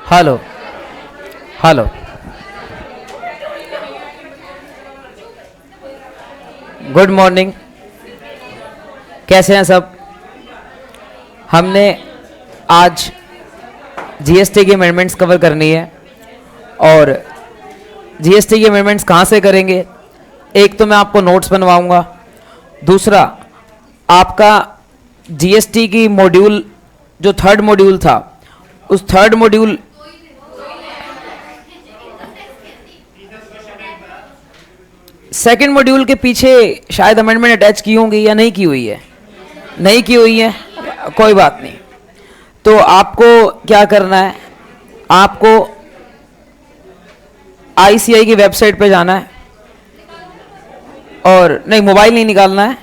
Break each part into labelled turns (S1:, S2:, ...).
S1: Hello hello. Good morning, कैसे हैं सब? हमने आज जीएसटी की अमेंडमेंट्स कवर करनी है और जीएसटी की अमेंडमेंट्स कहाँ से करेंगे? एक तो मैं आपको नोट्स बनवाऊंगा, दूसरा आपका जीएसटी की मॉड्यूल जो थर्ड मॉड्यूल था, उस थर्ड मॉड्यूल सेकंड मॉड्यूल के पीछे शायद अमेंडमेंट अटैच की होंगी या नहीं की हुई है? नहीं की हुई है, कोई बात नहीं। तो आपको क्या करना है, आपको आईसीआई की वेबसाइट पे जाना है और नहीं, मोबाइल नहीं निकालना है,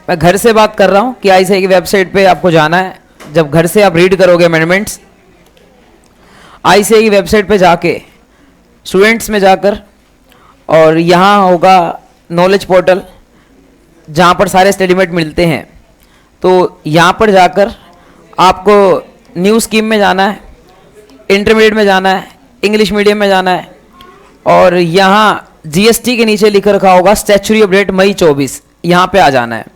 S1: मैं घर से बात कर रहा हूं कि आईसीआई की वेबसाइट पे आपको जाना है। जब घर से आप रीड करोगे अमेंडमेंट्स, आईसीआई की वेबसाइट पे जाके स्टूडेंट्स में जाकर, और यहाँ होगा नॉलेज पोर्टल जहाँ पर सारे स्टडी मेट मिलते हैं। तो यहाँ पर जाकर आपको न्यू स्कीम में जाना है, इंटरमीडिएट में जाना है, इंग्लिश मीडियम में जाना है, और यहाँ जीएसटी के नीचे लिख रखा होगा स्टैच्यूटरी अपडेट मई 24, यहाँ पे आ जाना है।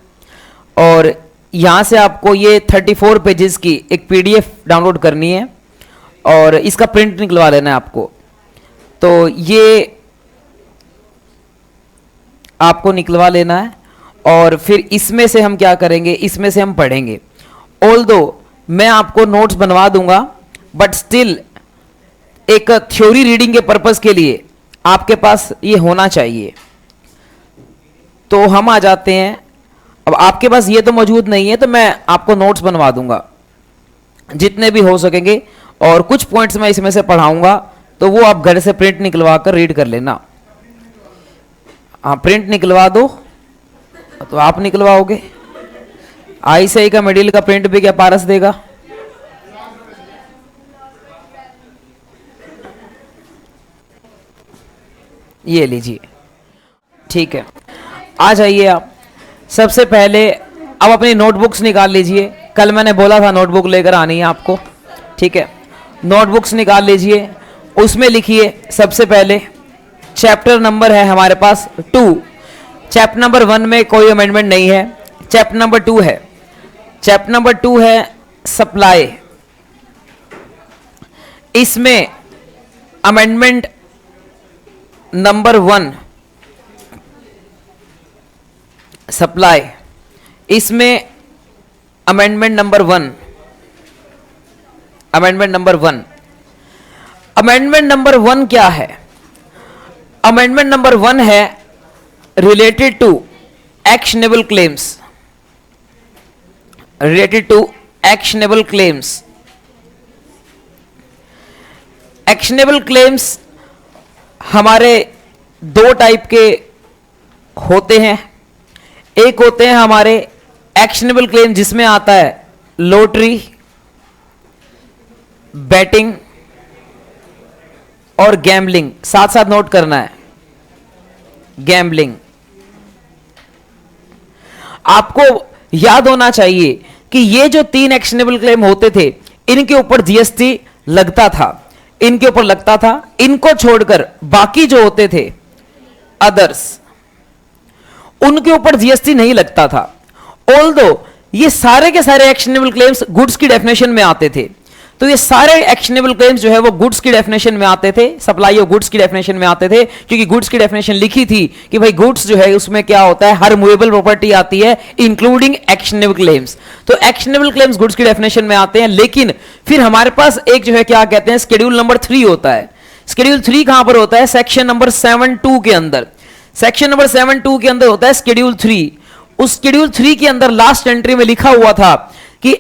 S1: और यहाँ से आपको ये 34 पेजेस की एक पीडीएफ डाउनलोड करनी है और इसका प्रिंट निकलवा लेना है आपको। तो ये आपको निकलवा लेना है और फिर इसमें से हम क्या करेंगे, इसमें से हम पढ़ेंगे। ऑल्दो मैं आपको नोट्स बनवा दूंगा, बट स्टिल एक थ्योरी रीडिंग के पर्पस के लिए आपके पास ये होना चाहिए। तो हम आ जाते हैं, अब आपके पास ये तो मौजूद नहीं है, तो मैं आपको नोट्स बनवा दूंगा जितने भी हो सकेंगे, और कुछ पॉइंट्स मैं इसमें से पढ़ाऊंगा, तो वो आप घर से प्रिंट निकलवा कर रीड कर लेना। हाँ, प्रिंट निकलवा दो तो आप निकलवाओगे। आईसीआई का मेडिल का प्रिंट भी क्या पारस देगा? ये लीजिए, ठीक है। आ जाइए आप। सबसे पहले अब अपनी नोटबुक्स निकाल लीजिए, कल मैंने बोला था नोटबुक लेकर आनी है आपको, ठीक है। नोटबुक्स निकाल लीजिए, उसमें लिखिए सबसे पहले चैप्टर नंबर है हमारे पास 2। चैप्टर नंबर 1 में कोई अमेंडमेंट नहीं है, चैप्टर नंबर 2 है। चैप्टर नंबर 2 है सप्लाई। इसमें अमेंडमेंट नंबर 1 सप्लाई, इसमें amendment number 1, amendment number 1, amendment number 1 क्या है? अमेंडमेंट नंबर 1 है related to actionable claims, related to actionable claims. Actionable claims हमारे दो टाइप के होते हैं। एक होते हैं हमारे एक्शनेबल क्लेम जिसमें आता है लॉटरी, बैटिंग और गैम्बलिंग, साथ साथ नोट करना है, गैम्बलिंग। आपको याद होना चाहिए कि ये जो 3 एक्शनेबल क्लेम होते थे, इनके ऊपर जीएसटी लगता था, इनके ऊपर लगता था। इनको छोड़कर बाकी जो होते थे अदर्स, उनके ऊपर जीएसटी नहीं लगता था। ऑल्दो ये सारे के सारे एक्शनेबल क्लेम्स गुड्स की डेफिनेशन में आते थे, तो ये सारे एक्शनेबल क्लेम्स जो है वो गुड्स की डेफिनेशन में आते थे, सप्लाई ऑफ गुड्स की डेफिनेशन में आते थे, क्योंकि गुड्स की डेफिनेशन लिखी थी कि भाई गुड्स जो है उसमें क्या होता है, हर मूवेबल प्रॉपर्टी आती है इंक्लूडिंग एक्शनेबल क्लेम्स। तो एक्शनेबल क्लेम्स गुड्स की डेफिनेशन में आते हैं, लेकिन फिर हमारे पास एक जो है क्या कहते हैं, शेड्यूल नंबर 3 होता है। शेड्यूल 3 कहां पर होता है? सेक्शन नंबर 7(2) के अंदर। सेक्शन नंबर 7(2) के अंदर होता है शेड्यूल 3। उस शेड्यूल 3 के अंदर लास्ट एंट्री में लिखा हुआ था कि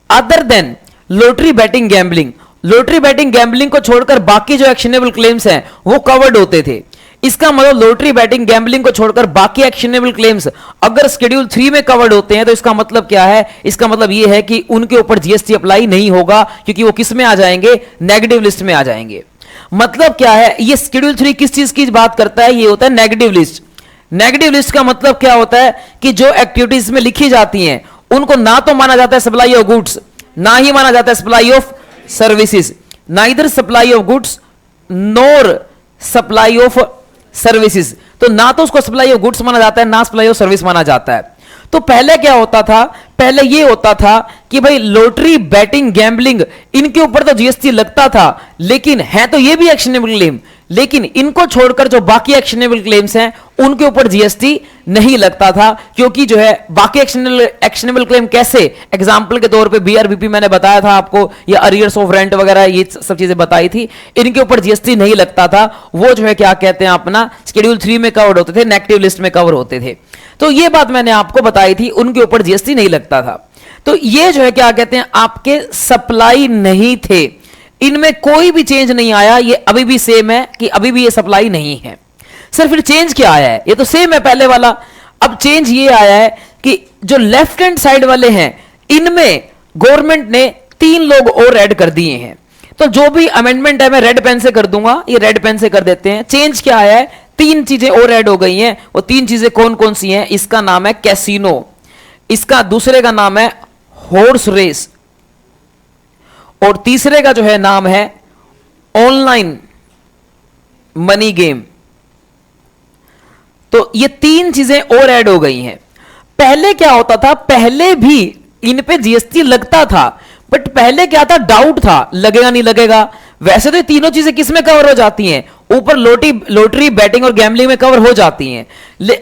S1: other than lottery, betting, gambling, lottery, betting, gambling को छोड़कर बाकी जो एक्शनेबल क्लेम्स हैं वो कवर्ड होते थे। इसका मतलब लॉटरी, बैटिंग, गैम्बलिंग को छोड़कर बाकी एक्शनेबल क्लेम्स अगर शेड्यूल 3 में कवर्ड होते हैं, तो इसका मतलब क्या है? इसका मतलब यह है कि उनके ऊपर जीएसटी अप्लाई नहीं होगा, क्योंकि वो किस में आ जाएंगे? नेगेटिव लिस्ट में आ जाएंगे। मतलब क्या है? ये शेड्यूल 3 किस चीज की बात करता है? ये होता है नेगेटिव लिस्ट। नेगेटिव लिस्ट का मतलब क्या होता है कि जो एक्टिविटीज में लिखी जाती हैं उनको ना तो माना जाता है सप्लाई ऑफ गुड्स, ना ही माना जाता है supply of services, neither supply of goods NOR supply of services. तो ना तो उसको सप्लाई ऑफ गुड्स माना जाता है, ना सप्लाई ऑफ सर्विस माना जाता है। तो पहले क्या होता था, पहले ये होता था कि भाई लॉटरी, बैटिंग, गैम्बलिंग, इनके ऊपर तो जीएसटी लगता था, लेकिन है तो ये भी एक्शनेबल क्लेम, लेकिन इनको छोड़कर जो बाकी एक्शनेबल क्लेम्स हैं उनके ऊपर जीएसटी नहीं लगता था, क्योंकि जो है बाकी एक्शनेबल क्लेम कैसे, एग्जांपल के तौर पे बीआरबीपी मैंने बताया था आपको, या अरियर्स ऑफ रेंट वगैरह ये सब चीजें बताई थी, इनके ऊपर जीएसटी नहीं लगता था। वो जो है क्या कहते हैं अपना शेड्यूल 3 में कवर होते थे, नेगेटिव लिस्ट में कवर होते थे। तो ये बात मैंने आपको बताई थी, उनके ऊपर जीएसटी नहीं लगता था। तो ये जो है क्या कहते हैं आपके सप्लाई नहीं थे, इनमें कोई भी चेंज नहीं आया, ये अभी भी सेम है कि अभी भी ये सप्लाई नहीं है। सर फिर चेंज क्या आया है, ये तो सेम है पहले वाला। अब चेंज ये आया है कि जो लेफ्ट हैंड साइड वाले हैं इनमें गवर्नमेंट ने 3 लोग और ऐड कर दिए हैं। तो जो भी अमेंडमेंट है मैं रेड पेन से कर दूंगा, ये रेड पेन से कर देते हैं। चेंज क्या आया है, 3 चीजें और ऐड हो गई हैं। वो 3 चीजें कौन कौन सी हैं, इसका नाम है कैसीनो, इसका दूसरे का नाम है हॉर्स रेस, और तीसरे का जो है नाम है ऑनलाइन मनी गेम। तो ये 3 चीजें और ऐड हो गई हैं। पहले क्या होता था, पहले भी इन पे जीएसटी लगता था, बट पहले क्या था, डाउट था लगेगा नहीं लगेगा। वैसे तो ये तीनों चीजें किसमें कवर हो जाती हैं, ऊपर लॉटरी, बैटिंग और गैम्बलिंग में कवर हो जाती हैं,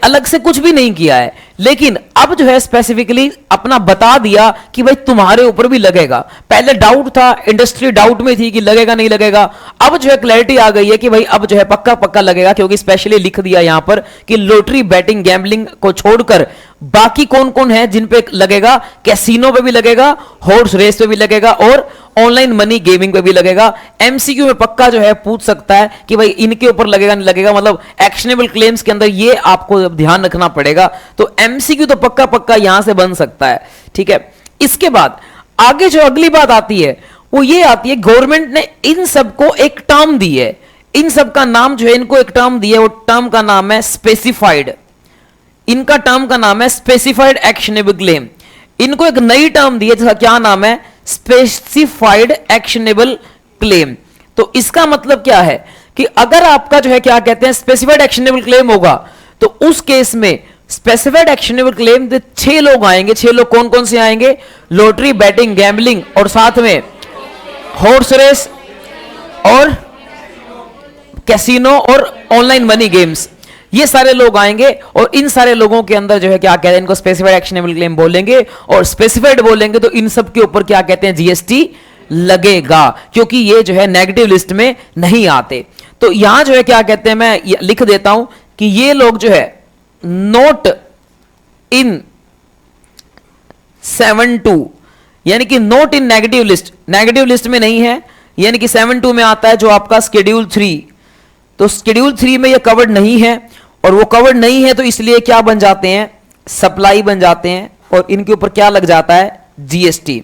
S1: अलग से कुछ भी नहीं किया है। लेकिन अब जो है स्पेसिफिकली अपना बता दिया कि भाई तुम्हारे ऊपर भी लगेगा। पहले डाउट था, इंडस्ट्री डाउट में थी कि लगेगा नहीं लगेगा, अब जो है क्लैरिटी आ गई है कि भाई अब जो है पक्का पक्का लगेगा, क्योंकि स्पेशली लिख दिया यहां पर कि लॉटरी, बैटिंग, गैम्बलिंग को छोड़कर बाकी कौन कौन है जिन पे लगेगा, कैसीनो पे भी लगेगा, हॉर्स रेस पे भी लगेगा, और ऑनलाइन मनी गेमिंग पे भी लगेगा। एमसीक्यू में पक्का जो है पूछ सकता है कि भाई इनके ऊपर लगेगा नहीं लगेगा, मतलब एक्शनेबल क्लेम्स के अंदर ये आपको ध्यान रखना पड़ेगा। तो एमसीक्यू तो पक्का पक्का यहां से बन सकता है, ठीक है। इसके बाद आगे जो अगली बात आती है वो ये आती है, गवर्नमेंट ने इन सबको एक टर्म दी है, इन सब का नाम जो है, इनको एक टर्म दी है, वो टर्म का नाम है स्पेसिफाइड। इनका टर्म का नाम है स्पेसिफाइड एक्शनेबल क्लेम। इनको एक नई टर्म दी है जिसका क्या नाम है, स्पेसिफाइड एक्शनेबल क्लेम। तो इसका मतलब क्या है कि अगर आपका जो है क्या कहते हैं स्पेसिफाइड एक्शनेबल क्लेम होगा, तो उस केस में स्पेसिफाइड एक्शनेबल क्लेम 6 लोग आएंगे। 6 लोग कौन कौन से आएंगे, लॉटरी, बैटिंग, गैम्बलिंग और साथ में हॉर्स रेस और कैसीनो और ऑनलाइन मनी गेम्स, ये सारे लोग आएंगे। और इन सारे लोगों के अंदर जो है क्या कहते हैं, इनको स्पेसिफाइड एक्शनेबल क्लेम बोलेंगे, और स्पेसिफाइड बोलेंगे तो इन सब के ऊपर क्या कहते हैं, जीएसटी लगेगा, क्योंकि ये जो है नेगेटिव लिस्ट में नहीं आते। तो यहां जो है क्या कहते हैं, मैं लिख देता हूं कि ये लोग जो है नोट इन 7(2), यानी कि नोट इन नेगेटिव लिस्ट, नेगेटिव लिस्ट में नहीं है, यानी कि 7(2) में आता है जो आपका शेड्यूल 3। तो शेड्यूल 3 में ये कवर्ड नहीं है, और वो कवर्ड नहीं है तो इसलिए क्या बन जाते हैं, सप्लाई बन जाते हैं, और इनके ऊपर क्या लग जाता है, जीएसटी।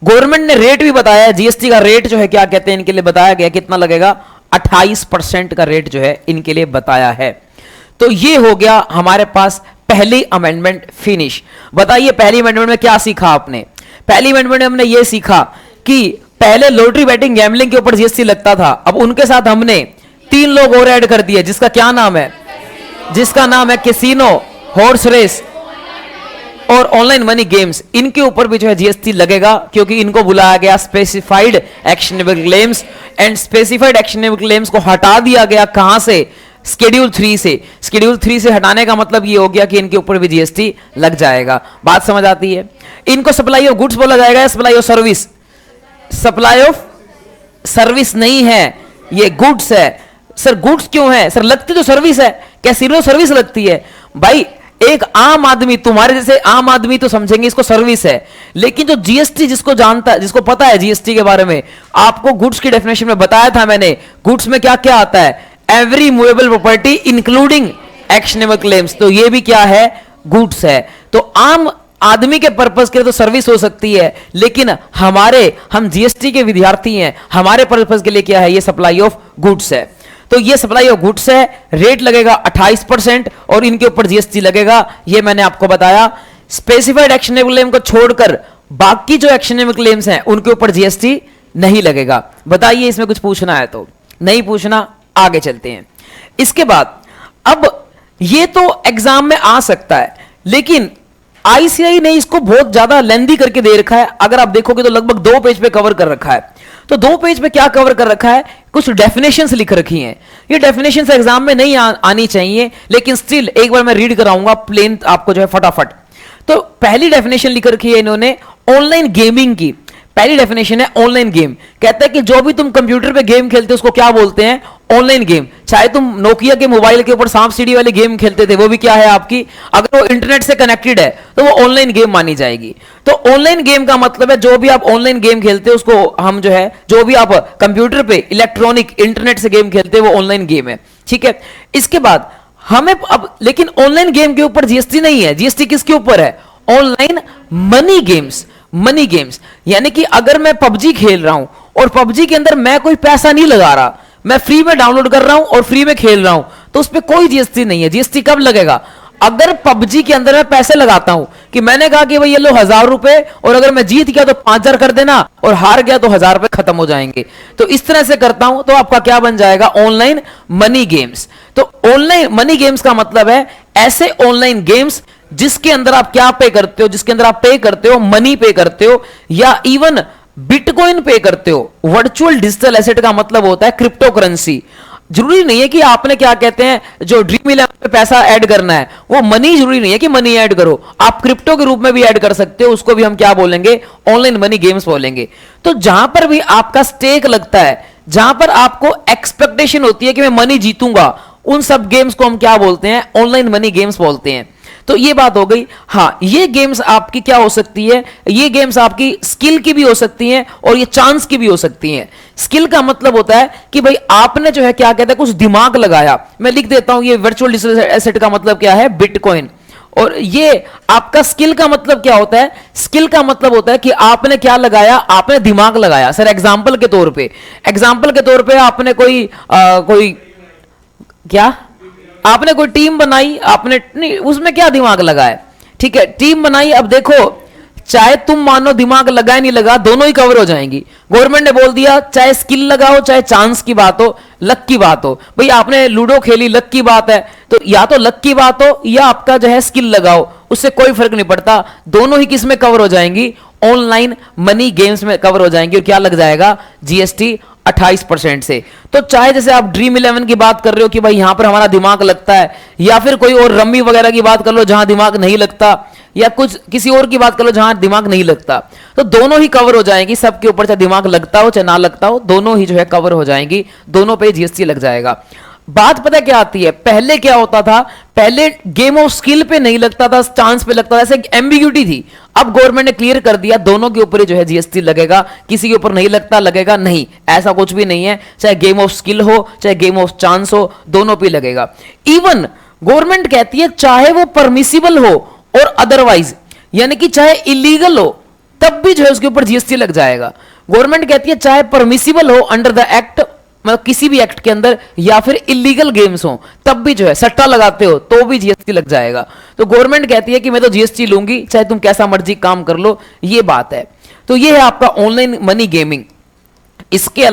S1: गवर्नमेंट ने रेट भी बताया है, जीएसटी का रेट जो है क्या कहते हैं इनके लिए बताया गया, कितना लगेगा, 28% का रेट जो है इनके लिए बताया है। तो ये हो गया हमारे पास पहली अमेंडमेंट फिनिश। बताइए पहली अमेंडमेंट में क्या सीखा आपने। पहली अमेंडमेंट में हमने ये सीखा कि पहले लॉटरी, बैटिंग, गैम्बलिंग के ऊपर जीएसटी लगता था, अब उनके साथ हमने 3 लोग और ऐड कर दिए, जिसका क्या नाम है, जिसका नाम है कैसीनो, हॉर्स रेस और ऑनलाइन मनी गेम्स। इनके ऊपर भी जो है जीएसटी लगेगा, क्योंकि इनको बुलाया गया specified actionable claims, and specified actionable claims को हटा दिया गया कहां से, शेड्यूल 3 से। शेड्यूल 3 से हटाने का मतलब ये हो गया कि इनके ऊपर भी जीएसटी लग जाएगा। बात समझ आती है। इनको सप्लाई ऑफ गुड्स बोला जाएगा या supply of service, supply of service नहीं है, ये गुड्स है। सर गुड्स क्यों है, सर लगती तो सर्विस है, कैसीनो सर्विस लगती है। भाई एक आम आदमी, तुम्हारे जैसे आम आदमी तो समझेंगे इसको सर्विस है, लेकिन जो जीएसटी जिसको जानता है, जिसको पता है जीएसटी के बारे में, आपको गुड्स की डेफिनेशन में बताया था मैंने, गुड्स में क्या क्या आता है, every movable property including actionable claims. तो ये भी क्या है, गुड्स है। तो आम आदमी के पर्पस के लिए तो सर्विस हो सकती है, लेकिन हम जीएसटी के विद्यार्थी हैं, हमारे पर्पस के लिए क्या है, ये सप्लाई ऑफ गुड्स है। तो ये सप्लाई ऑफ गुड्स है, रेट लगेगा 28% और इनके ऊपर जीएसटी लगेगा, ये मैंने आपको बताया। स्पेसिफाइड एक्शनेबल क्लेम को छोड़कर बाकी जो एक्शनेबल क्लेम्स हैं उनके ऊपर जीएसटी नहीं लगेगा। बताइए इसमें कुछ पूछना है तो? नहीं पूछना, आगे चलते हैं। इसके बाद अब ये तो एग्जाम में आ सकता है, लेकिन आईसीआई ने इसको बहुत ज्यादा लेंदी करके दे रखा है। अगर आप देखोगे तो लगभग 2 पेज पे कवर कर रखा है। तो 2 पेज पे क्या कवर कर रखा है? कुछ डेफिनेशंस लिख रखी हैं। ये डेफिनेशंस एग्जाम में नहीं आनी चाहिए, लेकिन स्टिल एक बार मैं रीड कराऊंगा प्लेन आपको जो है फटाफट। तो पहली डेफिनेशन लिख रखी है इन्होंने ऑनलाइन गेमिंग की। पहली डेफिनेशन है ऑनलाइन गेम। कहता है कि जो भी तुम कंप्यूटर पे गेम खेलते हो उसको क्या बोलते हैं? Online game. चाहे तुम नोकिया के मोबाइल के ऊपर सांप सीढ़ी वाले गेम खेलते थे, वो भी क्या है आपकी, अगर वो इंटरनेट से कनेक्टेड है तो वो ऑनलाइन गेम मानी जाएगी। तो ऑनलाइन गेम का मतलब है जो भी आप ऑनलाइन गेम खेलते हो उसको हम जो है, जो भी आप कंप्यूटर पे इलेक्ट्रॉनिक इंटरनेट से गेम खेलते हो वो ऑनलाइन गेम है। ठीक है। इसके बाद हमें अब, लेकिन ऑनलाइन गेम के ऊपर जीएसटी नहीं है। जीएसटी किसके ऊपर है? Online money games. Money games यानी कि अगर मैं पबजी खेल रहा हूं और पबजी के अंदर मैं कोई पैसा नहीं लगा रहा, मैं फ्री में डाउनलोड कर रहा हूं और फ्री में खेल रहा हूं, तो उस पर कोई जीएसटी नहीं है। जीएसटी कब लगेगा? अगर पबजी के अंदर मैं पैसे लगाता हूं कि मैंने कहा कि भाई ये लो 1000 रुपए, और अगर मैं जीत गया तो 5000 कर देना, और हार गया तो 1000 रुपए खत्म हो जाएंगे। तो इस तरह से करता हूं तो आपका क्या बन जाएगा? Online money games. तो ऑनलाइन मनी गेम्स का मतलब है ऐसे ऑनलाइन गेम्स जिसके अंदर आप क्या पे करते हो, जिसके अंदर आप पे करते हो, मनी पे करते हो, या इवन बिटकॉइन पे करते हो। वर्चुअल डिजिटल एसेट का मतलब होता है क्रिप्टो करेंसी। जरूरी नहीं है कि आपने क्या कहते हैं जो ड्रीम इलेवन पे पैसा ऐड करना है वो मनी, जरूरी नहीं है कि मनी ऐड करो, आप क्रिप्टो के रूप में भी ऐड कर सकते हो। उसको भी हम क्या बोलेंगे? ऑनलाइन मनी गेम्स बोलेंगे। तो जहां पर भी आपका स्टेक लगता है, जहां पर आपको एक्सपेक्टेशन होती है कि मैं मनी जीतूंगा, उन सब गेम्स को हम क्या बोलते हैं? ऑनलाइन मनी गेम्स बोलते हैं। तो ये बात हो गई। हाँ, ये गेम्स आपकी क्या हो सकती है? ये गेम्स आपकी स्किल की भी हो सकती हैं और ये चांस की भी हो सकती हैं। स्किल का मतलब होता है कि भाई आपने जो है क्या कहते हैं, कुछ दिमाग लगाया। मैं लिख देता हूं, ये वर्चुअल डिजिटल एसेट का मतलब क्या है? बिटकॉइन। और ये आपका स्किल का मतलब क्या होता है? स्किल का मतलब होता है कि आपने क्या लगाया? आपने दिमाग लगाया। सर एग्जाम्पल के तौर पे आपने कोई क्या, आपने कोई टीम बनाई, आपने नहीं, उसमें क्या दिमाग लगाया? ठीक है, टीम बनाई। अब देखो, चाहे तुम मानो दिमाग लगाए नहीं लगा, दोनों ही कवर हो जाएंगी। गवर्नमेंट ने बोल दिया चाहे स्किल लगाओ, चाहे चांस की बात हो, लक की बात हो। भाई आपने लूडो खेली, लक की बात है, तो या तो लक की बात हो या आपका जो है स्किल लगाओ, उससे कोई फर्क नहीं पड़ता। दोनों ही किस में कवर हो जाएंगी? ऑनलाइन मनी गेम्स में कवर हो जाएंगी। और क्या लग जाएगा? जीएसटी 28% से। तो चाहे जैसे आप ड्रीम 11 की बात कर रहे हो कि भाई यहां पर हमारा दिमाग लगता है, या फिर कोई और रम्मी वगैरह की बात कर लो जहां दिमाग नहीं लगता, या कुछ किसी और की बात कर लो जहां दिमाग नहीं लगता, तो दोनों ही कवर हो जाएंगी। सबके ऊपर चाहे दिमाग लगता हो चाहे ना लगता हो, दोनों ही जो है कवर हो जाएंगी, दोनों पे जीएसटी लग जाएगा। बात पता क्या आती है? पहले क्या होता था? पहले गेम ऑफ स्किल पे नहीं लगता था, चांस पे लगता था, ऐसे एम्बिग्यूटी थी। अब गवर्नमेंट ने क्लियर कर दिया दोनों के ऊपर ही जो है जीएसटी लगेगा, किसी के ऊपर नहीं लगता, लगेगा नहीं, ऐसा कुछ भी नहीं है। चाहे गेम ऑफ स्किल हो चाहे गेम ऑफ चांस हो, दोनों पे लगेगा। इवन गवर्नमेंट कहती है चाहे वो परमिसिबल हो और अदरवाइज, यानी कि चाहे इलीगल हो तब भी जो है उसके ऊपर जीएसटी लग जाएगा। गवर्नमेंट कहती है चाहे परमिसिबल हो अंडर द एक्ट, मतलब किसी भी एक्ट के अंदर, या फिर इलीगल गेम्स हो तब भी जो है, सट्टा लगाते हो तो भी जीएसटी लग जाएगा। तो गवर्नमेंट कहती है कि मैं तो जीएसटी लूंगी चाहे तुम कैसा मर्जी काम कर लो, ये बात है। तो ये है आपका ऑनलाइन मनी गेमिंग। इसके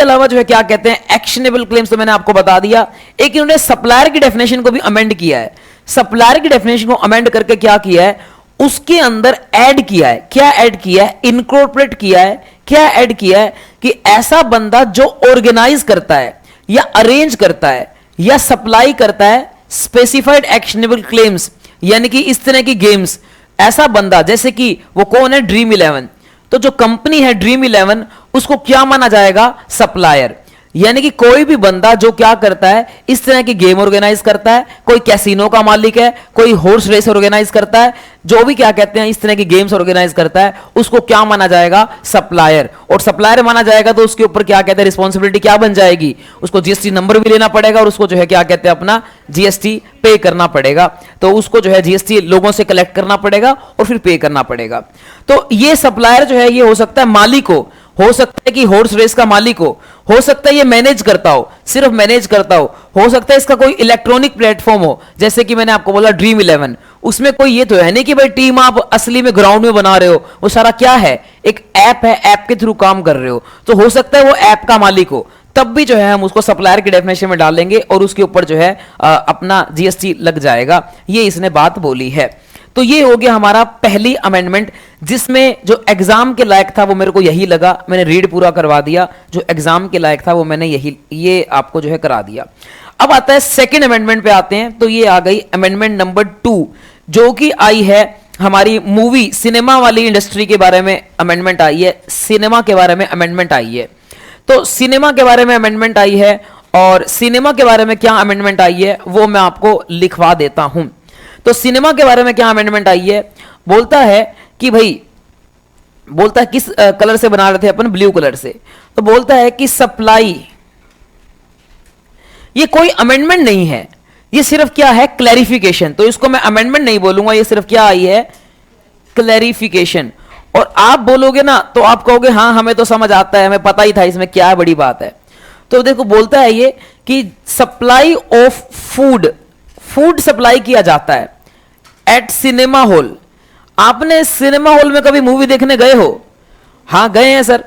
S1: अलावा जो है क्या कहते हैं, एक्शनेबल क्लेम्स, तो मैंने आपको बता दिया। एक इन्होंने सप्लायर की डेफिनेशन को भी अमेंड किया है। सप्लायर की डेफिनेशन को अमेंड करके क्या किया है, उसके अंदर ऐड किया है। क्या ऐड किया है? इनकॉर्पोरेट किया है। क्या ऐड किया है कि ऐसा बंदा जो ऑर्गेनाइज करता है या अरेंज करता है या सप्लाई करता है स्पेसिफाइड एक्शनेबल क्लेम्स, यानी कि इस तरह की गेम्स, ऐसा बंदा, जैसे कि वो कौन है? ड्रीम 11। तो जो कंपनी है ड्रीम 11, उसको क्या माना जाएगा? सप्लायर। यानी कि कोई भी बंदा जो क्या करता है, इस तरह की गेम ऑर्गेनाइज करता है, कोई कैसीनो का मालिक है, कोई हॉर्स रेस ऑर्गेनाइज करता है, जो भी क्या कहते हैं इस तरह की गेम्स ऑर्गेनाइज करता है, उसको क्या माना जाएगा? सप्लायर। और सप्लायर माना जाएगा तो उसके ऊपर क्या कहते हैं, रिस्पॉन्सिबिलिटी क्या बन जाएगी? उसको जीएसटी नंबर भी लेना पड़ेगा और उसको जो है क्या कहते हैं, अपना जीएसटी पे करना पड़ेगा। तो उसको जो है जीएसटी लोगों से कलेक्ट करना पड़ेगा और फिर पे करना पड़ेगा। तो ये सप्लायर जो है ये हो सकता है मालिक हो सकता है कि हॉर्स रेस का मालिक हो सकता है ये मैनेज करता हो, सिर्फ मैनेज करता हो सकता है इसका कोई इलेक्ट्रॉनिक प्लेटफॉर्म हो, जैसे कि मैंने आपको बोला ड्रीम 11, उसमें कोई ये तो है नहीं कि भाई टीम आप असली में ग्राउंड में बना रहे हो, वो सारा क्या है, एक ऐप है, ऐप के थ्रू काम कर रहे हो, तो हो सकता है वो ऐप का मालिक हो, तब भी जो है हम उसको सप्लायर की डेफिनेशन में डालेंगे और उसके ऊपर जो है अपना जीएसटी लग जाएगा। ये इसने बात बोली है। तो ये हो गया हमारा पहली अमेंडमेंट, जिसमें जो एग्जाम के लायक था वो मेरे को यही लगा, मैंने रीड पूरा करवा दिया, जो एग्जाम के लायक था वो मैंने ये आपको जो है करा दिया। अब आता है सेकंड अमेंडमेंट पे आते हैं, तो ये आ गई अमेंडमेंट नंबर 2, जो कि आई है हमारी मूवी सिनेमा वाली इंडस्ट्री के बारे में अमेंडमेंट आई है, सिनेमा के बारे में अमेंडमेंट आई है। तो सिनेमा के बारे में अमेंडमेंट आई है, और सिनेमा के बारे में क्या अमेंडमेंट आई है वो मैं आपको लिखवा देता हूं। तो सिनेमा के बारे में क्या अमेंडमेंट आई है, बोलता है कि भाई, बोलता है किस कलर से बना रहे थे अपन, ब्लू कलर से, तो बोलता है कि सप्लाई, ये कोई अमेंडमेंट नहीं है, ये सिर्फ क्या है, क्लैरिफिकेशन। तो इसको मैं अमेंडमेंट नहीं बोलूंगा, ये सिर्फ क्या आई है, क्लैरिफिकेशन। और आप बोलोगे ना तो आप कहोगे हाँ हमें तो समझ आता है, हमें पता ही था इसमें क्या बड़ी बात है। तो देखो बोलता है ये कि supply of food, food supply किया जाता है एट सिनेमा हॉल। आपने सिनेमा हॉल में कभी मूवी देखने गए हो? हाँ गए हैं सर।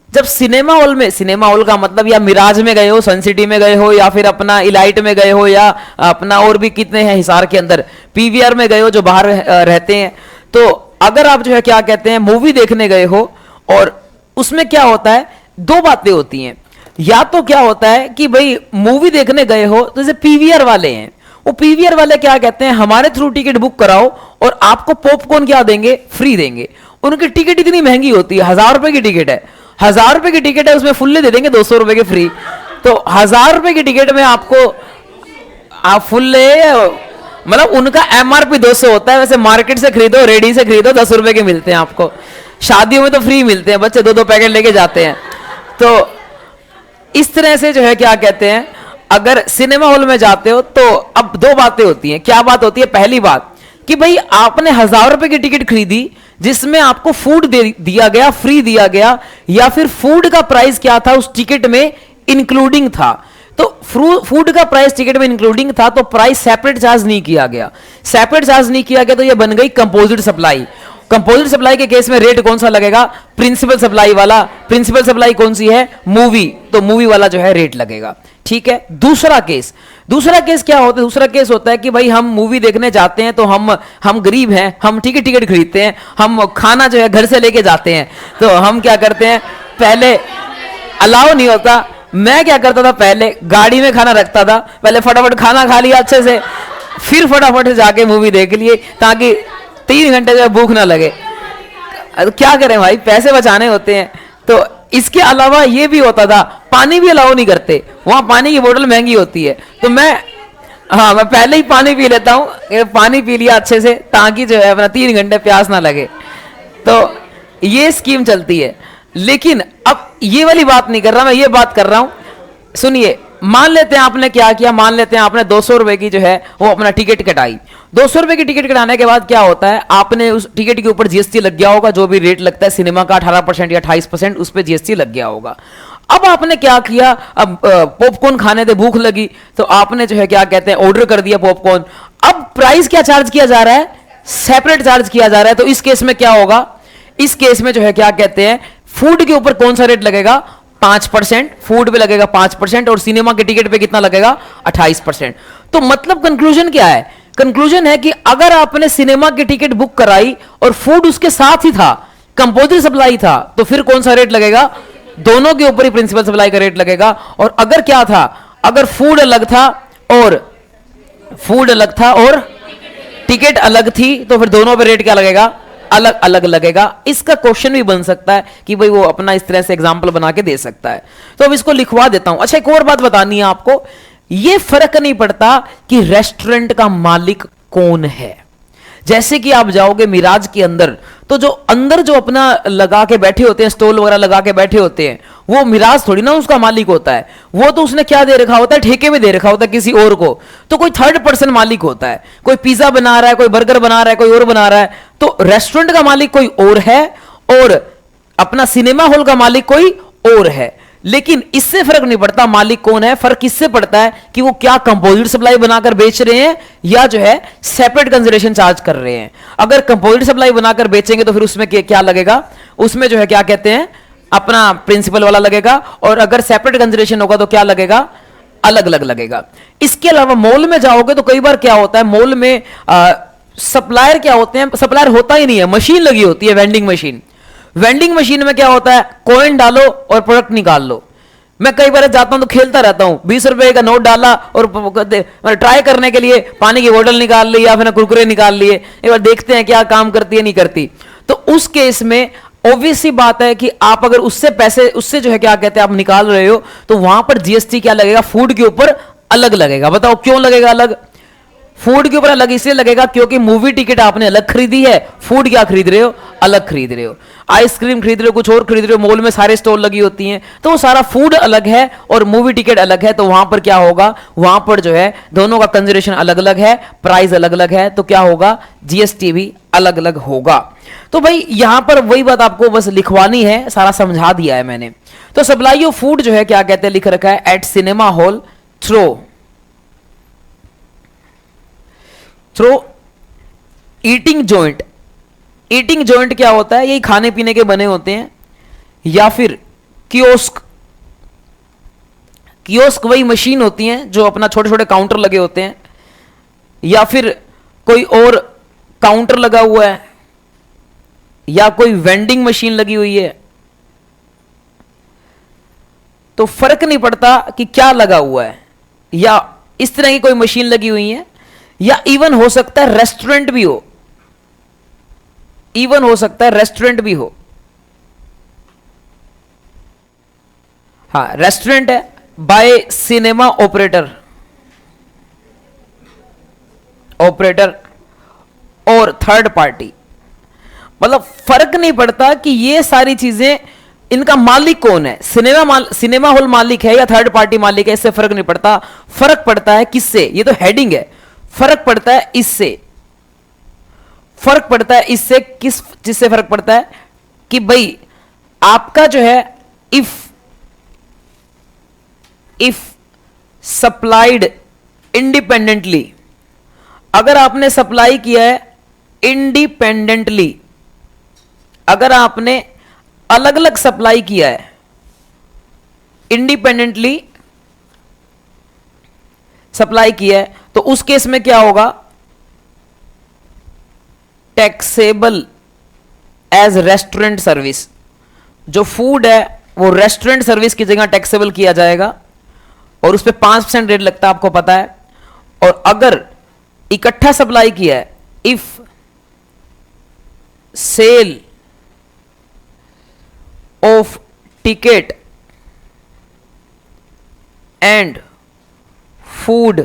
S1: जब सिनेमा हॉल में, सिनेमा हॉल का मतलब या मिराज में गए हो, सन सिटी में गए हो, या फिर अपना इलाइट में गए हो, या अपना और भी कितने हैं हिसार के अंदर, पीवीआर में गए हो जो बाहर रहते हैं, तो अगर आप जो है क्या कहते हैं मूवी देखने गए हो, और उसमें क्या होता है, दो बातें होती हैं। या तो क्या होता है कि भाई मूवी देखने गए हो, तो जैसे पीवीआर वाले हैं, वो पीवीआर वाले क्या कहते हैं, हमारे थ्रू टिकट बुक कराओ और आपको पॉपकॉर्न क्या देंगे, फ्री देंगे। उनकी टिकट इतनी महंगी होती है, 1000 रुपए की टिकट है, 1000 रुपए की टिकट है, उसमें फुल्ले दे देंगे 200 रुपए के फ्री। तो 1000 रुपए की टिकट में आपको आप फुल्ले, मतलब उनका एमआरपी 200 होता है, वैसे मार्केट से खरीदो, रेडी से खरीदो, 10 रुपए के मिलते हैं आपको। शादियों में तो फ्री मिलते हैं, बच्चे 2-2 पैकेट लेके जाते हैं। तो इस तरह से जो है क्या कहते हैं, अगर सिनेमा हॉल में जाते हो तो अब दो बातें होती हैं। क्या बात होती है, पहली बात कि भाई आपने 1000 रुपए की टिकट खरीदी जिसमें आपको फूड दिया गया, फ्री दिया गया, या फिर फूड का प्राइस क्या था उस टिकट में इंक्लूडिंग था। तो फूड का प्राइस टिकट में इंक्लूडिंग था, तो प्राइस सेपरेट चार्ज नहीं किया गया, सेपरेट चार्ज नहीं किया गया, तो ये बन गई कंपोजिट सप्लाई। कंपोजिट सप्लाई के केस में रेट कौन सा लगेगा, प्रिंसिपल सप्लाई वाला। प्रिंसिपल सप्लाई कौन सी है, मूवी, तो मूवी वाला जो है रेट लगेगा। ठीक है। दूसरा केस क्या होता है, दूसरा केस होता है कि भाई हम मूवी देखने जाते हैं, तो हम गरीब हैं, हम टिकट खरीदते हैं, हम खाना जो है घर से लेके जाते हैं, तो हम क्या करते हैं, पहले अलाउ नहीं होता, मैं क्या करता था, पहले गाड़ी में खाना रखता था, पहले फटाफट खाना खा लिया अच्छे से, फिर फटाफट जाके मूवी देख लिए, ताकि 3 घंटे जो भूख ना लगे। क्या करें भाई, पैसे बचाने होते हैं। तो इसके अलावा ये भी होता था, पानी भी अलाउ नहीं करते, वहां पानी की बोतल महंगी होती है, तो मैं पहले ही पानी पी लेता हूँ, पानी पी लिया अच्छे से, ताकि जो है अपना 3 घंटे प्यास ना लगे। तो ये स्कीम चलती है। लेकिन अब ये वाली बात नहीं कर रहा मैं, ये बात कर रहा हूं, सुनिए। मान लेते हैं आपने क्या किया, मान लेते हैं आपने 200 रुपए की जो है वो अपना टिकट कटाई। 200 रुपए की टिकट कटाने के बाद क्या होता है, आपने उस टिकट के ऊपर जीएसटी लग गया होगा, जो भी रेट लगता है सिनेमा का 18% या 28%, उस पर जीएसटी लग गया होगा। अब आपने क्या किया, अब पॉपकॉर्न खाने थे, भूख लगी, तो आपने जो है क्या कहते हैं ऑर्डर कर दिया पॉपकॉर्न। अब प्राइस क्या चार्ज किया जा रहा है, सेपरेट चार्ज किया जा रहा है। तो इस केस में क्या होगा, इस केस में जो है क्या कहते हैं, फूड के ऊपर कौन सा रेट लगेगा, 5%, फूड पे लगेगा 5%, और सिनेमा के टिकट पे कितना लगेगा, 28%। तो मतलब कंक्लूजन क्या है, कंक्लूजन है कि अगर आपने सिनेमा की टिकट बुक कराई और फूड उसके साथ ही था, कंपोजिट सप्लाई था, तो फिर कौन सा रेट लगेगा, दोनों के ऊपर ही प्रिंसिपल सप्लाई का रेट लगेगा। और अगर क्या था, अगर फूड अलग था और टिकट अलग थी, तो फिर दोनों पे रेट क्या लगेगा, अलग अलग लगेगा। इसका क्वेश्चन भी बन सकता है कि भाई वो अपना इस तरह से एग्जांपल बना के दे सकता है। तो अब इसको लिखवा देता हूं। अच्छा, एक और बात बतानी है आपको, ये फर्क नहीं पड़ता कि रेस्टोरेंट का मालिक कौन है। जैसे कि आप जाओगे मिराज के अंदर, तो जो अंदर जो अपना लगा के बैठे होते हैं, स्टॉल वगैरह लगा के बैठे होते हैं, वो मिराज थोड़ी ना उसका मालिक होता है, वो तो उसने क्या दे रखा होता है, ठेके में दे रखा होता है किसी और को। तो कोई थर्ड पर्सन मालिक होता है, कोई पिज्जा बना रहा है, कोई बर्गर बना रहा है, कोई और बना रहा है। तो रेस्टोरेंट का मालिक कोई और है, और अपना सिनेमा हॉल का मालिक कोई और है। लेकिन इससे फर्क नहीं पड़ता मालिक कौन है, फर्क इससे पड़ता है कि वो क्या कंपोजिट सप्लाई बनाकर बेच रहे हैं या जो है सेपरेट कंसिडरेशन चार्ज कर रहे हैं। अगर कंपोजिट सप्लाई बनाकर बेचेंगे तो फिर उसमें क्या लगेगा, उसमें जो है क्या कहते हैं अपना प्रिंसिपल वाला लगेगा, और अगर सेपरेट कंसिडरेशन होगा तो क्या लगेगा, अलग अलग लगेगा। इसके अलावा मॉल में जाओगे तो कई बार क्या होता है, मॉल में सप्लायर क्या होते हैं, सप्लायर होता ही नहीं है, मशीन लगी होती है, वेंडिंग मशीन। वेंडिंग मशीन में क्या होता है, कॉइन डालो और प्रोडक्ट निकाल लो। मैं कई बार जाता हूं तो खेलता रहता हूं, 20 रुपए का नोट डाला और ट्राई करने के लिए पानी की बोतल निकाल ली या फिर कुरकुरे निकाल लिए, एक बार देखते हैं क्या काम करती है नहीं करती। तो उस केस में ऑब्वियस सी बात है कि आप अगर उससे पैसे, उससे जो है क्या कहते हैं आप निकाल रहे हो, तो वहां पर जीएसटी क्या लगेगा, फूड के ऊपर अलग लगेगा। बताओ क्यों लगेगा अलग? फूड के ऊपर अलग इसलिए लगेगा क्योंकि मूवी टिकट आपने अलग खरीदी है, फूड क्या खरीद रहे हो, अलग खरीद रहे हो। आइसक्रीम खरीद रहे हो, कुछ और खरीद रहे हो, मॉल में सारे स्टॉल लगी होती हैं, तो वो सारा फूड अलग है और मूवी टिकट अलग है। तो वहां पर क्या होगा, वहां पर जो है दोनों का कंसिडरेशन अलग अलग है, प्राइस अलग अलग है, तो क्या होगा, जीएसटी भी अलग अलग होगा। तो भाई यहां पर वही बात आपको बस लिखवानी है, सारा समझा दिया है मैंने। तो सप्लाई ऑफ फूड जो है क्या कहते हैं, लिख रखा है at cinema hall through eating joint. Eating joint क्या होता है, ये खाने पीने के बने होते हैं, या फिर कियोस्क। कियोस्क वही मशीन होती हैं जो अपना छोटे छोटे काउंटर लगे होते हैं, या फिर कोई और काउंटर लगा हुआ है, या कोई वेंडिंग मशीन लगी हुई है। तो फर्क नहीं पड़ता कि क्या लगा हुआ है, या इस तरह की कोई मशीन लगी हुई है, या इवन हो सकता है रेस्टोरेंट भी हो, इवन हो सकता है रेस्टोरेंट भी हो। हाँ, रेस्टोरेंट है बाय सिनेमा ऑपरेटर और थर्ड पार्टी। मतलब फर्क नहीं पड़ता कि ये सारी चीजें इनका मालिक कौन है, सिनेमा हॉल मालिक है या थर्ड पार्टी मालिक है, इससे फर्क नहीं पड़ता। फर्क पड़ता है किससे, ये तो हेडिंग है, फर्क पड़ता है इससे। फर्क पड़ता है इससे, किस जिससे फर्क पड़ता है कि भाई आपका जो है इफ सप्लाइड इंडिपेंडेंटली, अगर आपने सप्लाई किया है इंडिपेंडेंटली, अगर आपने अलग अलग सप्लाई किया है इंडिपेंडेंटली सप्लाई किया है, तो उस केस में क्या होगा, टैक्सेबल एज रेस्टोरेंट सर्विस। जो फूड है वो रेस्टोरेंट सर्विस की जगह टैक्सेबल किया जाएगा, और उस पर 5% रेट लगता है, आपको पता है। और अगर इकट्ठा सप्लाई किया है, if sale of ticket and food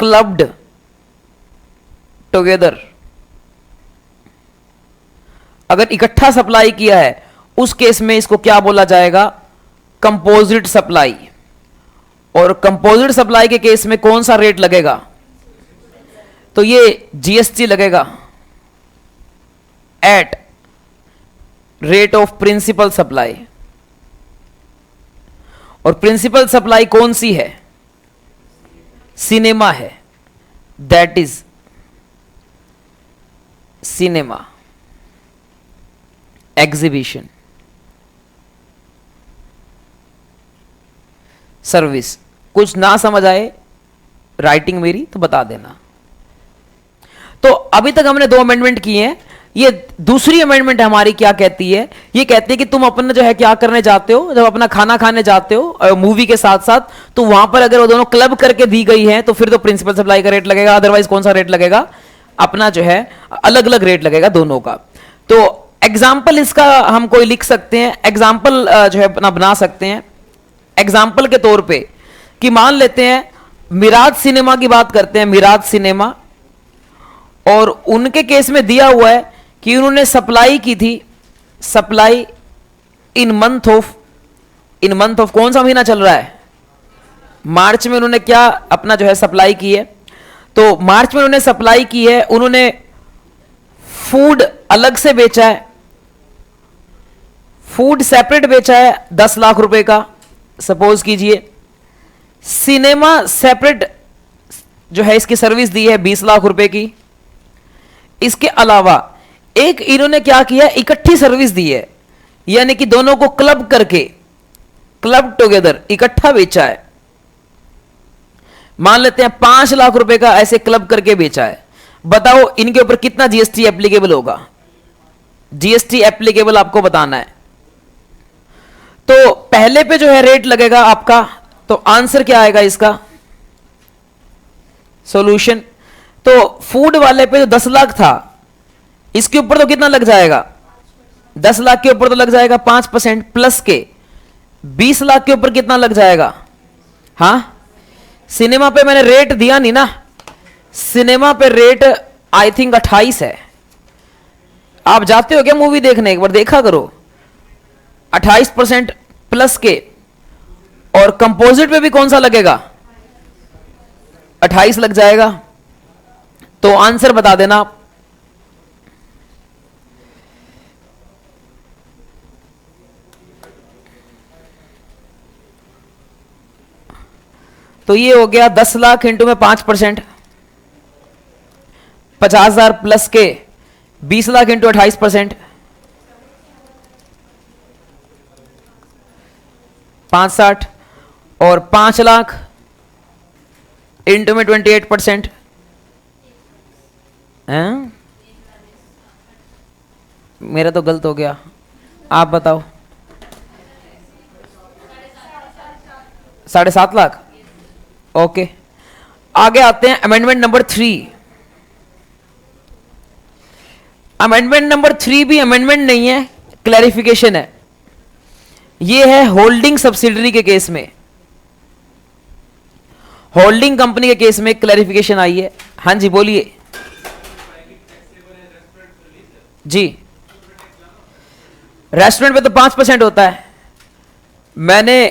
S1: clubbed together, अगर इकट्ठा सप्लाई किया है उस केस में इसको क्या बोला जाएगा, कंपोजिट सप्लाई। और कंपोजिट सप्लाई के केस में कौन सा रेट लगेगा, तो ये जीएसटी लगेगा at rate of principal supply. और प्रिंसिपल सप्लाई कौन सी है, सिनेमा है, that is cinema exhibition service. कुछ ना समझ आए राइटिंग मेरी तो बता देना। तो अभी तक हमने 2 अमेंडमेंट किए हैं। ये दूसरी अमेंडमेंट हमारी क्या कहती है, ये कहती है कि तुम अपना जो है क्या करने जाते हो, जब अपना खाना खाने जाते हो मूवी के साथ साथ, तो वहां पर अगर वो दोनों क्लब करके दी गई है तो फिर तो प्रिंसिपल सप्लाई का रेट लगेगा, अदरवाइज कौन सा रेट लगेगा, अपना जो है अलग अलग रेट लगेगा दोनों का। तो एग्जाम्पल इसका हम कोई लिख सकते हैं, एग्जाम्पल जो है अपना बना सकते हैं। एग्जाम्पल के तौर पे कि मान लेते हैं मिराज सिनेमा की बात करते हैं, मिराज सिनेमा, और उनके केस में दिया हुआ है कि उन्होंने सप्लाई की थी, सप्लाई इन मंथ ऑफ कौन सा महीना चल रहा है, मार्च में उन्होंने क्या अपना जो है सप्लाई की है। तो मार्च में उन्होंने सप्लाई की है, उन्होंने फूड अलग से बेचा है, फूड सेपरेट बेचा है 10 लाख रुपए का, सपोज कीजिए। सिनेमा सेपरेट जो है इसकी सर्विस दी है 20 लाख रुपए की। इसके अलावा एक इन्होंने क्या किया, इकट्ठी सर्विस दी है, यानी कि दोनों को क्लब करके, क्लब टुगेदर इकट्ठा बेचा है। मान लेते हैं 5 लाख रुपए का ऐसे क्लब करके बेचा है। बताओ इनके ऊपर कितना जीएसटी एप्लीकेबल होगा? जीएसटी एप्लीकेबल आपको बताना है। तो पहले पे जो है रेट लगेगा आपका, तो आंसर क्या आएगा इसका? सॉल्यूशन। तो फूड वाले पे जो 10 लाख था, इसके ऊपर तो कितना लग जाएगा? 10 लाख के ऊपर तो लग जाएगा 5% प्लस के। 20 लाख के ऊपर कितना लग जाएगा? हां, सिनेमा पे मैंने रेट दिया नहीं ना, सिनेमा पे रेट आई थिंक 28 है। आप जाते हो क्या मूवी देखने? एक बार देखा करो। 28% प्लस के। और कंपोजिट पे भी कौन सा लगेगा? 28 लग जाएगा। तो आंसर बता देना आप। तो ये हो गया 10 लाख इंटू में 5%, 50,000 प्लस के 20 लाख इंटू 28%, 560 और 5 लाख इंटू में 28%। मेरा तो गलत हो गया, आप बताओ। 7.5 लाख। ओके, आगे आते हैं अमेंडमेंट नंबर 3। अमेंडमेंट नंबर 3 भी अमेंडमेंट नहीं है, क्लैरिफिकेशन है। यह है होल्डिंग सब्सिडरी के केस में, होल्डिंग कंपनी के केस में क्लैरिफिकेशन आई है। हाँ जी बोलिए जी। रेस्टोरेंट पे तो 5% होता है, मैंने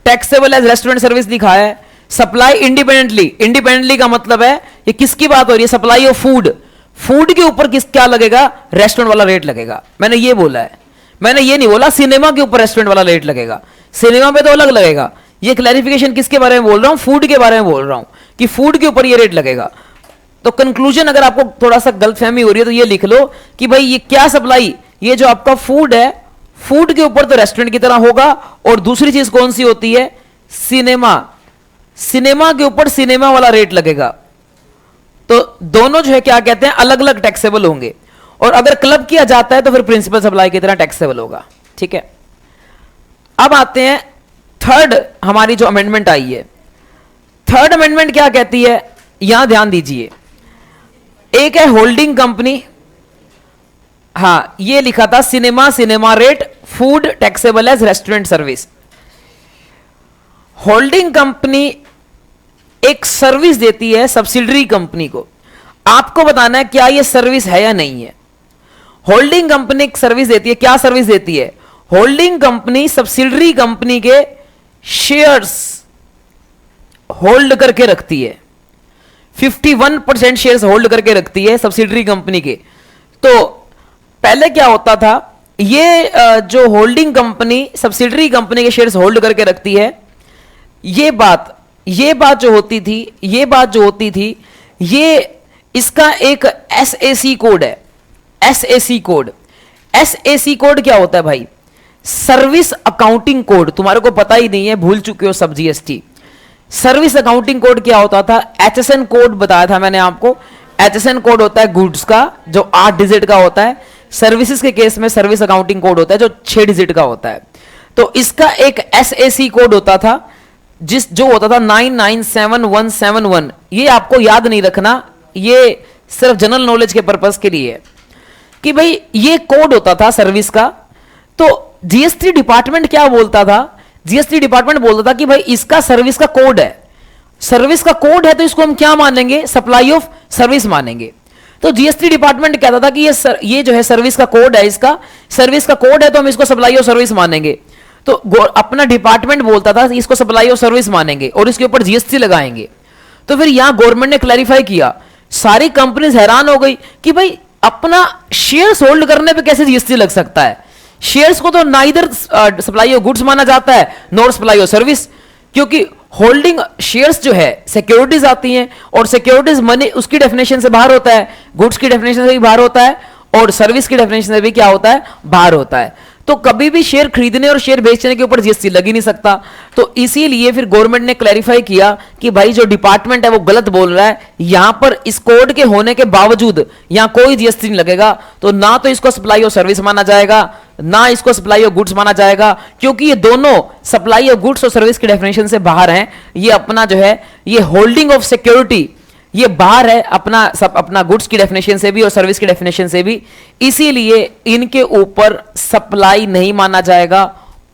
S1: टैक्सेबल एज रेस्टोरेंट सर्विस लिखा है। सप्लाई इंडिपेंडेंटली, इंडिपेंडेंटली का मतलब है ये किसकी बात हो रही है? Supply of food. फूड के ऊपर किस क्या लगेगा? रेस्टोरेंट वाला रेट लगेगा। मैंने ये बोला है, मैंने ये नहीं बोला सिनेमा के ऊपर रेस्टोरेंट वाला रेट लगेगा। सिनेमा पे तो अलग लगेगा। ये क्लैरिफिकेशन किसके बारे में बोल रहा हूं? फूड के बारे में बोल रहा हूं कि फूड के ऊपर ये रेट लगेगा। तो कंक्लूजन अगर आपको थोड़ा सा गलतफहमी हो रही है तो ये लिख लो कि भाई ये क्या सप्लाई, ये जो आपका फूड है, फूड के ऊपर तो रेस्टोरेंट की तरह होगा। और दूसरी चीज कौन सी होती है? सिनेमा। सिनेमा के ऊपर सिनेमा वाला रेट लगेगा। तो दोनों जो है क्या कहते हैं, अलग अलग टैक्सेबल होंगे। और अगर क्लब किया जाता है तो फिर प्रिंसिपल सप्लाई की तरह टैक्सेबल होगा। ठीक है, अब आते हैं थर्ड हमारी जो अमेंडमेंट आई है। थर्ड अमेंडमेंट क्या कहती है, यहां ध्यान दीजिए। एक है होल्डिंग कंपनी, हां ये लिखा था cinema, cinema rate, food taxable as restaurant service. Holding company एक सर्विस देती है सब्सिडरी कंपनी को। आपको बताना है क्या यह सर्विस है या नहीं है। होल्डिंग कंपनी एक सर्विस देती है, क्या सर्विस देती है? होल्डिंग कंपनी सब्सिडरी कंपनी के शेयर्स होल्ड करके रखती है। 51% शेयर्स होल्ड करके रखती है सब्सिडरी कंपनी के। तो पहले क्या होता था, ये जो होल्डिंग कंपनी सब्सिडरी कंपनी के शेयर्स होल्ड करके रखती है, ये बात जो होती थी, ये इसका एक एसएसी कोड है। एसएसी कोड, एसएसी कोड क्या होता है भाई? Service accounting code. तुम्हारे को पता ही नहीं है, भूल चुके हो सब जीएसटी। सर्विस अकाउंटिंग कोड क्या होता था? एचएसएन कोड बताया था मैंने आपको। एचएसएन कोड होता है गुड्स का, जो 8 डिजिट का होता है। सर्विसेज के केस में सर्विस अकाउंटिंग कोड होता है जो 6 डिजिट का होता है। तो इसका एक एसएसी कोड होता था जो होता था 997171। ये आपको याद नहीं रखना, ये सिर्फ जनरल नॉलेज के पर्पस के लिए है कि भाई ये कोड होता था सर्विस का। तो जीएसटी डिपार्टमेंट क्या बोलता था? जीएसटी डिपार्टमेंट बोलता था कि भाई इसका सर्विस का कोड है, सर्विस का कोड है तो इसको हम क्या मानेंगे? सप्लाई ऑफ सर्विस मानेंगे। तो जीएसटी डिपार्टमेंट कहता था कि ये जो है सर्विस का कोड है, इसका सर्विस का कोड है तो हम इसको सप्लाई ऑफ सर्विस मानेंगे। तो अपना डिपार्टमेंट बोलता था इसको सप्लाई ऑफ सर्विस मानेंगे और इसके ऊपर जीएसटी लगाएंगे। तो फिर यहां गवर्नमेंट ने क्लैरिफाई किया, सारी कंपनीज हैरान हो गई कि भाई अपना शेयर होल्ड करने पे कैसे जीएसटी लग सकता है? शेयर्स को तो नाइदर सप्लाई ऑफ गुड्स माना जाता है नॉर सप्लाई ऑफ सर्विस, क्योंकि होल्डिंग शेयर्स जो है सिक्योरिटीज आती हैं, और सिक्योरिटीज मनी उसकी डेफिनेशन से बाहर होता है, गुड्स की डेफिनेशन से भी बाहर होता है, और सर्विस की डेफिनेशन से भी क्या होता है, बाहर होता है। तो कभी भी शेयर खरीदने और शेयर बेचने के ऊपर जीएसटी लग ही नहीं सकता। तो इसीलिए फिर गवर्नमेंट ने क्लैरिफाई किया कि भाई जो डिपार्टमेंट है वो गलत बोल रहा है, यहां पर इस कोड के होने के बावजूद यहां कोई जीएसटी नहीं लगेगा। तो ना तो इसको सप्लाई ऑफ सर्विस माना जाएगा, ना इसको सप्लाई ऑफ गुड्स माना जाएगा, क्योंकि ये दोनों सप्लाई ऑफ गुड्स और सर्विस की डेफिनेशन से बाहर हैं। ये अपना जो है ये होल्डिंग ऑफ सिक्योरिटी ये बाहर है अपना गुड्स की डेफिनेशन से भी और सर्विस की डेफिनेशन से भी, इसीलिए इनके ऊपर सप्लाई नहीं माना जाएगा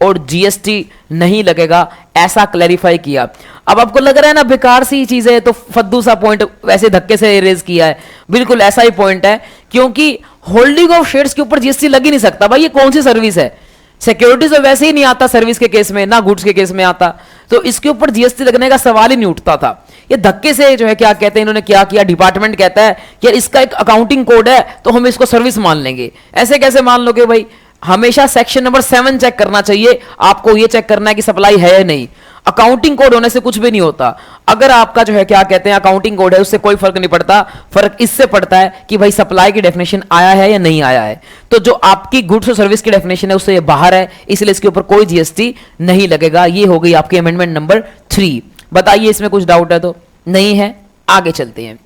S1: और जीएसटी नहीं लगेगा, ऐसा क्लैरिफाई किया। अब आपको लग रहा है ना बेकार सी चीज है, तो फद्दू सा पॉइंट वैसे धक्के से रेज किया है, बिल्कुल ऐसा ही पॉइंट है, क्योंकि होल्डिंग ऑफ शेयर्स के ऊपर जीएसटी लग ही नहीं सकता। भाई ये कौन सी सर्विस है, सिक्योरिटीज तो वैसे ही नहीं आता सर्विस के केस में, ना गुड्स के केस में आता, तो इसके ऊपर जीएसटी लगने का सवाल ही नहीं उठता था। ये धक्के से जो है क्या कहते हैं इन्होंने क्या किया, डिपार्टमेंट कहता है कि इसका एक अकाउंटिंग कोड है तो हम इसको सर्विस मान लेंगे। ऐसे कैसे मान लोगे भाई, हमेशा सेक्शन नंबर 7 चेक करना चाहिए, आपको ये चेक करना है कि सप्लाई है या नहीं। अकाउंटिंग कोड होने से कुछ भी नहीं होता। अगर आपका जो है क्या कहते हैं अकाउंटिंग कोड है, उससे कोई फर्क नहीं पड़ता, फर्क इससे पड़ता है कि भाई सप्लाई की डेफिनेशन आया है या नहीं आया है। तो जो आपकी गुड्स और सर्विस की डेफिनेशन है उससे ये बाहर है, इसलिए इसके ऊपर कोई जीएसटी नहीं लगेगा। ये हो गई आपकी अमेंडमेंट नंबर 3। बताइए इसमें कुछ डाउट है तो? नहीं है, आगे चलते हैं।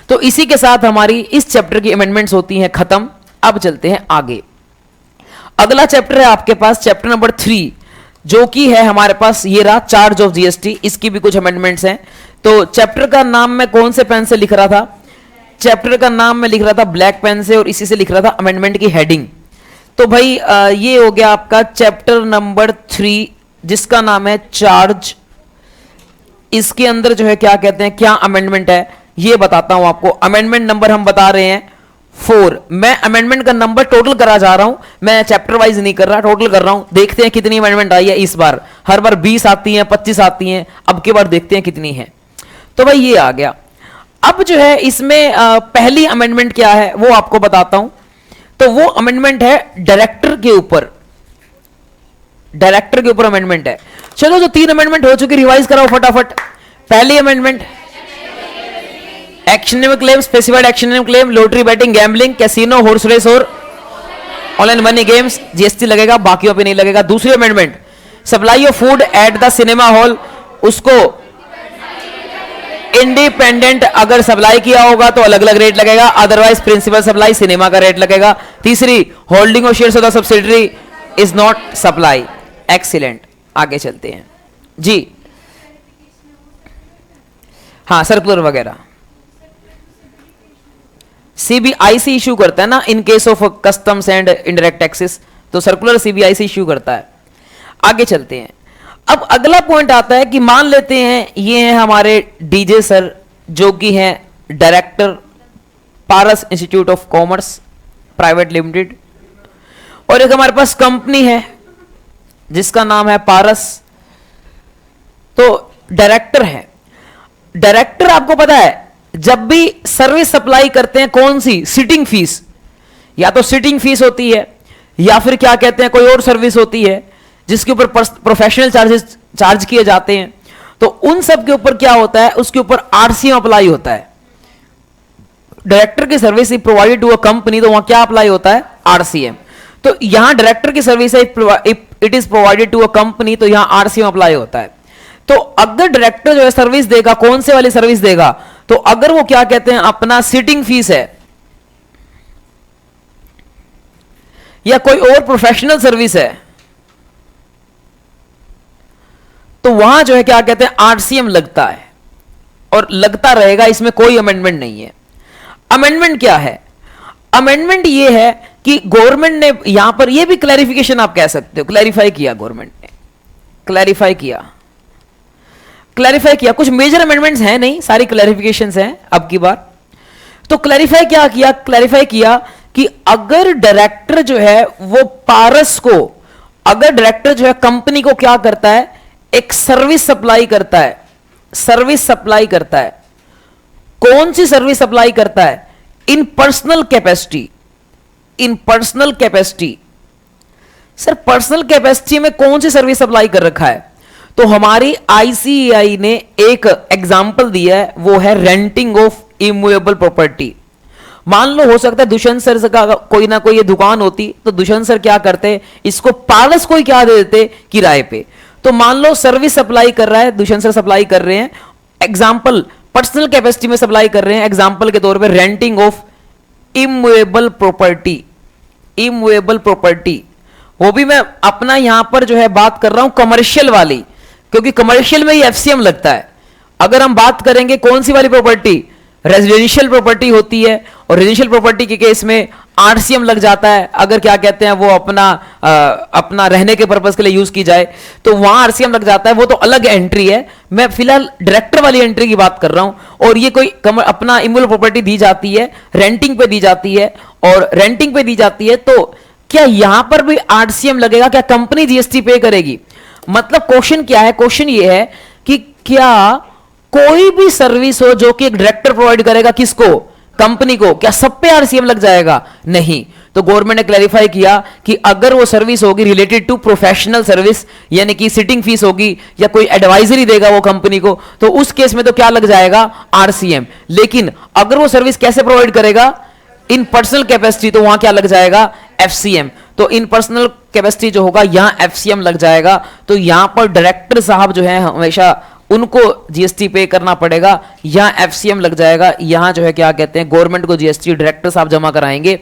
S1: तो इसी के साथ हमारी इस चैप्टर की अमेंडमेंट्स होती हैं खत्म। अब चलते हैं आगे। अगला चैप्टर है आपके पास चैप्टर नंबर 3, जो कि है हमारे पास ये रहा चार्ज ऑफ जीएसटी। इसकी भी कुछ अमेंडमेंट्स हैं। तो चैप्टर का नाम मैं कौन से पेन से लिख रहा था? चैप्टर का नाम मैं लिख रहा था ब्लैक पेन से, और इसी से लिख रहा था अमेंडमेंट की हेडिंग। तो भाई ये हो गया आपका चैप्टर नंबर 3, जिसका नाम है चार्ज। इसके अंदर जो है क्या कहते हैं, क्या अमेंडमेंट है ये बताता हूं आपको। अमेंडमेंट नंबर हम बता रहे हैं 4। मैं अमेंडमेंट का नंबर टोटल करा जा रहा हूं, मैं चैप्टर वाइज नहीं कर रहा, टोटल कर रहा हूं। देखते हैं कितनी अमेंडमेंट आई है इस बार। हर बार 20 आती हैं, 25 आती हैं, अब की बार देखते हैं कितनी है। तो भाई ये आ गया। अब जो है इसमें पहली अमेंडमेंट क्या है वो आपको बताता हूं। तो वो अमेंडमेंट है डायरेक्टर के ऊपर। डायरेक्टर के ऊपर अमेंडमेंट है। चलो जो 3 अमेंडमेंट हो चुकी रिवाइज कराओ फटाफट। पहली amendment actionable claim, specified actionable claim, lottery betting, gambling, casino, horse race और ऑनलाइन मनी गेम्स, जीएसटी लगेगा, बाकियों पे नहीं लगेगा। दूसरी amendment supply of food at the cinema hall, उसको इंडिपेंडेंट अगर सप्लाई किया होगा तो अलग अलग रेट लगेगा, अदरवाइज प्रिंसिपल सप्लाई सिनेमा का रेट लगेगा। तीसरी holding of shares of the subsidiary is not supply. Excellent, आगे चलते हैं जी। हाँ, सर्कुलर वगैरह सीबीआईसी इश्यू करता है ना in case of customs and indirect taxes, तो सर्कुलर सीबीआईसी इश्यू करता है। आगे चलते हैं। अब अगला पॉइंट आता है कि मान लेते हैं ये हैं हमारे डीजे सर, जो कि हैं director Paras institute of commerce private limited, और एक हमारे पास कंपनी है जिसका नाम है पारस। तो डायरेक्टर है। डायरेक्टर आपको पता है जब भी सर्विस सप्लाई करते हैं, कौन सी सिटिंग फीस, या तो सिटिंग फीस होती है या फिर क्या कहते हैं कोई और सर्विस होती है जिसके ऊपर प्रोफेशनल चार्जेस चार्ज किए जाते हैं। तो उन सब के ऊपर क्या होता है, उसके ऊपर आरसीएम अप्लाई होता है। डायरेक्टर की service if provided to a company, तो वहां क्या अप्लाई होता है, आरसीएम। तो यहां डायरेक्टर की सर्विस है if it is provided to a company, तो यहां आरसीएम अप्लाई होता है। तो अगर डायरेक्टर जो है सर्विस देगा, कौन से वाली सर्विस देगा, तो अगर वो क्या कहते हैं अपना सिटिंग फीस है या कोई और प्रोफेशनल सर्विस है, तो वहां जो है क्या कहते हैं आरसीएम लगता है और लगता रहेगा। इसमें कोई अमेंडमेंट नहीं है। अमेंडमेंट क्या है? अमेंडमेंट ये है कि गवर्नमेंट ने यहां पर ये भी क्लैरिफिकेशन आप कह सकते हो, क्लैरिफाई किया गवर्नमेंट ने, क्लैरिफाई किया। कुछ मेजर अमेंडमेंट्स हैं नहीं, सारी क्लैरिफिकेशंस हैं अब की बार। तो क्लैरिफाई क्या किया? क्लैरिफाई किया कि अगर डायरेक्टर जो है वो पारस को, अगर डायरेक्टर जो है कंपनी को क्या करता है, एक सर्विस सप्लाई करता है। सर्विस सप्लाई करता है। कौन सी सर्विस सप्लाई करता है? In personal capacity. In personal capacity sir personal capacity में कौन सी सर्विस अप्लाई कर रखा है? तो हमारी आईसीएआई ने एक एग्जाम्पल दिया है, वो है रेंटिंग ऑफ इमूवेबल प्रॉपर्टी। मान लो हो सकता है दुष्यंत सर का कोई ना कोई ये दुकान होती, तो दुष्यंत सर क्या करते, इसको पारस को ही क्या दे देते, किराए पे। तो मान लो सर्विस सप्लाई कर रहा है, दुष्यंत सर सप्लाई कर रहे हैं, एग्जाम्पल पर्सनल कैपेसिटी में सप्लाई कर रहे हैं, एग्जाम्पल के तौर पे renting of immovable property. Immovable property वो भी मैं अपना यहां पर जो है बात कर रहा हूं कमर्शियल वाली, क्योंकि कमर्शियल में ही एफसीएम लगता है। अगर हम बात करेंगे कौन सी वाली प्रॉपर्टी, रेजिडेंशियल प्रॉपर्टी होती है, और रेजिडेंशियल प्रॉपर्टी के केस में आरसीएम लग जाता है। अगर क्या कहते हैं वो अपना रहने के पर्पज के लिए यूज की जाए तो वहां आरसीएम लग जाता है, वो तो अलग एंट्री है। मैं फिलहाल डायरेक्टर वाली एंट्री की बात कर रहा हूं। और ये कोई अपना इमूवेबल प्रॉपर्टी दी जाती है, रेंटिंग पे दी जाती है, और रेंटिंग पे दी जाती है, तो क्या यहां पर भी आरसीएम लगेगा? क्या कंपनी जीएसटी पे करेगी? मतलब क्वेश्चन क्या है, क्वेश्चन ये है कि क्या कोई भी सर्विस हो जो कि एक डायरेक्टर प्रोवाइड करेगा, किसको, कंपनी को, क्या सब पे आरसीएम लग जाएगा? नहीं। तो गवर्नमेंट ने क्लैरिफाई किया कि अगर वो सर्विस होगी रिलेटेड टू प्रोफेशनल सर्विस, यानी कि सिटिंग फीस होगी या कोई एडवाइजरी देगा वो कंपनी को, तो उस केस में तो क्या लग जाएगा, आरसीएम। लेकिन अगर वो सर्विस कैसे प्रोवाइड करेगा, इन पर्सनल कैपेसिटी, तो वहां क्या लग जाएगा, एफसीएम। तो इन पर्सनल कैपेसिटी जो होगा यहां एफसीएम लग जाएगा। तो यहां पर डायरेक्टर साहब जो है हमेशा उनको जीएसटी पे करना पड़ेगा, यहां एफसीएम लग जाएगा। यहां जो है क्या कहते हैं, गवर्नमेंट को जीएसटी डायरेक्टर साहब जमा कराएंगे,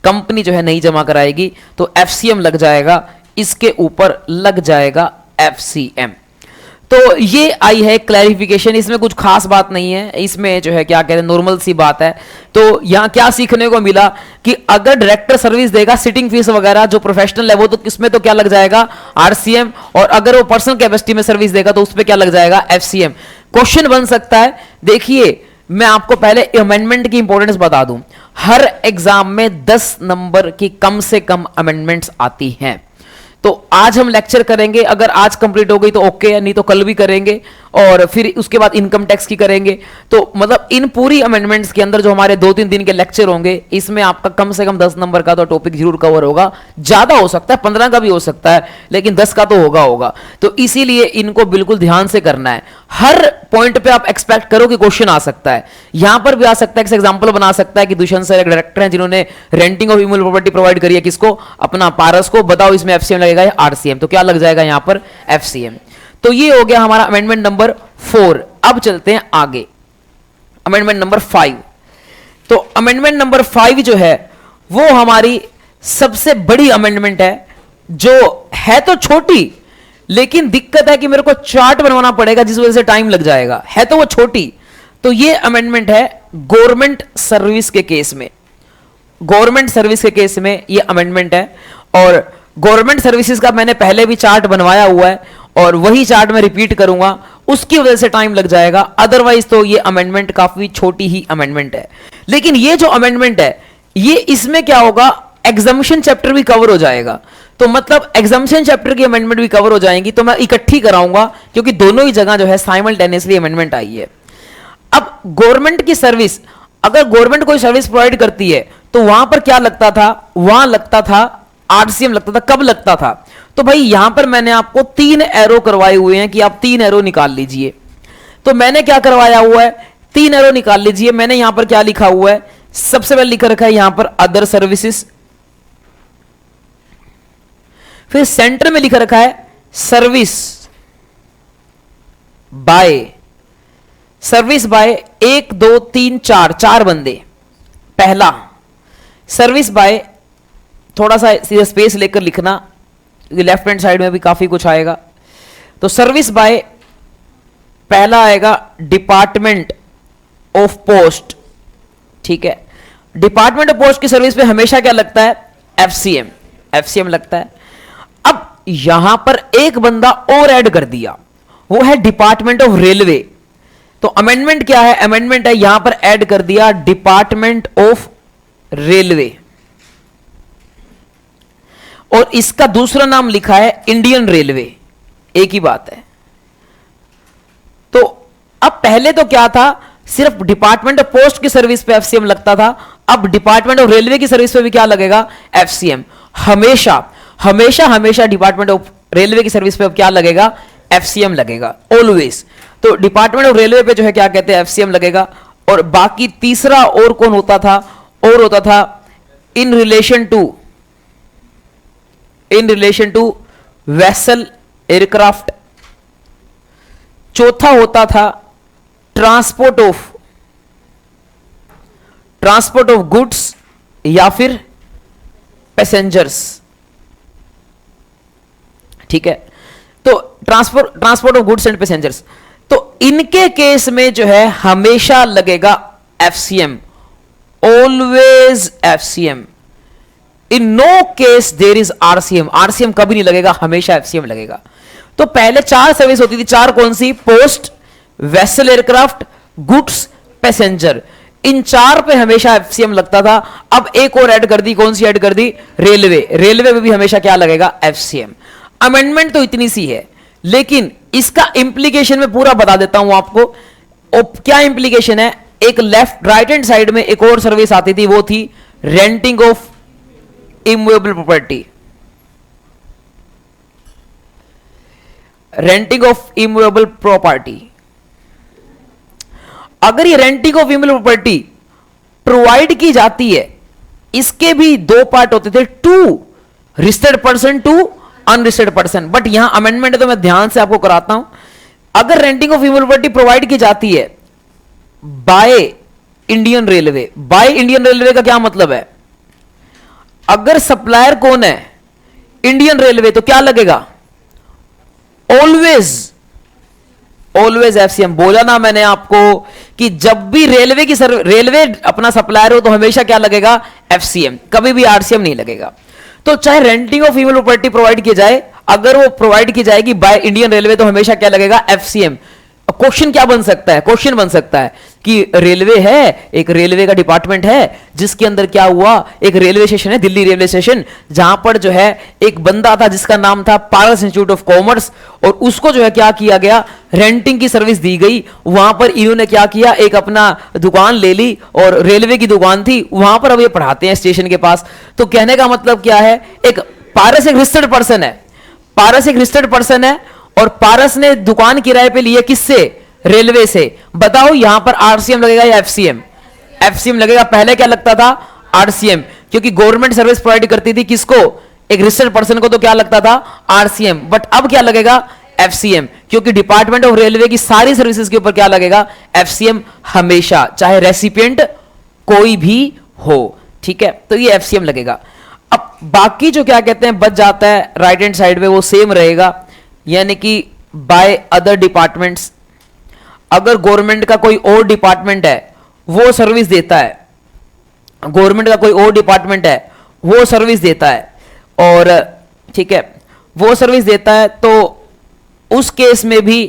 S1: कंपनी जो है नहीं जमा कराएगी, तो एफसीएम लग जाएगा, इसके ऊपर लग जाएगा एफसीएम। तो ये आई है क्लैरिफिकेशन, इसमें कुछ खास बात नहीं है, इसमें जो है क्या कहते हैं नॉर्मल सी बात है। तो यहां क्या सीखने को मिला कि अगर डायरेक्टर सर्विस देगा, सिटिंग फीस वगैरह जो प्रोफेशनल है वो, तो इसमें तो क्या लग जाएगा, आरसीएम। और अगर वो पर्सनल कैपेसिटी में सर्विस देगा तो उस पर क्या लग जाएगा, एफसीएम। क्वेश्चन बन सकता है, देखिए मैं आपको पहले अमेंडमेंट की इंपॉर्टेंस बता दूं। हर एग्जाम में 10 नंबर की कम से कम अमेंडमेंट्स आती हैं। तो आज हम लेक्चर करेंगे, अगर आज कंप्लीट हो गई तो ओके है, नहीं तो कल भी करेंगे, और फिर उसके बाद इनकम टैक्स की करेंगे। तो मतलब इन पूरी अमेंडमेंट्स के अंदर जो हमारे 2-3 दिन के लेक्चर होंगे, इसमें आपका कम से कम 10 नंबर का तो टॉपिक जरूर कवर होगा। ज्यादा हो सकता है, 15 का भी हो सकता है, लेकिन 10 का तो होगा। तो इसीलिए इनको बिल्कुल ध्यान से करना है। हर पॉइंट पे आप एक्सपेक्ट करो कि क्वेश्चन आ सकता है। यहां पर भी आ सकता है, एग्जाम्पल बना सकता है कि दुष्यंत सर एक डायरेक्टर हैं जिन्होंने renting of immovable property provide करी है, किसको, अपना पारस को, बताओ इसमें एफसीएम लगेगा या आरसीएम? तो क्या लग जाएगा यहां पर, एफसीएम। तो ये हो गया हमारा अमेंडमेंट नंबर 4। अब चलते हैं आगे, अमेंडमेंट नंबर 5। तो अमेंडमेंट नंबर 5 जो है वो हमारी सबसे बड़ी अमेंडमेंट है, जो है तो छोटी, लेकिन दिक्कत है कि मेरे को चार्ट बनवाना पड़ेगा जिस वजह से टाइम लग जाएगा। है तो वो छोटी। तो ये अमेंडमेंट है गवर्नमेंट सर्विस के केस में, गवर्नमेंट सर्विस के केस में ये अमेंडमेंट है। और गवर्नमेंट सर्विसेज का मैंने पहले भी चार्ट बनवाया हुआ है, और वही चार्ट मैं रिपीट करूंगा, उसकी वजह से टाइम लग जाएगा। अदरवाइज तो ये अमेंडमेंट काफी छोटी ही अमेंडमेंट है। लेकिन ये जो अमेंडमेंट है, ये इसमें क्या होगा, एग्जामिशन चैप्टर भी कवर हो जाएगा। तो मतलब एग्जामिशन चैप्टर की अमेंडमेंट भी कवर हो जाएंगी, तो मैं इकट्ठी कराऊंगा, क्योंकि दोनों ही जगह जो है साइमल्टेनियसली अमेंडमेंट आई है। अब गवर्नमेंट की सर्विस, अगर गवर्नमेंट कोई सर्विस प्रोवाइड करती है तो वहां पर क्या लगता था, वहां लगता था आरसीएम लगता था। कब लगता था? तो भाई यहां पर मैंने आपको 3 एरो करवाए हुए हैं कि आप 3 एरो निकाल लीजिए। तो मैंने क्या करवाया हुआ है, 3 एरो निकाल लीजिए। मैंने यहां पर क्या लिखा हुआ है, सबसे पहले लिखा रखा है यहां पर अदर सर्विसेज, फिर सेंटर में लिखा रखा है सर्विस बाय, सर्विस बाय 1 2 3 4, 4 बंदे। पहला सर्विस बाय, थोड़ा सा सीधा स्पेस लेकर लिखना, लेफ्ट हैंड साइड में भी काफी कुछ आएगा। तो सर्विस बाय पहला आएगा डिपार्टमेंट ऑफ पोस्ट, ठीक है। डिपार्टमेंट ऑफ पोस्ट की सर्विस पे हमेशा क्या लगता है, एफसीएम, एफसीएम लगता है। अब यहां पर एक बंदा और ऐड कर दिया, वो है डिपार्टमेंट ऑफ रेलवे। तो अमेंडमेंट क्या है, अमेंडमेंट है यहां पर ऐड कर दिया डिपार्टमेंट ऑफ रेलवे, और इसका दूसरा नाम लिखा है इंडियन रेलवे, एक ही बात है। तो अब पहले तो क्या था, सिर्फ डिपार्टमेंट ऑफ पोस्ट की सर्विस पे एफसीएम लगता था, अब डिपार्टमेंट ऑफ रेलवे की सर्विस पे भी क्या लगेगा, एफसीएम। हमेशा हमेशा हमेशा डिपार्टमेंट ऑफ रेलवे की सर्विस पे अब क्या लगेगा, एफसीएम लगेगा ऑलवेज। तो डिपार्टमेंट ऑफ रेलवे पे जो है क्या कहते हैं, एफसीएम लगेगा। और बाकी तीसरा और कौन होता था, और होता था in relation to vessel aircraft. चौथा होता था ट्रांसपोर्ट ऑफ गुड्स या फिर पैसेंजर्स। ठीक है, तो transport of goods and passengers. तो इनके केस में जो है हमेशा लगेगा FCM, always FCM. In no case there is RCM, RCM कभी नहीं लगेगा, हमेशा एफसीएम लगेगा। तो पहले 4 सर्विस होती थी, 4 कौन सी, post, vessel aircraft, goods, passenger. इन 4 पे हमेशा एफसीएम लगता था। अब एक और ऐड कर दी, कौन सी ऐड कर दी, रेलवे। रेलवे में भी हमेशा क्या लगेगा, एफसीएम। अमेंडमेंट तो इतनी सी है, लेकिन इसका इंप्लीकेशन में पूरा बता देता हूं आपको। क्या इंप्लीकेशन है, एक लेफ्ट राइट हैंड साइड में एक और सर्विस आती थी, वो थी renting of immovable property. Renting of immovable property, अगर ये renting of immovable property provide की जाती है, इसके भी 2 पार्ट होते थे, to registered person, to unregistered person. But यहां अमेंडमेंट है तो मैं ध्यान से आपको कराता हूं। अगर renting of immovable property provide की जाती है by Indian railway, by Indian railway का क्या मतलब है, अगर सप्लायर कौन है, इंडियन रेलवे, तो क्या लगेगा, ऑलवेज एफसीएम। बोला ना मैंने आपको कि जब भी रेलवे अपना सप्लायर हो तो हमेशा क्या लगेगा, एफसीएम, कभी भी आरसीएम नहीं लगेगा। तो चाहे renting of immovable property provide की जाए, अगर वो प्रोवाइड की जाएगी बाय इंडियन रेलवे तो हमेशा क्या लगेगा, एफसीएम। क्वेश्चन क्या बन सकता है, क्वेश्चन बन सकता है कि रेलवे है, एक रेलवे का डिपार्टमेंट है जिसके अंदर क्या हुआ, एक रेलवे स्टेशन है, दिल्ली रेलवे स्टेशन, जहां पर जो है एक बंदा था जिसका नाम था पारस इंस्टीट्यूट ऑफ कॉमर्स, और उसको जो है क्या किया गया, रेंटिंग की सर्विस दी गई। वहां पर इन्होंने क्या किया, एक अपना दुकान ले ली, और रेलवे की दुकान थी वहां पर, अब ये पढ़ाते हैं स्टेशन के पास। तो कहने का मतलब क्या है, एक पारस एक रजिस्टर्ड पर्सन है, पारस एक रजिस्टर्ड पर्सन है, और पारस ने दुकान किराए पे लिए, किससे, रेलवे से। बताओ यहां पर आरसीएम लगेगा या एफसीएम, एफसीएम लगेगा। पहले क्या लगता था, आरसीएम, क्योंकि गवर्नमेंट सर्विस प्रोवाइड करती थी किसको, एक रजिस्टर्ड पर्सन को, तो क्या लगता था, आरसीएम। बट अब क्या लगेगा, एफसीएम, क्योंकि डिपार्टमेंट ऑफ रेलवे की सारी सर्विसेज के ऊपर क्या लगेगा, एफसीएम हमेशा, चाहे रेसिपिएंट कोई भी हो। ठीक है, तो ये एफसीएम लगेगा। अब बाकी जो क्या कहते हैं बच जाता है राइट हैंड साइड में, वो सेम रहेगा, यानी कि बाय अदर डिपार्टमेंट्स। अगर गवर्नमेंट का कोई और डिपार्टमेंट है वो सर्विस देता है, गवर्नमेंट का कोई और डिपार्टमेंट है वो सर्विस देता है, और ठीक है वो सर्विस देता है, तो उस केस में भी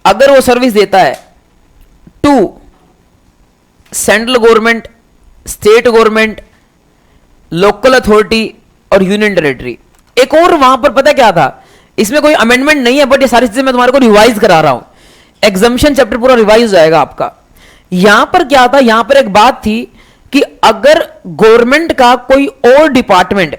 S1: अगर वो सर्विस देता है to central government, state government, local authority और यूनियन टेरिटरी। एक और वहां पर पता क्या था, इसमें कोई अमेंडमेंट नहीं है, बट ये सारी चीजें मैं तुम्हारे को रिवाइज करा रहा हूं, एग्जम्पशन चैप्टर पूरा रिवाइज हो जाएगा आपका। यहां पर क्या था, यहां पर एक बात थी कि अगर गवर्नमेंट का कोई और डिपार्टमेंट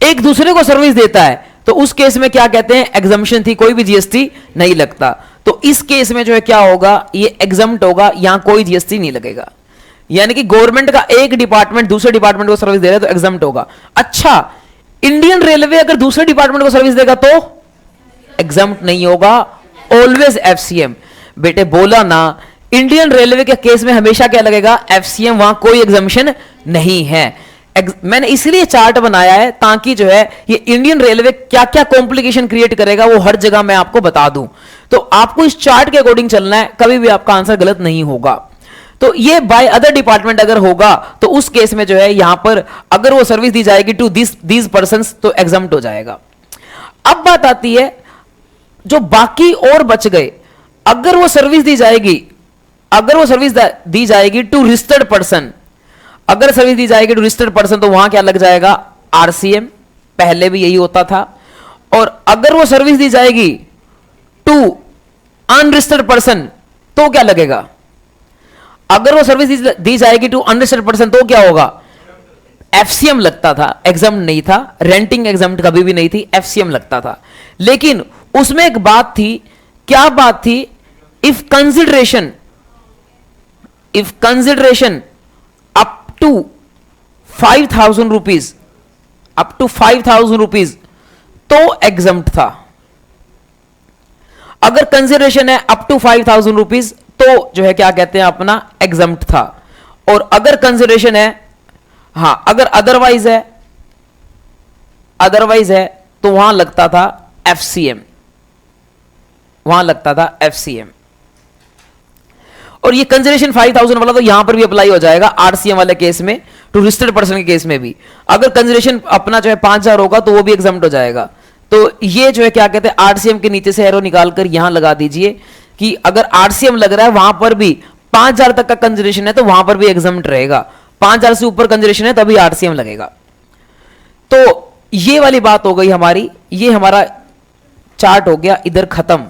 S1: एक दूसरे को सर्विस देता है तो उस केस में क्या कहते हैं, एग्जम्पशन थी, कोई भी जीएसटी नहीं लगता। तो इस केस में जो है क्या होगा, ये एग्जम्प्ट होगा, यहां कोई जीएसटी नहीं लगेगा। यानी कि गवर्नमेंट का एक डिपार्टमेंट दूसरे डिपार्टमेंट को सर्विस दे रहा है तो एग्जम्प्ट होगा। अच्छा, इंडियन रेलवे अगर दूसरे डिपार्टमेंट को सर्विस देगा तो एग्जम्प्ट नहीं होगा, ऑलवेज एफसीएम। बेटे बोला ना, इंडियन रेलवे के केस में हमेशा क्या लगेगा, एफसीएम, वहां कोई एग्जम्पशन नहीं है। मैंने इसलिए चार्ट बनाया है ताकि जो है ये इंडियन रेलवे क्या क्या कॉम्प्लिकेशन क्रिएट करेगा वो हर जगह मैं आपको बता दूं। तो आपको इस चार्ट के अकॉर्डिंग चलना है, कभी भी आपका आंसर गलत नहीं होगा। तो ये बाय अदर डिपार्टमेंट अगर होगा तो उस केस में जो है यहां पर अगर वो सर्विस दी जाएगी टू दीज पर्संस तो एग्जम्प्ट हो जाएगा। अब बात आती है जो बाकी और बच गए, अगर वो सर्विस दी जाएगी, अगर वो सर्विस दी जाएगी टू रजिस्टर्ड पर्सन, अगर सर्विस दी जाएगी टू रजिस्टर्ड पर्सन तो वहां क्या लग जाएगा, आरसीएम, पहले भी यही होता था। और अगर वो सर्विस दी जाएगी टू अनरजिस्टर्ड पर्सन तो क्या लगेगा, अगर वो सर्विस दी जाएगी टू अनरजिस्टर्ड पर्सन तो क्या होगा, एफसीएम लगता था, एग्जाम नहीं था, रेंटिंग एग्जाम कभी भी नहीं थी, एफसीएम लगता था। लेकिन उसमें एक बात थी, क्या बात थी? If consideration up to 5,000 rupees, up to 5,000 rupees तो एग्जम्प्ट था। अगर कंसिडरेशन है अप टू 5,000 रुपीज तो जो है क्या कहते हैं अपना एग्जम्प्ट था। और अगर कंसिडरेशन है, हां अगर अदरवाइज है तो वहां लगता था एफसीएम, वहां लगता था एफसीएम। और ये कंसिडरेशन 5,000 वाला तो यहां पर भी अप्लाई हो जाएगा आरसीएम वाले केस में, टू रजिस्टर्ड पर्सन के केस में भी। अगर कंसिडरेशन अपना जो है 5,000 होगा तो वो भी एग्जाम्प्ट हो जाएगा। तो ये जो है क्या कहते हैं आरसीएम के नीचे से एरो निकालकर यहां लगा दीजिए कि अगर आरसीएम लग रहा है वहां पर भी 5,000 तक का कंसिडरेशन है तो वहां पर भी एग्जाम्प्ट रहेगा, 5,000 से ऊपर कंसिडरेशन है तभी आरसीएम लगेगा। तो ये वाली बात हो गई हमारी, ये हमारा चार्ट हो गया इधर खत्म।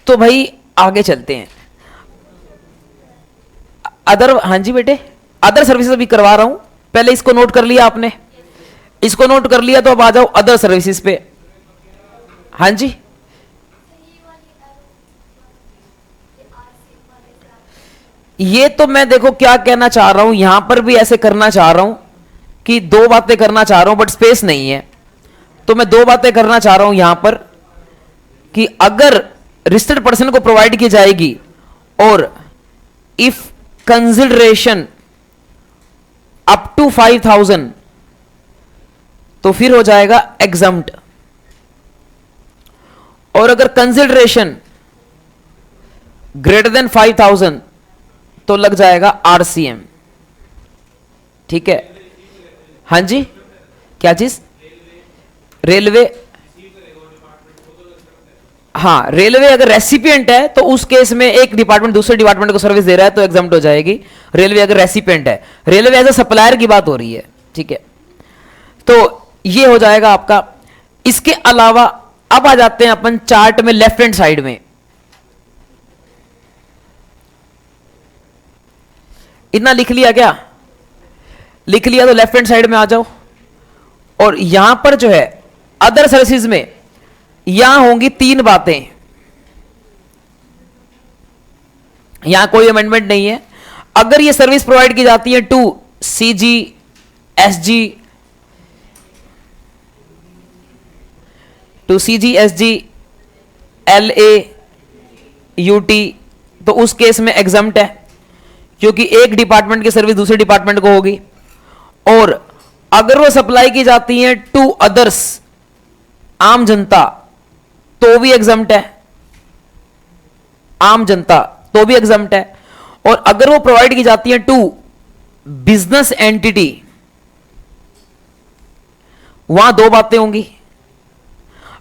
S1: तो भाई आगे चलते हैं। अदर, हाँ जी बेटे, अदर सर्विसेज भी करवा रहा हूं, पहले इसको नोट कर लिया आपने, इसको नोट कर लिया तो अब आ जाओ अदर सर्विसेज पे। हाँ जी, ये तो मैं देखो क्या कहना चाह रहा हूं, यहां पर भी ऐसे करना चाह रहा हूं कि दो बातें करना चाह रहा हूं बट स्पेस नहीं है, तो मैं दो बातें करना चाह रहा हूं यहां पर कि अगर रजिस्टर्ड पर्सन को प्रोवाइड की जाएगी और इफ कंसिडरेशन अप टू 5,000 तो फिर हो जाएगा एग्जम्प्ट। और अगर कंसिडरेशन ग्रेटर देन 5,000 तो लग जाएगा आरसीएम। ठीक है, हाँ जी, क्या चीज? रेलवे, हाँ रेलवे अगर रेसिपिएंट है तो उस केस में एक डिपार्टमेंट दूसरे डिपार्टमेंट को सर्विस दे रहा है तो एग्जाम्प्ट हो जाएगी। रेलवे अगर रेसिपिएंट है, रेलवे एज ए सप्लायर की बात हो रही है। ठीक है, तो ये हो जाएगा आपका। इसके अलावा अब आ जाते हैं अपन चार्ट में लेफ्ट हैंड साइड में। इतना लिख लिया क्या? लिख लिया तो लेफ्ट हैंड साइड में आ जाओ। और यहां पर जो है अदर सर्विसेज में यहां होंगी तीन बातें, यहां कोई अमेंडमेंट नहीं है। अगर ये सर्विस प्रोवाइड की जाती है to CG, SG, to CG, SG, LA, UT, तो उस केस में एग्जम्प्ट है क्योंकि एक डिपार्टमेंट की सर्विस दूसरे डिपार्टमेंट को होगी। और अगर वो सप्लाई की जाती है टू अदर्स, आम जनता, तो भी एग्जम्प्ट है, आम जनता तो भी एग्जम्प्ट है। और अगर वो प्रोवाइड की जाती है टू बिजनेस एंटिटी, वहां दो बातें होंगी।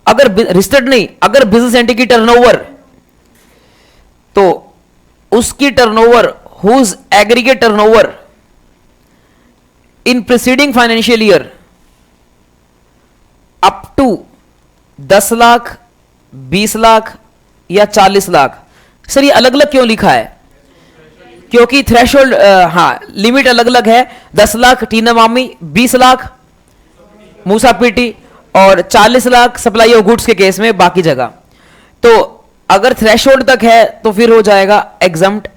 S1: अगर रजिस्टर्ड नहीं, अगर बिजनेस एंटिटी की टर्नओवर, तो उसकी turnover whose aggregate turnover in preceding financial year up to 10 lakh, 20 lakh या 40 लाख। सर ये अलग अलग क्यों लिखा है? क्योंकि थ्रेशोल्ड, हाँ लिमिट अलग अलग है। 10 लाख टीना मामी, 20 लाख मूसा पीटी और 40 लाख सप्लाई ऑफ गुड्स के केस में बाकी जगह। तो अगर थ्रेशोल्ड तक है तो फिर हो जाएगा एग्जम्प्ट।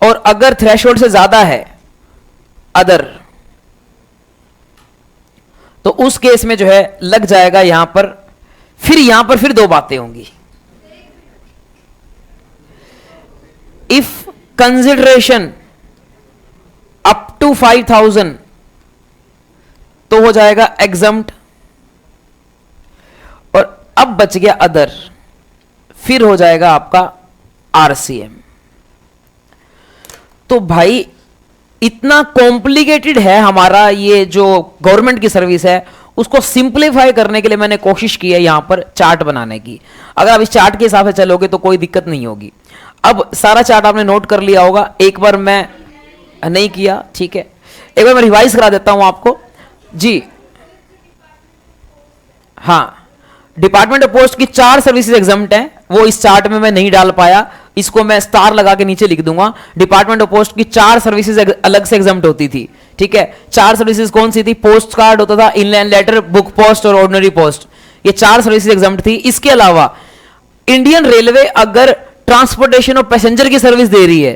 S1: और अगर थ्रेशोल्ड से ज्यादा है अदर, तो उस केस में जो है लग जाएगा यहां पर। फिर दो बातें होंगी। इफ कंसिडरेशन अप टू 5,000 तो हो जाएगा एग्जम्प्ट। और अब बच गया अदर, फिर हो जाएगा आपका आरसीएम। तो भाई इतना कॉम्प्लिकेटेड है हमारा ये जो गवर्नमेंट की सर्विस है, उसको सिंप्लीफाई करने के लिए मैंने कोशिश की है यहां पर चार्ट बनाने की। अगर आप इस चार्ट के हिसाब से चलोगे तो कोई दिक्कत नहीं होगी। अब सारा चार्ट आपने नोट कर लिया होगा, एक बार मैं नहीं किया, ठीक है, एक बार मैं रिवाइज करा देता हूं आपको जी। हाँ, डिपार्टमेंट ऑफ पोस्ट की 4 सर्विसेज एग्जम्प्ट हैं, वो इस चार्ट में मैं नहीं डाल पाया, इसको मैं स्टार लगा के नीचे लिख दूंगा, डिपार्टमेंट ऑफ पोस्ट की 4 सर्विसेज अलग से एग्जाम्प्ट होती थी। ठीक है, 4 सर्विसेज कौन सी थी? पोस्ट कार्ड होता था, इनलैंड लेटर, बुक पोस्ट और ऑर्डिनरी पोस्ट, ये 4 सर्विसेज एग्जाम्प्ट थी। इसके अलावा इंडियन रेलवे अगर ट्रांसपोर्टेशन ऑफ पैसेंजर की सर्विस दे रही है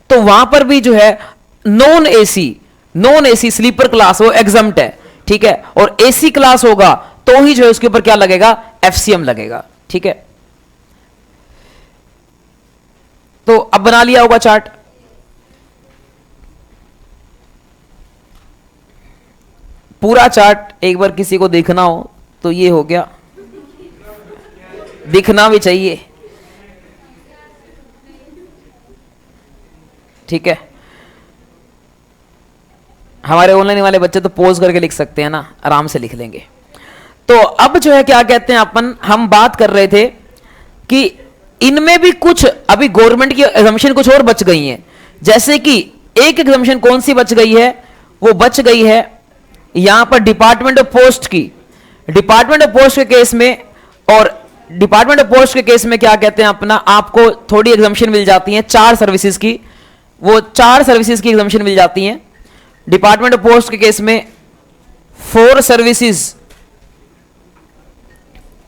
S1: तो वहां पर भी जो है नॉन एसी स्लीपर क्लास वो एग्जाम्प्ट है। ठीक है, और एसी क्लास होगा तो ही जो है उसके ऊपर क्या लगेगा? एफसीएम लगेगा। ठीक है, तो अब बना लिया होगा चार्ट। पूरा चार्ट एक बार किसी को देखना हो तो ये हो गया, दिखना भी चाहिए। ठीक है, हमारे ऑनलाइन वाले बच्चे तो पोज करके लिख सकते हैं ना, आराम से लिख लेंगे। तो अब जो है क्या कहते हैं अपन, हम बात कर रहे थे कि इनमें भी कुछ अभी गवर्नमेंट की एग्जम्पशन कुछ और बच गई हैं। जैसे कि एक एग्जम्पशन कौन सी बच गई है? वो बच गई है यहां पर डिपार्टमेंट ऑफ पोस्ट की। डिपार्टमेंट ऑफ पोस्ट के केस में, और डिपार्टमेंट ऑफ पोस्ट के केस में क्या कहते हैं अपना, आपको थोड़ी एग्जम्पशन मिल जाती है 4 सर्विसेज की, वो 4 सर्विसेज की एग्जम्पशन मिल जाती है। डिपार्टमेंट ऑफ पोस्ट के केस में 4 सर्विसेज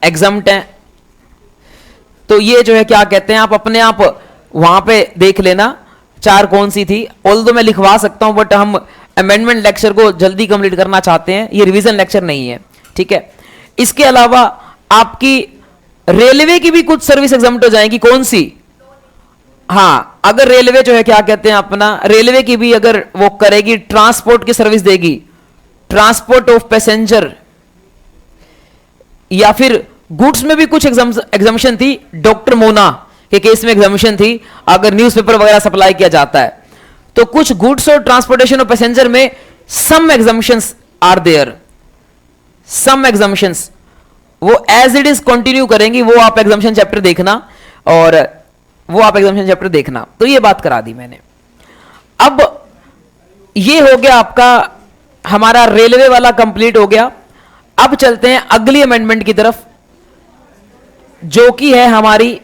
S1: एग्जम्प्ट हैं। तो ये जो है क्या कहते हैं, आप अपने आप वहां पे देख लेना 4 कौन सी थी। ऑल्दो मैं लिखवा सकता हूं बट हम अमेंडमेंट लेक्चर को जल्दी कंप्लीट करना चाहते हैं, ये रिवीजन लेक्चर नहीं है। ठीक है, इसके अलावा आपकी रेलवे की भी कुछ सर्विस एग्जम्प्ट हो जाएंगी। कौन सी? हाँ, अगर रेलवे जो है क्या कहते हैं अपना, रेलवे की भी अगर वो करेगी, ट्रांसपोर्ट की सर्विस देगी, ट्रांसपोर्ट ऑफ पैसेंजर, या फिर गुड्स में भी कुछ एग्जामिशन थी। डॉक्टर मोना के केस में एग्जामिशन थी, अगर न्यूज़पेपर वगैरह सप्लाई किया जाता है तो कुछ गुड्स और ट्रांसपोर्टेशन ऑफ पैसेंजर में सम एग्जामिशंस आर देयर, सम एग्जामिशंस वो एज इट इज कंटिन्यू करेंगी। वो आप एग्जामिशन चैप्टर देखना, और वो आप एग्जामिशन चैप्टर देखना। तो ये बात करा दी मैंने। अब ये हो गया आपका, हमारा रेलवे वाला कंप्लीट हो गया। अब चलते हैं अगली अमेंडमेंट की तरफ, जो कि है हमारी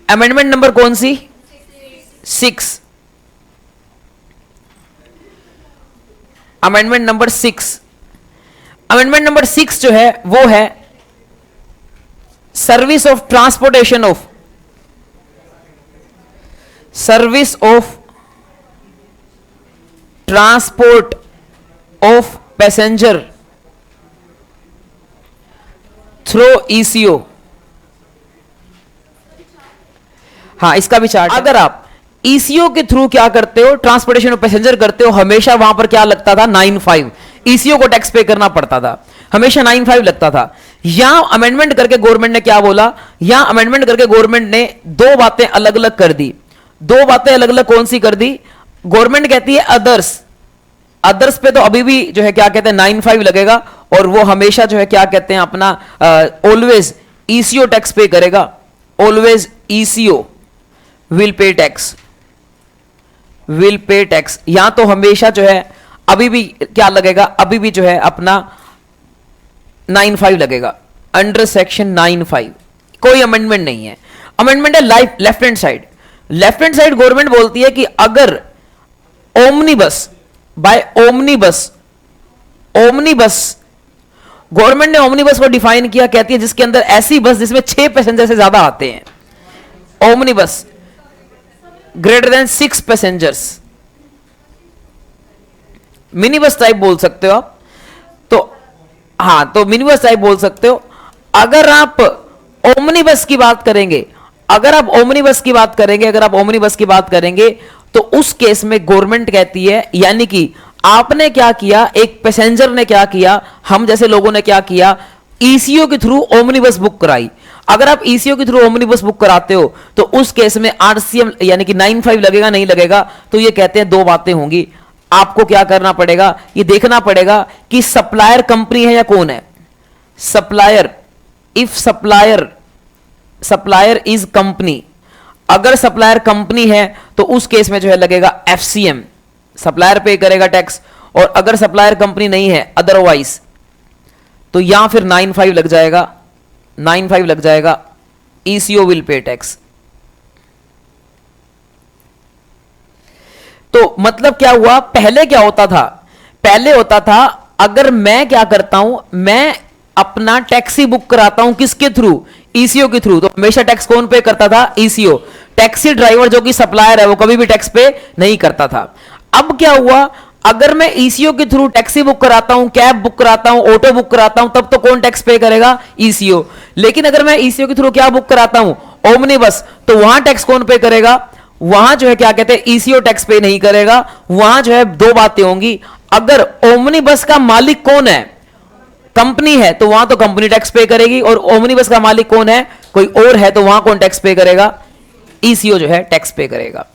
S1: अमेंडमेंट नंबर कौन सी? 6। Amendment number 6। अमेंडमेंट नंबर 6 जो है वो है service of transportation of, service of transport of passenger through eco. हाँ, इसका भी चार्ट। अगर आप ईसीओ के थ्रू क्या करते हो, ट्रांसपोर्टेशन ऑफ पैसेंजर करते हो, हमेशा वहां पर क्या लगता था? 9(5). ईसीओ को टैक्स पे करना पड़ता था, हमेशा 9(5) लगता था। यहां अमेंडमेंट करके गवर्नमेंट ने क्या बोला, यहां अमेंडमेंट करके गवर्नमेंट ने 2 बातें अलग अलग कर दी। 2 बातें अलग अलग कौन सी कर दी? गवर्नमेंट कहती है अदर्स, अदर्स पे तो अभी भी जो है क्या कहते हैं 9(5) लगेगा, और वो हमेशा जो है क्या कहते हैं अपना ऑलवेज ईसीओ टैक्स पे करेगा। Always eco will pay tax, will pay tax. यहां तो हमेशा जो है अभी भी क्या लगेगा, अभी भी जो है अपना 9(5) लगेगा अंडर सेक्शन 9(5). कोई अमेंडमेंट नहीं है। अमेंडमेंट है left hand side. Left hand side government बोलती है कि अगर omnibus, by omnibus, omnibus government ने ओमनीबस को डिफाइन किया, कहती है जिसके अंदर ऐसी बस जिसमें 6 पैसेंजर से ज्यादा आते हैं। Omnibus greater than 6 passengers, mini bus type बोल सकते हो आप। तो हाँ, तो मिनी बस टाइप बोल सकते हो। अगर आप ओमनी बस की बात करेंगे, अगर आप ओमनी बस की बात करेंगे, अगर आप ओमनी बस की बात करेंगे तो उस केस में गवर्नमेंट कहती है, यानी कि आपने क्या किया, एक पैसेंजर ने क्या किया, हम जैसे लोगों ने क्या किया, ईसीओ के थ्रू ओमनी बस बुक कराई। अगर आप ईसीओ के थ्रू ओमनी बस बुक कराते हो तो उस केस में आरसीएम यानी कि 9(5) लगेगा नहीं लगेगा? तो ये कहते हैं 2 बातें होंगी। आपको क्या करना पड़ेगा, ये देखना पड़ेगा कि सप्लायर कंपनी है या कौन है। Supplier, if supplier is company, अगर सप्लायर कंपनी है तो उस केस में जो है लगेगा एफसीएम, सप्लायर पे करेगा टैक्स। और अगर सप्लायर कंपनी नहीं है अदरवाइज, तो यहां फिर 9(5) लग जाएगा, 9(5) लग जाएगा, ईसीओ विल पे टैक्स। तो मतलब क्या हुआ, पहले क्या होता था, पहले होता था अगर मैं क्या करता हूं, मैं अपना टैक्सी बुक कराता हूं किसके थ्रू, ईसीओ के थ्रू, तो हमेशा टैक्स कौन पे करता था, ईसीओ। टैक्सी ड्राइवर जो कि सप्लायर है वो कभी भी टैक्स पे नहीं करता था। अब क्या हुआ, अगर मैं ईसीओ के थ्रू टैक्सी बुक कराता हूं, कैब बुक कराता हूं, ऑटो बुक कराता हूं, तब तो कौन टैक्स पे करेगा, ईसीओ। लेकिन अगर मैं ईसीओ के थ्रू क्या बुक कराता हूं, ओमनीबस, तो वहां टैक्स कौन पे करेगा, वहां जो है क्या कहते हैं, ईसीओ टैक्स पे नहीं करेगा। वहां जो है दो बातें होंगी, अगर ओमनीबस का मालिक कौन है, कंपनी है, तो वहां तो कंपनी टैक्स पे करेगी, और ओमनीबस का मालिक कौन है, कोई और है, तो वहां कौन टैक्स पे करेगा, ईसीओ जो है टैक्स पे करेगा।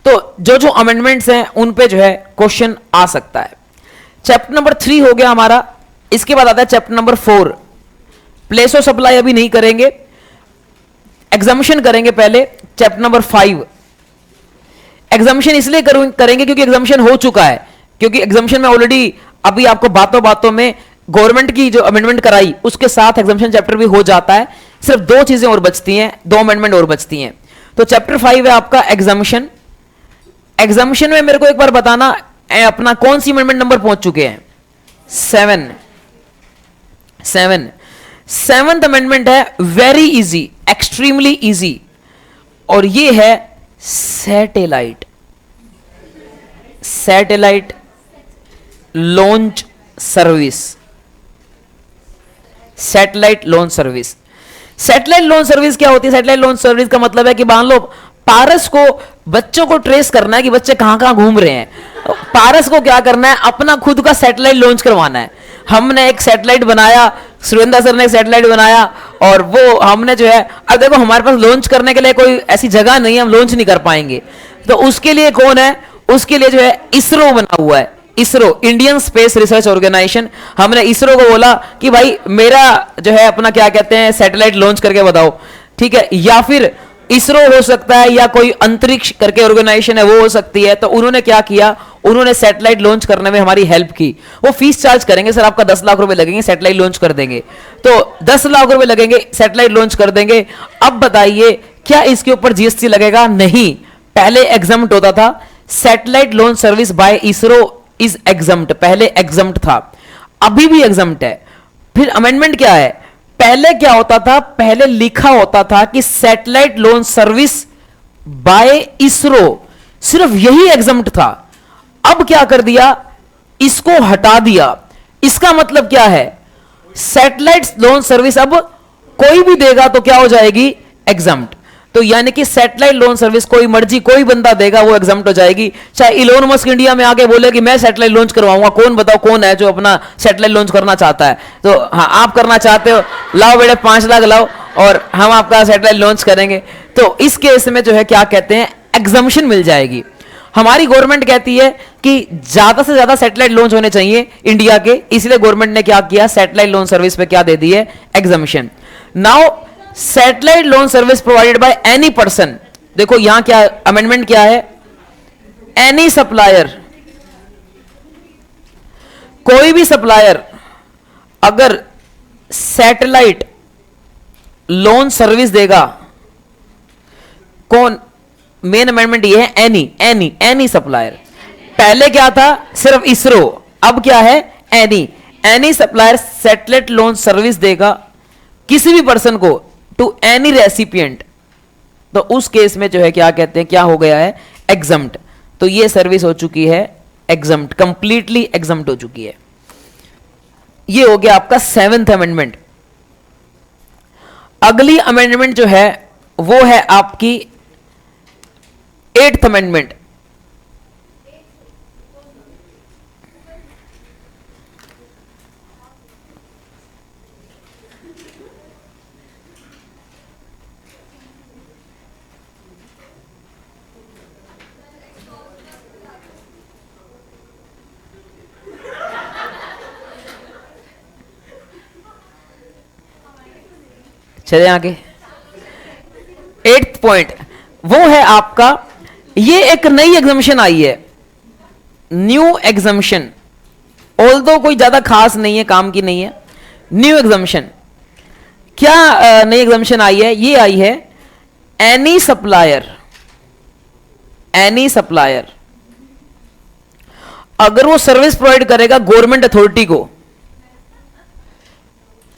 S1: तो जो जो अमेंडमेंट्स हैं उन पे जो है क्वेश्चन आ सकता है। चैप्टर नंबर 3 हो गया हमारा। इसके बाद आता है chapter number 4। Place of supply अभी नहीं करेंगे, एग्जामिशन करेंगे पहले। चैप्टर नंबर 5 एग्जामिशन इसलिए करेंगे क्योंकि एग्जामिशन हो चुका है, क्योंकि एग्जामिशन में ऑलरेडी अभी आपको बातों बातों में गवर्नमेंट की जो अमेंडमेंट कराई उसके साथ एग्जामिशन चैप्टर भी हो जाता है। सिर्फ दो चीजें और बचती हैं, दो अमेंडमेंट और बचती हैं। तो चैप्टर 5 है आपका एग्जामिशन। एग्जामिशन में मेरे को एक बार बताना अपना कौन सी अमेंडमेंट नंबर पहुंच चुके हैं, 7 सेवंथ अमेंडमेंट है, वेरी इजी, एक्सट्रीमली इजी, और ये है satellite launch service. Satellite launch service, satellite launch service क्या होती है, सैटेलाइट लॉन्च सर्विस का मतलब है कि मान लो पारस को, बच्चों को ट्रेस करना है कि बच्चे कहां कहां घूम रहे हैं, पारस को क्या करना है, अपना खुद का सैटेलाइट लॉन्च करवाना है। हमने एक सैटेलाइट बनाया, सुरेंद्र सर ने एक सैटेलाइट बनाया, और वो हमने जो है, अब देखो हमारे पास लॉन्च करने के लिए कोई ऐसी जगह नहीं है, हम लॉन्च नहीं कर पाएंगे, तो उसके लिए कौन है, उसके लिए जो है इसरो बना हुआ है, ISRO, Indian Space Research Organisation. हमने इसरो को बोला कि भाई मेरा जो है अपना क्या कहते हैं सैटेलाइट लॉन्च करके बताओ, ठीक है, या फिर इसरो हो सकता है, या कोई अंतरिक्ष करके ऑर्गेनाइजेशन है वो हो सकती है। तो उन्होंने क्या किया, उन्होंने सैटेलाइट लॉन्च करने में हमारी हेल्प की। वो फीस चार्ज करेंगे, सर आपका 10 लाख रुपए लगेंगे, सैटेलाइट लॉन्च कर देंगे, तो 10 लाख रुपए लगेंगे, सैटेलाइट लॉन्च कर देंगे। अब बताइए क्या इसके ऊपर जीएसटी लगेगा, नहीं, पहले एग्जम्प्ट होता था। Satellite launch service by ISRO is exempt, पहले एग्जम्प्ट था, अभी भी एग्जम्प्ट है। फिर अमेंडमेंट क्या है, पहले क्या होता था, पहले लिखा होता था कि satellite launch service by ISRO, सिर्फ यही एग्जम्प्ट था। अब क्या कर दिया, इसको हटा दिया। इसका मतलब क्या है, सैटेलाइट लॉन्च सर्विस अब कोई भी देगा तो क्या हो जाएगी, एग्जम्प्ट। तो यानी कि सैटेलाइट लॉन्च सर्विस कोई मर्जी कोई बंदा देगा वो एग्जम्प्ट हो जाएगी। चाहे इलोन मस्क इंडिया में आके बोले कि मैं सैटेलाइट लॉन्च करवाऊंगा, कौन बताओ कौन है जो अपना सैटेलाइट लॉन्च करना चाहता है, तो हाँ आप करना चाहते हो, लाओ बेटे 5 लाख लाओ और हम आपका सैटेलाइट लॉन्च करेंगे। तो इस केस में जो है क्या कहते हैं, एग्जम्पशन मिल जाएगी। हमारी गवर्नमेंट कहती है कि ज्यादा से ज्यादा सैटेलाइट लॉन्च होने चाहिए इंडिया के, इसलिए गवर्नमेंट ने क्या किया, सैटेलाइट लॉन्च सर्विस पे क्या दे दी है, exemption. Now satellite launch service provided by any person, देखो यहां क्या अमेंडमेंट क्या है, एनी सप्लायर, कोई भी सप्लायर अगर सैटेलाइट लॉन्च सर्विस देगा, कौन, मेन अमेंडमेंट ये है, एनी सप्लायर। पहले क्या था, सिर्फ इसरो, अब क्या है, any supplier satellite launch service देगा किसी भी पर्सन को, टू एनी रेसिपिएंट, तो उस केस में जो है क्या कहते हैं, क्या हो गया है, एग्जम्प्ट। तो ये सर्विस हो चुकी है एग्जम्प्ट, कंप्लीटली एग्जम्प्ट हो चुकी है। ये हो गया आपका 7th अमेंडमेंट। अगली अमेंडमेंट जो है वो है आपकी 8th अमेंडमेंट। चले आगे, 8th पॉइंट वो है आपका, ये एक नई एग्जामिशन आई है, न्यू एग्जामिशन, ऑल्दो कोई ज्यादा खास नहीं है, काम की नहीं है, न्यू एग्जामिशन। क्या नई एग्जामिशन आई है, ये आई है, एनी सप्लायर अगर वो सर्विस प्रोवाइड करेगा गवर्नमेंट अथॉरिटी को,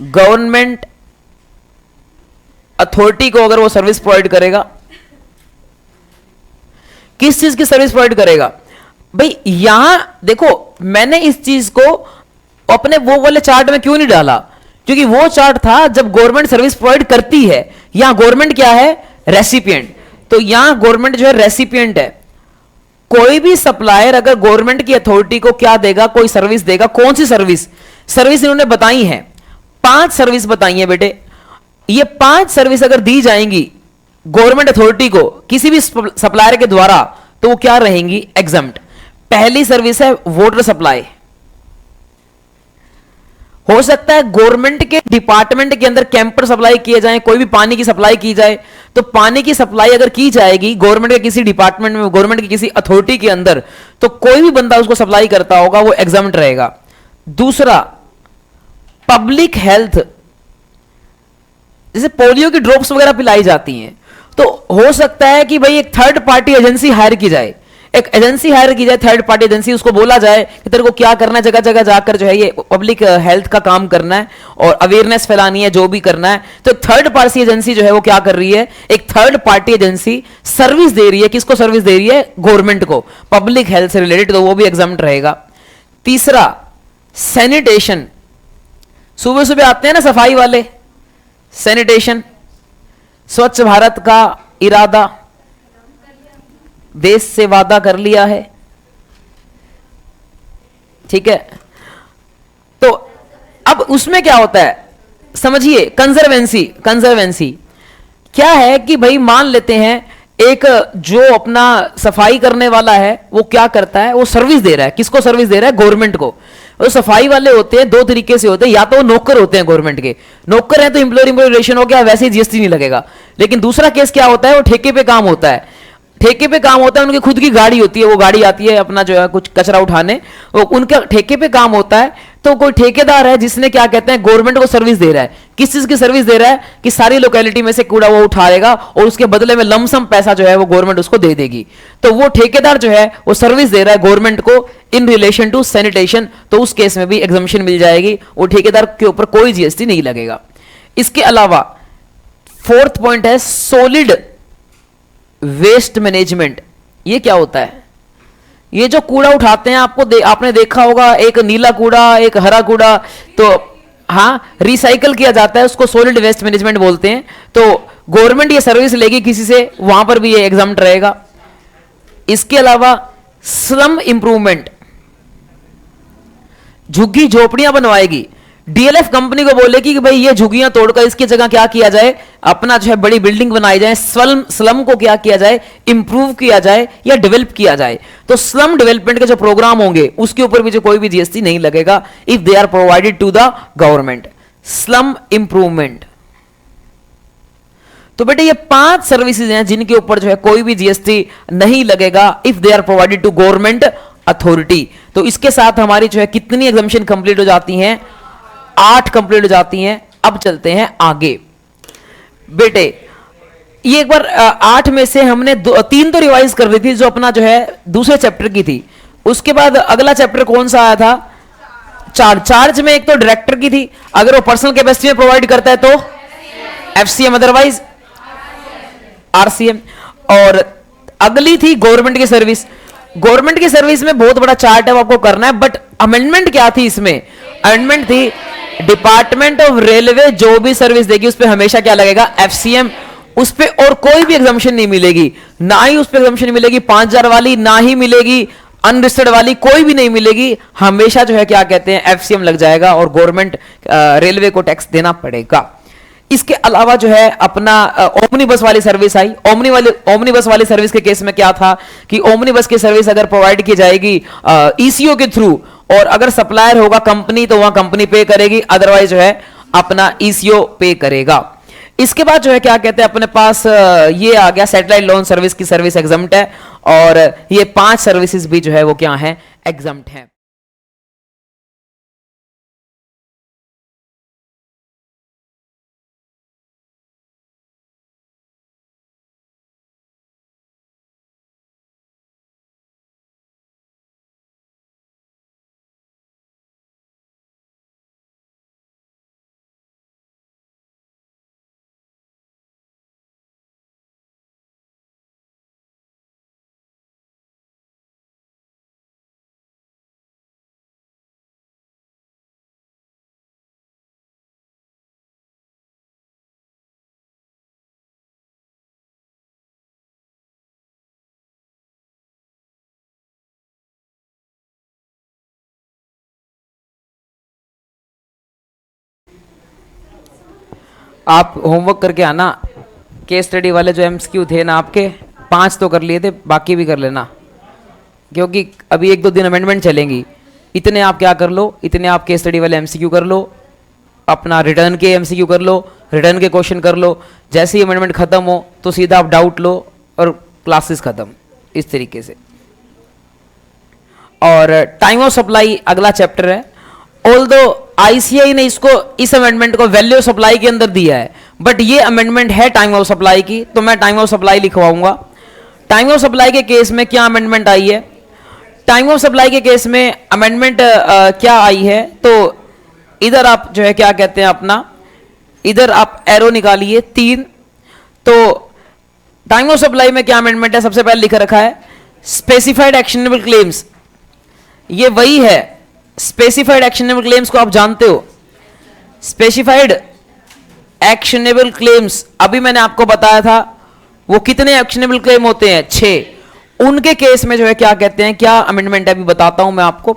S1: गवर्नमेंट अथॉरिटी को अगर वो सर्विस प्रोवाइड करेगा, किस चीज की सर्विस प्रोवाइड करेगा भाई? यहां देखो, मैंने इस चीज को अपने वो वाले चार्ट में क्यों नहीं डाला, क्योंकि वो चार्ट था जब गवर्नमेंट सर्विस प्रोवाइड करती है। यहां गवर्नमेंट क्या है? रेसिपिएंट। तो यहां गवर्नमेंट जो है रेसिपिएंट है। कोई भी सप्लायर अगर गवर्नमेंट की अथॉरिटी को क्या देगा, कोई सर्विस देगा, कौन सी सर्विस? सर्विस इन्होंने बताई है, 5 सर्विस बताई है बेटे। ये 5 सर्विस अगर दी जाएंगी गवर्नमेंट अथॉरिटी को किसी भी सप्लायर के द्वारा, तो वो क्या रहेंगी? एग्जम्प्ट। पहली सर्विस है वाटर सप्लाई। हो सकता है गवर्नमेंट के डिपार्टमेंट के अंदर कैंपर सप्लाई किए जाए, कोई भी पानी की सप्लाई की जाए, तो पानी की सप्लाई अगर की जाएगी गवर्नमेंट के किसी डिपार्टमेंट में, गवर्नमेंट की किसी अथॉरिटी के अंदर, तो कोई भी बंदा उसको सप्लाई करता होगा वो एग्जम्प्ट रहेगा। दूसरा, पब्लिक हेल्थ, जैसे पोलियो की ड्रॉप्स वगैरह पिलाई जाती हैं, तो हो सकता है कि भाई एक थर्ड पार्टी एजेंसी हायर की जाए, एक एजेंसी हायर की जाए, थर्ड पार्टी एजेंसी, उसको बोला जाए कि तेरे को क्या करना है, जगह जगह जाकर जो है ये पब्लिक हेल्थ का काम करना है और अवेयरनेस फैलानी है, जो भी करना है। तो थर्ड पार्टी एजेंसी जो है वो क्या कर रही है? एक थर्ड पार्टी एजेंसी सर्विस दे रही है। किसको सर्विस दे रही है? गवर्नमेंट को, पब्लिक हेल्थ से रिलेटेड, तो वो भी एग्जाम्प्ट रहेगा। तीसरा, सैनिटेशन, सुबह सुबह आते हैं ना सफाई वाले, सैनिटेशन, स्वच्छ भारत का इरादा देश से वादा कर लिया है, ठीक है। तो अब उसमें क्या होता है समझिए, कंजर्वेंसी। कंजर्वेंसी क्या है कि भाई मान लेते हैं एक जो अपना सफाई करने वाला है वो क्या करता है? वो सर्विस दे रहा है। किसको सर्विस दे रहा है? गवर्नमेंट को। वो सफाई वाले होते हैं, 2 तरीके से होते हैं, या तो वो नौकर होते हैं गवर्नमेंट के, नौकर हैं तो एम्प्लॉयर एम्प्लॉय रिलेशन हो गया, वैसे ही जीएसटी नहीं लगेगा। लेकिन दूसरा केस क्या होता है? वो ठेके पे काम होता है। ठेके पे काम होता है, उनकी खुद की गाड़ी होती है, वो गाड़ी आती है अपना जो है कुछ कचरा उठाने, वो उनका ठेके पे काम होता है। तो कोई ठेकेदार है जिसने क्या कहते हैं गवर्नमेंट को सर्विस दे रहा है। किस चीज की सर्विस दे रहा है? कि सारी लोकेलिटी में से कूड़ा वो उठाएगा और उसके बदले में लमसम पैसा जो है वो गवर्नमेंट उसको दे देगी। तो वो ठेकेदार जो है वो सर्विस दे रहा है गवर्नमेंट को इन रिलेशन टू सैनिटेशन, तो उस केस में भी एग्जम्पशन मिल जाएगी, वो ठेकेदार के ऊपर कोई जीएसटी नहीं लगेगा। इसके अलावा फोर्थ पॉइंट है सॉलिड वेस्ट मैनेजमेंट। ये क्या होता है? ये जो कूड़ा उठाते हैं, आपने देखा होगा, एक नीला कूड़ा, एक हरा कूड़ा, तो हाँ रिसाइकल किया जाता है, उसको सॉलिड वेस्ट मैनेजमेंट बोलते हैं। तो गवर्नमेंट ये सर्विस लेगी किसी से, वहां पर भी ये एग्जाम्प्ट रहेगा। इसके अलावा स्लम इंप्रूवमेंट, झुग्गी झोपड़ियां बनवाएगी। डीएलएफ कंपनी को बोलेगी कि भाई ये झुग्गियां तोड़कर इसकी जगह क्या किया जाए, अपना जो है बड़ी बिल्डिंग बनाई जाए, स्लम स्लम को क्या किया जाए, इंप्रूव किया जाए या डेवलप किया जाए। तो स्लम डेवलपमेंट के जो प्रोग्राम होंगे उसके ऊपर भी जो कोई भी जीएसटी नहीं लगेगा, if they are provided to the government. Slum improvement, तो बेटे ये 5 सर्विसेज हैं जिनके ऊपर जो है कोई भी जीएसटी नहीं लगेगा if they are provided to government authority. तो इसके साथ हमारी जो है कितनी एग्जम्पशन कंप्लीट हो जाती हैं? 8 कंप्लीट हो जाती हैं। अब चलते हैं आगे बेटे। ये एक बार 8 में से हमने 3 तो रिवाइज कर ली थी, जो अपना जो है दूसरे चैप्टर की थी। उसके बाद अगला चैप्टर कौन सा आया था? चार्ज में एक तो डायरेक्टर की थी, अगर वो पर्सनल कैपेसिटी में प्रोवाइड करता है तो एफसीएम, अदरवाइज आरसीएम। और अगली थी गवर्नमेंट की सर्विस। गवर्नमेंट की सर्विस में बहुत बड़ा चार्ट है, वो आपको करना है, बट अमेंडमेंट क्या थी इसमें? अमेंडमेंट थी डिपार्टमेंट ऑफ रेलवे जो भी सर्विस देगी उस पर हमेशा क्या लगेगा? एफसीएम। उस पर और कोई भी एग्जम्पशन नहीं मिलेगी, ना ही उस पर एग्जम्पशन मिलेगी 5000 वाली, ना ही मिलेगी अनरजिस्टर्ड वाली, कोई भी नहीं मिलेगी। हमेशा जो है क्या कहते हैं एफसीएम लग जाएगा और गवर्नमेंट रेलवे को टैक्स देना पड़ेगा। इसके अलावा जो है अपना ओमनी बस वाली सर्विस आई। ओमनी बस वाली सर्विस के केस में क्या था कि ओमनी बस की सर्विस अगर प्रोवाइड की जाएगी ईसीओ के थ्रू, और अगर सप्लायर होगा कंपनी तो वहां कंपनी पे करेगी, अदरवाइज जो है अपना ईसीओ पे करेगा। इसके बाद जो है क्या कहते हैं अपने पास ये आ गया सैटेलाइट लॉन्च सर्विस की सर्विस एग्जम्प्ट है, और ये 5 सर्विसेज भी जो है वो क्या है? एग्जम्प्ट है। आप होमवर्क करके आना, केस स्टडी वाले जो एमसीक्यू थे ना आपके 5 तो कर लिए थे, बाकी भी कर लेना, क्योंकि अभी 1-2 दिन अमेंडमेंट चलेंगी। इतने आप क्या कर लो, इतने आप केस स्टडी वाले एमसीक्यू कर लो, अपना रिटर्न के एमसीक्यू कर लो, रिटर्न के क्वेश्चन कर लो। जैसे ही अमेंडमेंट खत्म हो तो सीधा आप डाउट लो और क्लासेस खत्म, इस तरीके से। और टाइम ऑफ सप्लाई अगला चैप्टर है। ऑल्दो आईसीआई ने इसको, इस अमेंडमेंट को वैल्यू ऑफ सप्लाई के अंदर दिया है, बट ये अमेंडमेंट है टाइम ऑफ सप्लाई की, तो मैं टाइम ऑफ सप्लाई लिखवाऊंगा। टाइम ऑफ सप्लाई के केस में क्या अमेंडमेंट आई है? टाइम ऑफ सप्लाई के केस में अमेंडमेंट क्या आई है, तो इधर आप जो है क्या कहते हैं अपना, इधर आप एरो निकालिए 3। तो टाइम ऑफ सप्लाई में क्या अमेंडमेंट है? सबसे पहले लिख रखा है स्पेसिफाइड एक्शनेबल क्लेम्स। ये वही है, स्पेसिफाइड एक्शनेबल क्लेम्स को आप जानते हो। स्पेसिफाइड एक्शनेबल क्लेम्स अभी मैंने आपको बताया था, वो कितने एक्शनेबल क्लेम होते हैं? 6। उनके केस में जो है क्या कहते हैं, क्या अमेंडमेंट है अभी बताता हूं मैं आपको।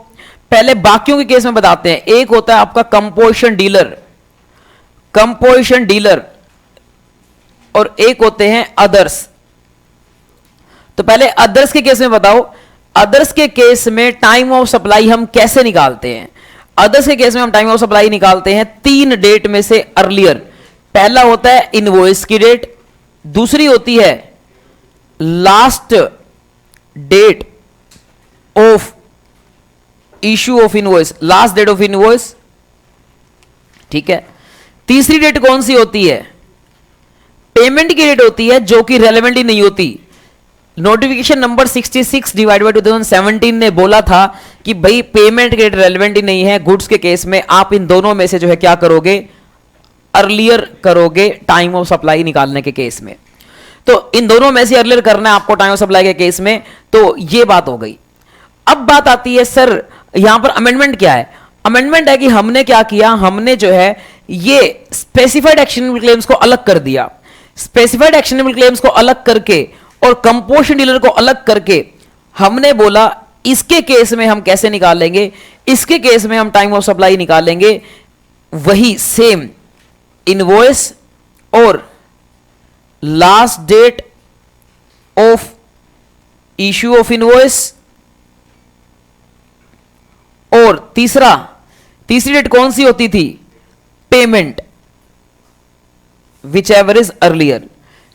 S1: पहले बाकियों के केस में बताते हैं। एक होता है आपका कंपोजिशन डीलर, कंपोजिशन डीलर, और एक होते हैं अदर्स। तो पहले अदर्स के केस में बताओ, अदर्स के केस में टाइम ऑफ सप्लाई हम कैसे निकालते हैं? अदर्स के केस में हम टाइम ऑफ सप्लाई निकालते हैं 3 डेट में से अर्लियर। पहला होता है इनवॉइस की डेट, दूसरी होती है last date of issue of invoice, last date of invoice, ठीक है। तीसरी डेट कौन सी होती है? पेमेंट की डेट होती है, जो कि रेलेवेंट ही नहीं होती। नोटिफिकेशन नंबर 66/2017 ने बोला था कि भाई पेमेंट की डेट रेलेवेंट ही नहीं है गुड्स के केस में, आप इन दोनों में से जो है क्या करोगे, अर्लियर करोगे टाइम ऑफ सप्लाई निकालने के केस में। तो इन दोनों में से अर्लियर करना है आपको टाइम ऑफ सप्लाई के केस में। तो ये बात हो गई। अब बात आती है सर यहां पर अमेंडमेंट क्या है? अमेंडमेंट है कि हमने क्या किया, हमने जो है ये स्पेसिफाइड एक्शनेबल क्लेम्स को अलग कर दिया। स्पेसिफाइड एक्शनेबल क्लेम्स को अलग करके और कंपोजिशन डीलर को अलग करके हमने बोला इसके केस में हम कैसे निकालेंगे, इसके केस में हम टाइम ऑफ सप्लाई निकालेंगे वही सेम इनवॉइस और last date of issue of invoice, और तीसरी डेट कौन सी होती थी? Payment, whichever is earlier.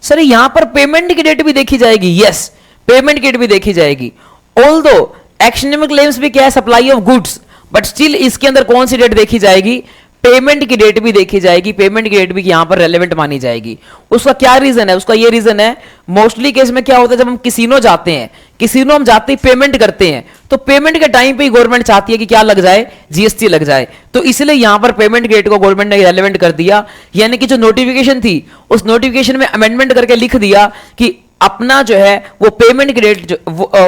S1: Sir यहां पर पेमेंट की डेट भी देखी जाएगी, यस पेमेंट की डेट भी देखी जाएगी। ऑल्दो एक्शनेबल क्लेम्स भी क्या है, supply of goods, but still इसके अंदर कौन सी डेट देखी जाएगी? पेमेंट की डेट भी देखी जाएगी। पेमेंट की डेट भी यहां पर रेलेवेंट मानी जाएगी। उसका क्या रीजन है? उसका ये रीजन है, मोस्टली केस में क्या होता है, जब हम किसीनो जाते हैं, किसीनो हम जाते ही पेमेंट करते हैं, तो पेमेंट के टाइम पे ही गवर्नमेंट चाहती है कि क्या लग जाए, जीएसटी लग जाए। तो इसलिए यहां पर पेमेंट की डेट को गवर्नमेंट ने रेलेवेंट कर दिया, यानी कि जो नोटिफिकेशन थी उस नोटिफिकेशन में अमेंडमेंट करके लिख दिया कि अपना जो है वो पेमेंट की डेट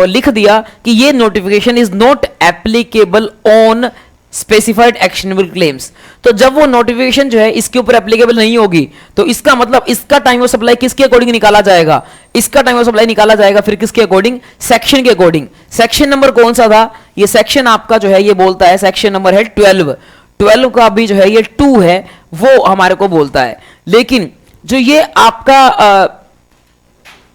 S1: लिख दिया कि ये notification is not applicable on specified actionable claims. तो जब वो नोटिफिकेशन जो है इसके ऊपर एप्लीकेबल नहीं होगी, तो इसका मतलब इसका टाइम ऑफ सप्लाई किसके अकॉर्डिंग निकाला जाएगा? इसका टाइम ऑफ सप्लाई निकाला जाएगा फिर किसके अकॉर्डिंग? सेक्शन के अकॉर्डिंग। सेक्शन नंबर कौन सा था? ये सेक्शन आपका जो है ये बोलता है, सेक्शन नंबर है 12 का भी जो है ये 2 है, वो हमारे को बोलता है। लेकिन जो ये आपका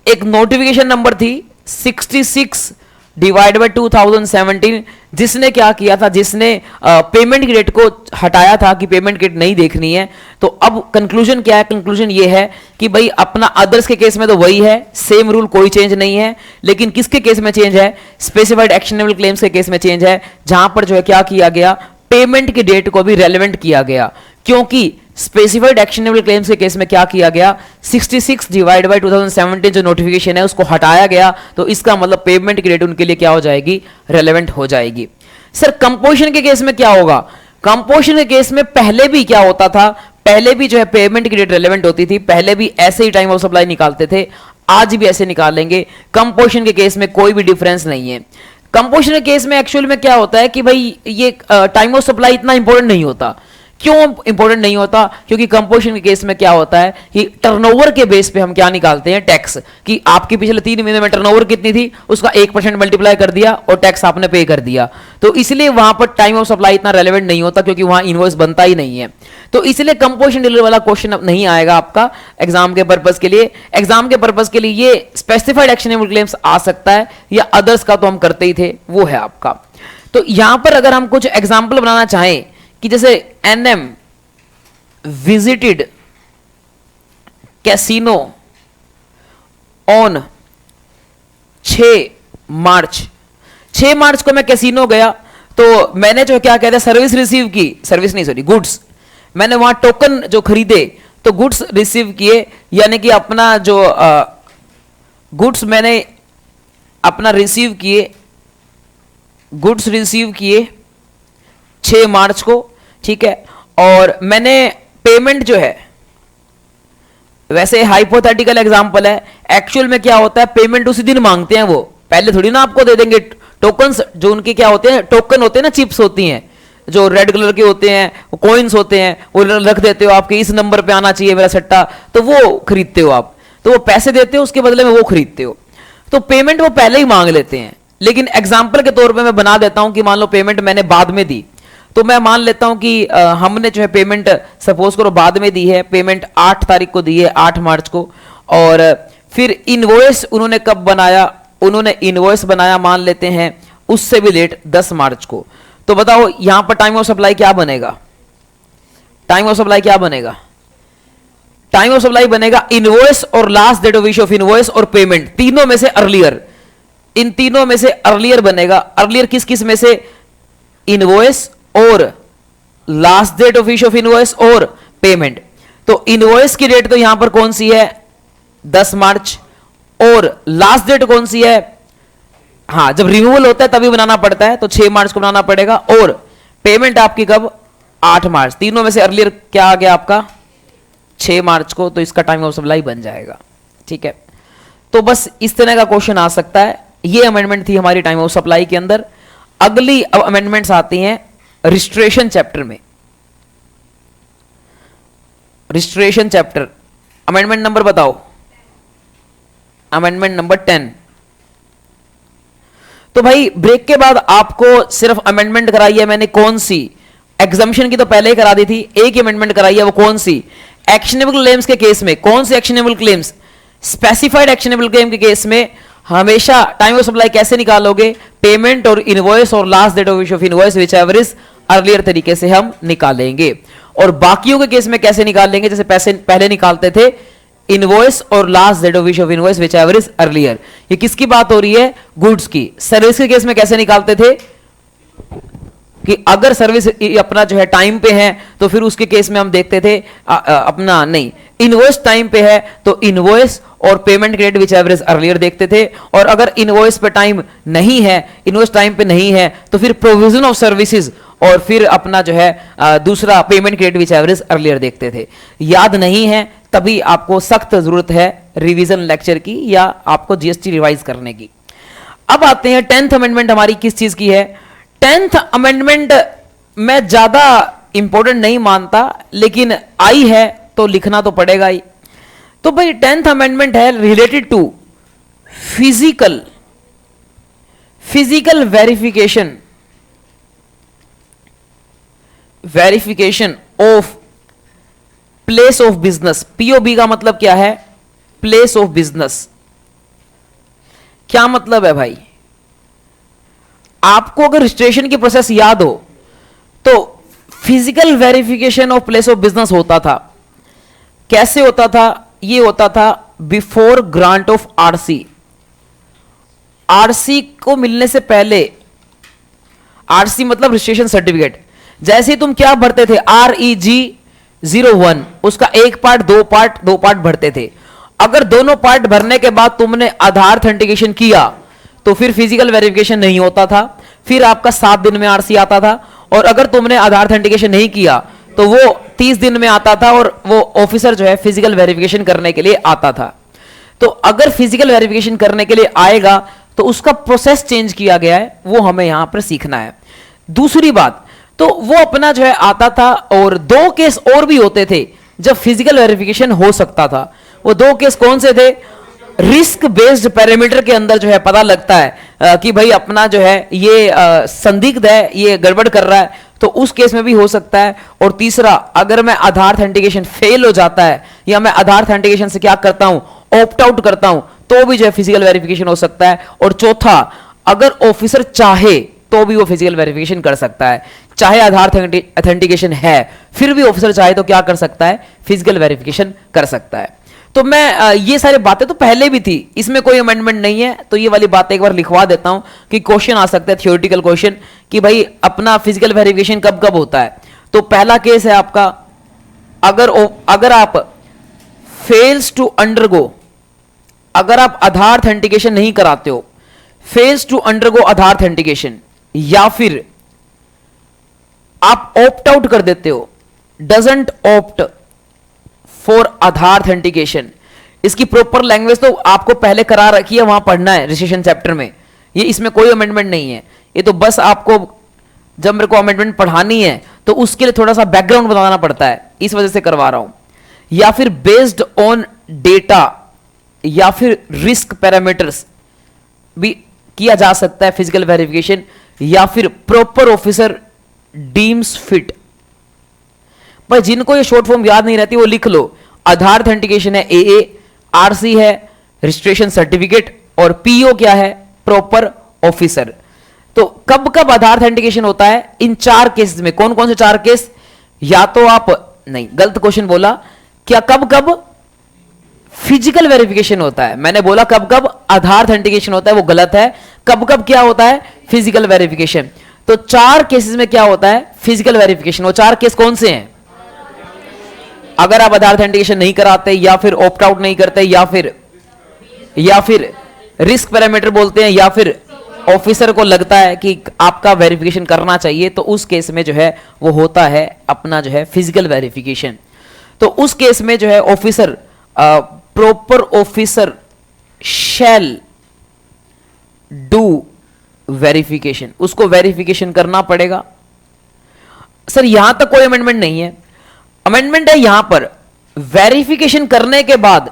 S1: एक नोटिफिकेशन नंबर थी 66/2017, जिसने क्या किया था, जिसने पेमेंट की डेट को हटाया था कि पेमेंट की डेट नहीं देखनी है। तो अब कंक्लूजन क्या है? कंक्लूजन ये है कि भाई अपना अदर्स के केस में तो वही है, सेम रूल, कोई चेंज नहीं है। लेकिन किसके केस में चेंज है? स्पेसिफाइड एक्शनेबल क्लेम्स के केस में चेंज है, जहां पर जो है क्या किया गया, पेमेंट की डेट को भी रेलेवेंट किया गया। क्योंकि स्पेसिफाइड एक्शनेबल क्लेम्स के केस में क्या किया गया, 66/2017 जो नोटिफिकेशन है उसको हटाया गया। तो इसका मतलब पेमेंट की डेट उनके लिए क्या हो जाएगी, रेलेवेंट हो जाएगी। सर कंपोजिशन के केस में क्या होगा? कंपोजिशन के केस में पहले भी क्या होता था, पहले भी जो है पेमेंट की डेट रेलेवेंट होती थी, पहले भी ऐसे ही टाइम ऑफ सप्लाई निकालते थे, आज भी ऐसे निकालेंगे। कंपोजिशन के केस में कोई भी डिफरेंस नहीं है। कंपोजिशन के केस में एक्चुअल में क्या होता है कि भाई ये टाइम ऑफ सप्लाई इतना इंपॉर्टेंट नहीं होता। क्यों इंपॉर्टेंट नहीं होता? क्योंकि कंपोजिशन के केस में क्या होता है कि टर्नओवर के बेस पे हम क्या निकालते हैं, टैक्स, कि आपके पिछले 3 महीने में टर्नओवर कितनी थी, उसका 1% मल्टीप्लाई कर दिया और टैक्स आपने पे कर दिया। तो इसलिए वहां पर टाइम ऑफ सप्लाई इतना रेलेवेंट नहीं होता, क्योंकि वहां इनवॉइस बनता ही नहीं है। तो इसलिए कंपोजिशन डिलीवर वाला क्वेश्चन अब नहीं आएगा आपका एग्जाम के पर्पस के लिए। एग्जाम के पर्पस के लिए ये स्पेसिफाइड एक्शनेबल क्लेम्स आ सकता है, या अदर्स का तो हम करते ही थे, वो है आपका। तो यहां पर अगर हम कुछ एग्जाम्पल बनाना चाहें कि जैसे एनएम विजिटेड कैसीनो ऑन 6 मार्च, 6 मार्च को मैं कैसीनो गया, तो मैंने जो क्या कहते हैं सर्विस रिसीव की, सर्विस नहीं सॉरी गुड्स, मैंने वहां टोकन जो खरीदे तो गुड्स रिसीव किए, यानी कि अपना जो गुड्स मैंने अपना रिसीव किए, गुड्स रिसीव किए 6 मार्च को, ठीक है। और मैंने पेमेंट जो है, वैसे हाइपोथेटिकल एग्जांपल है, एक्चुअल में क्या होता है पेमेंट उसी दिन मांगते हैं वो, पहले थोड़ी ना आपको दे देंगे। टोकन्स जो उनके क्या होते हैं, टोकन होते हैं ना, चिप्स होती हैं जो रेड कलर के होते हैं, वो कॉइन्स होते हैं, वो रख देते हो आपके इस नंबर पे आना चाहिए मेरा सट्टा, तो वो खरीदते हो आप, तो वो पैसे देते हो उसके बदले में वो खरीदते हो, तो पेमेंट वो पहले ही मांग लेते हैं। लेकिन एग्जाम्पल के तौर पे मैं बना देता हूं कि मान लो पेमेंट मैंने बाद में दी, तो मैं मान लेता हूं कि हमने जो है पेमेंट सपोज करो बाद में दी है, पेमेंट 8 तारीख को दी है, 8 मार्च को, और फिर इनवॉइस उन्होंने कब बनाया, उन्होंने इनवॉइस बनाया मान लेते हैं उससे भी लेट 10 मार्च को। तो बताओ यहां पर टाइम ऑफ सप्लाई क्या बनेगा, टाइम ऑफ सप्लाई क्या बनेगा, टाइम ऑफ सप्लाई बनेगा इनवॉइस और last date of issue of invoice और पेमेंट, तीनों में से अर्लियर, इन तीनों में से अर्लियर बनेगा। अर्लियर किस किस में से, इनवॉइस और last date of issue of invoice और पेमेंट। तो इनवॉइस की डेट तो यहां पर कौन सी है 10 मार्च, और लास्ट डेट कौन सी है, हाँ जब रिन्यूअल होता है तभी बनाना पड़ता है, तो 6 मार्च को बनाना पड़ेगा, और पेमेंट आपकी कब 8 मार्च, तीनों में से अर्लियर क्या आ गया आपका 6 मार्च को, तो इसका टाइम ऑफ सप्लाई बन जाएगा, ठीक है। तो बस इस तरह का क्वेश्चन आ सकता है। ये अमेंडमेंट थी हमारी टाइम ऑफ सप्लाई के अंदर। अगली अब अमेंडमेंट्स आती हैं रजिस्ट्रेशन चैप्टर में। रजिस्ट्रेशन चैप्टर अमेंडमेंट नंबर बताओ, अमेंडमेंट नंबर 10। तो भाई ब्रेक के बाद आपको सिर्फ अमेंडमेंट कराई है मैंने, कौन सी, एग्जम्पशन की तो पहले ही करा दी थी, एक ही अमेंडमेंट कराई है, वो कौन सी, एक्शनेबल क्लेम्स के केस में। कौन से actionable claims, specified actionable claim के केस में हमेशा टाइम ऑफ सप्लाई कैसे निकालोगे, पेमेंट और इनवॉइस और last date of issue of invoice whichever is earlier तरीके से हम निकालेंगे। और बाकियों के केस में कैसे निकाल लेंगे, जैसे पैसे पहले निकालते थे इनवॉइस और last date of issue of invoice whichever is earlier. ये किसकी बात हो रही है, गुड्स की। सर्विस के केस में कैसे निकालते थे कि अगर सर्विस अपना जो है टाइम पे है तो फिर उसके केस में हम देखते थे अपना नहीं, इनवॉइस टाइम पे है तो इनवॉइस और payment credit which average earlier देखते थे, और अगर इनवॉइस पे टाइम नहीं है, इनवॉइस टाइम पे नहीं है तो फिर प्रोविजन ऑफ सर्विसेज और फिर अपना जो है दूसरा payment credit which average earlier देखते थे। याद नहीं है तभी आपको सख्त जरूरत है रिवीजन लेक्चर की या आपको जीएसटी रिवाइज करने की। अब आते हैं 10th अमेंडमेंट हमारी किस चीज की है। 10th अमेंडमेंट मैं ज्यादा इंपॉर्टेंट नहीं मानता, लेकिन आई है तो लिखना तो पड़ेगा ही। तो भाई 10th अमेंडमेंट है related to physical verification of place of business. POB का मतलब क्या है, प्लेस ऑफ बिजनेस। क्या मतलब है भाई, आपको अगर रजिस्ट्रेशन की प्रोसेस याद हो तो physical verification of place of business होता था। कैसे होता था, ये होता था before grant of RC. RC को मिलने से पहले, आरसी मतलब रजिस्ट्रेशन सर्टिफिकेट, जैसे तुम क्या भरते थे REG01, उसका एक पार्ट दो पार्ट भरते थे। अगर दोनों पार्ट भरने के बाद तुमने आधार ऑथेंटिकेशन किया तो फिर फिजिकल वेरिफिकेशन नहीं होता था, फिर आपका 7 दिन में आरसी आता था। और अगर तुमने आधार ऑथेंटिकेशन नहीं किया तो वो 30 दिन में आता था, और वो ऑफिसर जो है फिजिकल वेरिफिकेशन करने के लिए आता था। तो अगर फिजिकल वेरिफिकेशन करने के लिए आएगा तो उसका प्रोसेस चेंज किया गया है, वो हमें यहां पर सीखना है। दूसरी बात, तो वो अपना जो है आता था, और 2 केस और भी होते थे जब फिजिकल वेरिफिकेशन हो सकता था। वो 2 केस कौन से थे, रिस्क बेस्ड पैरामीटर के अंदर जो है पता लगता है कि भाई अपना जो है ये संदिग्ध है, ये गड़बड़ कर रहा है, तो उस केस में भी हो सकता है। और तीसरा, अगर मैं आधार ऑथेंटिकेशन फेल हो जाता है या मैं आधार ऑथेंटिकेशन से क्या करता हूं, ऑप्ट आउट करता हूं, तो भी जो है फिजिकल वेरिफिकेशन हो सकता है। और चौथा, अगर ऑफिसर चाहे तो भी वो फिजिकल वेरिफिकेशन कर सकता है। चाहे आधार ऑथेंटिकेशन है, फिर भी ऑफिसर चाहे तो क्या कर सकता है, फिजिकल वेरिफिकेशन कर सकता है। तो मैं ये सारी बातें तो पहले भी थी, इसमें कोई अमेंडमेंट नहीं है। तो ये वाली बातें एक बार लिखवा देता हूं कि क्वेश्चन आ सकता है, थियोरेटिकल क्वेश्चन, कि भाई अपना फिजिकल वेरिफिकेशन कब कब होता है। तो पहला केस है आपका, अगर आप फेल्स टू अंडरगो, अगर आप आधार ऑथेंटिकेशन नहीं कराते हो, fails to undergo Aadhaar authentication, या फिर आप ऑप्ट आउट कर देते हो, doesn't opt for Aadhaar authentication. इसकी प्रॉपर लैंग्वेज तो आपको पहले करा रखी है, वहां पढ़ना है रजिस्ट्रेशन चैप्टर में। ये इसमें कोई अमेंडमेंट नहीं है, ये तो बस आपको जब मेरे को अमेंडमेंट पढ़ानी है तो उसके लिए थोड़ा सा बैकग्राउंड बताना पड़ता है, इस वजह से करवा रहा हूं। या फिर बेस्ड ऑन डेटा या फिर रिस्क पैरामीटर्स भी किया जा सकता है फिजिकल वेरिफिकेशन, या फिर प्रॉपर ऑफिसर डीम्स फिट। पर जिनको ये शॉर्ट फॉर्म याद नहीं रहती वो लिख लो, आधार ऑथेंटिकेशन है AA, RC है रजिस्ट्रेशन सर्टिफिकेट, और PO क्या है, प्रॉपर ऑफिसर। तो कब कब आधार ऑथेंटिकेशन होता है, इन 4 केसेस में। कौन कौन से 4 केस, या तो आप, नहीं गलत क्वेश्चन बोला, क्या कब कब फिजिकल वेरिफिकेशन होता है, मैंने बोला कब कब आधार ऑथेंटिकेशन होता है, वो गलत है। कब कब क्या होता है, फिजिकल वेरिफिकेशन। तो 4 केसेस में क्या होता है, फिजिकल वेरिफिकेशन। वो 4 केस कौन से हैं, अगर आप आधार ऑथेंटिकेशन नहीं कराते, या फिर ऑप्ट आउट नहीं करते, या फिर रिस्क पैरामीटर बोलते हैं, या फिर ऑफिसर को लगता है कि आपका वेरिफिकेशन करना चाहिए, तो उस केस में जो है वो होता है अपना जो है फिजिकल वेरिफिकेशन। तो उस केस में जो है officer, proper officer shall do verification, उसको वेरिफिकेशन करना पड़ेगा। सर यहां तक कोई अमेंडमेंट नहीं है, अमेंडमेंट है यहां पर, वेरिफिकेशन करने के बाद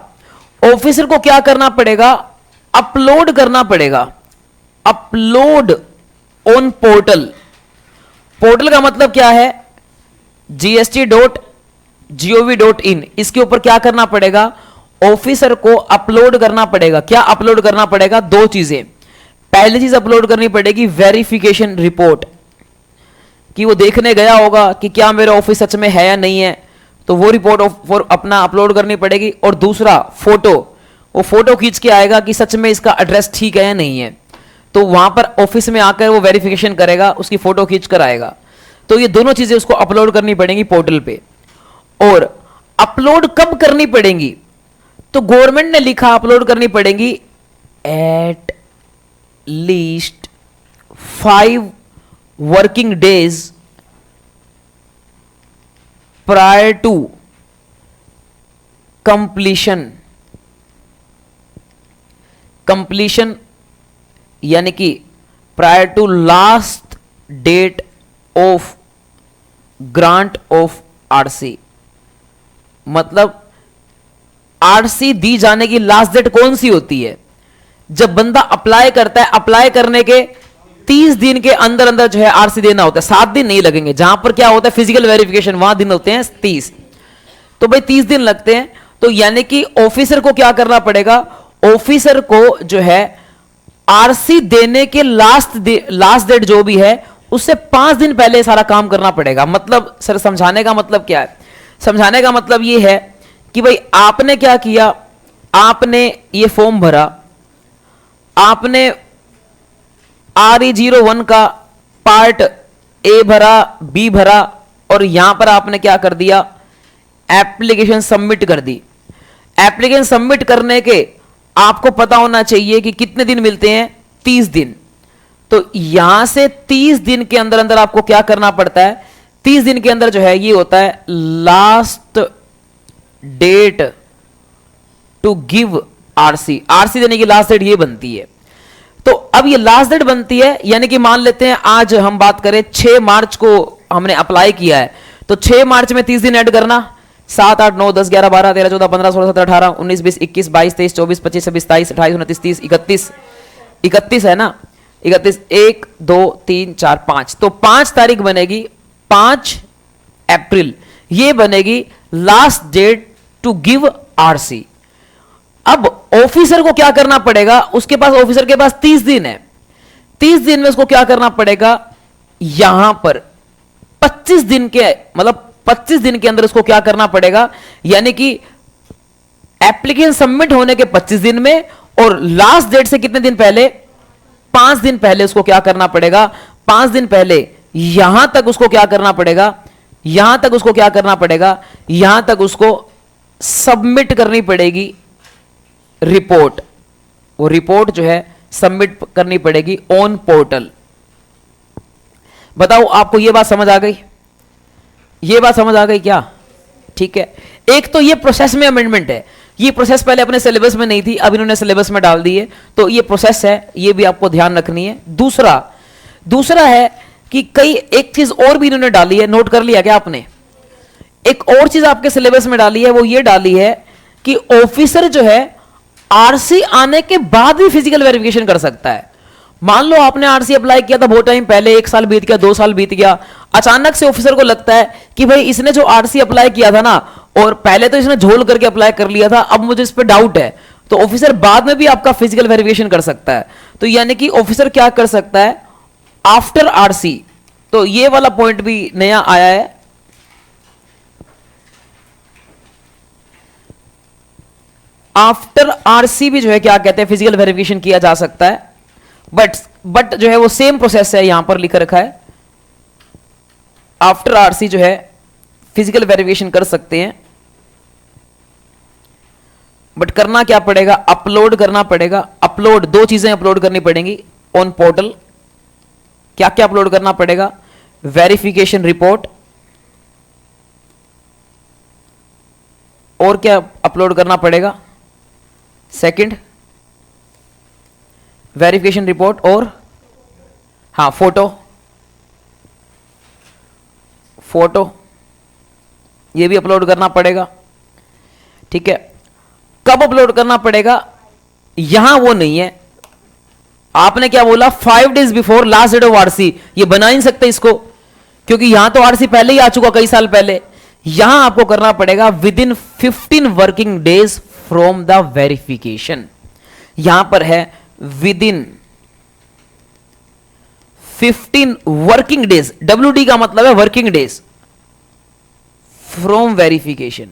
S1: ऑफिसर को क्या करना पड़ेगा, अपलोड करना पड़ेगा, अपलोड ऑन पोर्टल। पोर्टल का मतलब क्या है, gst.gov.in, इसके ऊपर क्या करना पड़ेगा, ऑफिसर को अपलोड करना पड़ेगा। क्या अपलोड करना पड़ेगा, 2 चीजें। पहली चीज अपलोड करनी पड़ेगी वेरिफिकेशन रिपोर्ट, कि वो देखने गया होगा कि क्या मेरा ऑफिस सच में है या नहीं है, तो वो रिपोर्ट अपना अपलोड करनी पड़ेगी। और दूसरा फोटो, वो फोटो खींच के आएगा कि सच में इसका एड्रेस ठीक है या नहीं है, तो वहां पर ऑफिस में आकर वो वेरिफिकेशन करेगा, उसकी फोटो खींच कर आएगा। तो ये दोनों चीजें उसको अपलोड करनी पड़ेंगी पोर्टल पे। और अपलोड कब करनी पड़ेंगी, तो गवर्नमेंट ने लिखा अपलोड करनी पड़ेंगी at least 5 working days prior to completion यानी कि prior to last date of grant of RC. मतलब आरसी दी जाने की लास्ट डेट कौन सी होती है, जब बंदा अप्लाई करता है, अप्लाई करने के 30 दिन के अंदर अंदर जो है आरसी देना होता है। 7 दिन नहीं लगेंगे, जहां पर क्या होता है फिजिकल वेरिफिकेशन, वहां दिन होते हैं 30, तो भाई 30 दिन लगते हैं। तो यानी कि ऑफिसर को क्या करना पड़ेगा, ऑफिसर को जो है आरसी देने के लास्ट डेट जो भी है उससे 5 दिन पहले सारा काम करना पड़ेगा। मतलब सर समझाने का मतलब क्या है, समझाने का मतलब ये है कि भाई आपने क्या किया, आपने ये फॉर्म भरा, आपने RE01 का पार्ट ए भरा, बी भरा, और यहां पर आपने क्या कर दिया, एप्लीकेशन सबमिट कर दी। एप्लीकेशन सबमिट करने के आपको पता होना चाहिए कि कितने दिन मिलते हैं, 30 दिन। तो यहां से 30 दिन के अंदर अंदर आपको क्या करना पड़ता है, 30 दिन के अंदर जो है ये होता है last date to give RC. RC देने की लास्ट डेट ये बनती है। तो अब ये लास्ट डेट बनती है, यानी कि मान लेते हैं आज हम बात करें 6 मार्च को हमने अप्लाई किया है, तो 6 मार्च में 30 दिन ऐड करना, 7, 8, 9, 10, 11, 12, 13, 14, 15, 16, 17, 18, 19, 20, 21, 22, 23, 24, 25, 26, 27, 28, 29, 30, 31 है ना, 31, 1, 2, 3, 4, 5, तो 5 तारीख बनेगी 5 अप्रैल, ये बनेगी last date to give RC. अब ऑफिसर को क्या करना पड़ेगा, उसके पास, ऑफिसर के पास 30 दिन है। 30 दिन में उसको क्या करना पड़ेगा, यहां पर 25 दिन के, मतलब 25 दिन के अंदर उसको क्या करना पड़ेगा, यानी कि एप्लीकेशन सबमिट होने के 25 दिन में और लास्ट डेट से कितने दिन पहले, 5 दिन पहले उसको क्या करना पड़ेगा, 5 दिन पहले यहां तक उसको क्या करना पड़ेगा, यहां तक उसको क्या करना पड़ेगा, यहां तक उसको सबमिट करनी पड़ेगी रिपोर्ट। वो रिपोर्ट जो है सबमिट करनी पड़ेगी ऑन पोर्टल। बताओ आपको यह बात समझ आ गई, यह बात समझ आ गई क्या? ठीक है, एक तो ये प्रोसेस में अमेंडमेंट है, ये प्रोसेस पहले अपने सिलेबस में नहीं थी, अब इन्होंने सिलेबस में डाल दी है, तो ये प्रोसेस है, ये भी आपको ध्यान रखनी है। दूसरा है कि कई एक चीज और भी इन्होंने डाली है, नोट कर लिया क्या आपने? एक और चीज आपके सिलेबस में डाली है, वो ये डाली है कि ऑफिसर जो है आरसी आने के बाद भी फिजिकल वेरिफिकेशन कर सकता है। मान लो आपने आरसी अप्लाई किया था बहुत टाइम पहले, 1 साल बीत गया, 2 साल बीत गया, अचानक से ऑफिसर को लगता है कि भाई इसने जो आरसी अप्लाई किया था ना, और पहले तो इसने झोल करके अप्लाई कर लिया था, अब मुझे इस पर डाउट है, तो ऑफिसर बाद में भी आपका फिजिकल वेरिफिकेशन कर सकता है। तो यानी कि ऑफिसर क्या कर सकता है आफ्टर आरसी, तो ये वाला पॉइंट भी नया आया है। आफ्टर आरसी भी जो है क्या कहते हैं, फिजिकल वेरिफिकेशन किया जा सकता है, बट जो है वो सेम प्रोसेस है, यहां पर लिख रखा है आफ्टर आरसी जो है फिजिकल वेरिफिकेशन कर सकते हैं, बट करना क्या पड़ेगा, अपलोड करना पड़ेगा। अपलोड, 2 चीजें अपलोड करनी पड़ेंगी ऑन पोर्टल। क्या क्या अपलोड करना पड़ेगा, वेरिफिकेशन रिपोर्ट, और क्या अपलोड करना पड़ेगा, सेकंड वेरिफिकेशन रिपोर्ट, और हाँ फोटो ये भी अपलोड करना पड़ेगा। ठीक है, कब अपलोड करना पड़ेगा, यहां वो नहीं है, आपने क्या बोला 5 days before last date of RC, ये बना ही नहीं सकते इसको, क्योंकि यहां तो आरसी पहले ही आ चुका कई साल पहले। यहां आपको करना पड़ेगा with in 15 working days from the verification. यहां पर है with in 15 working days, WD का मतलब है working days from verification.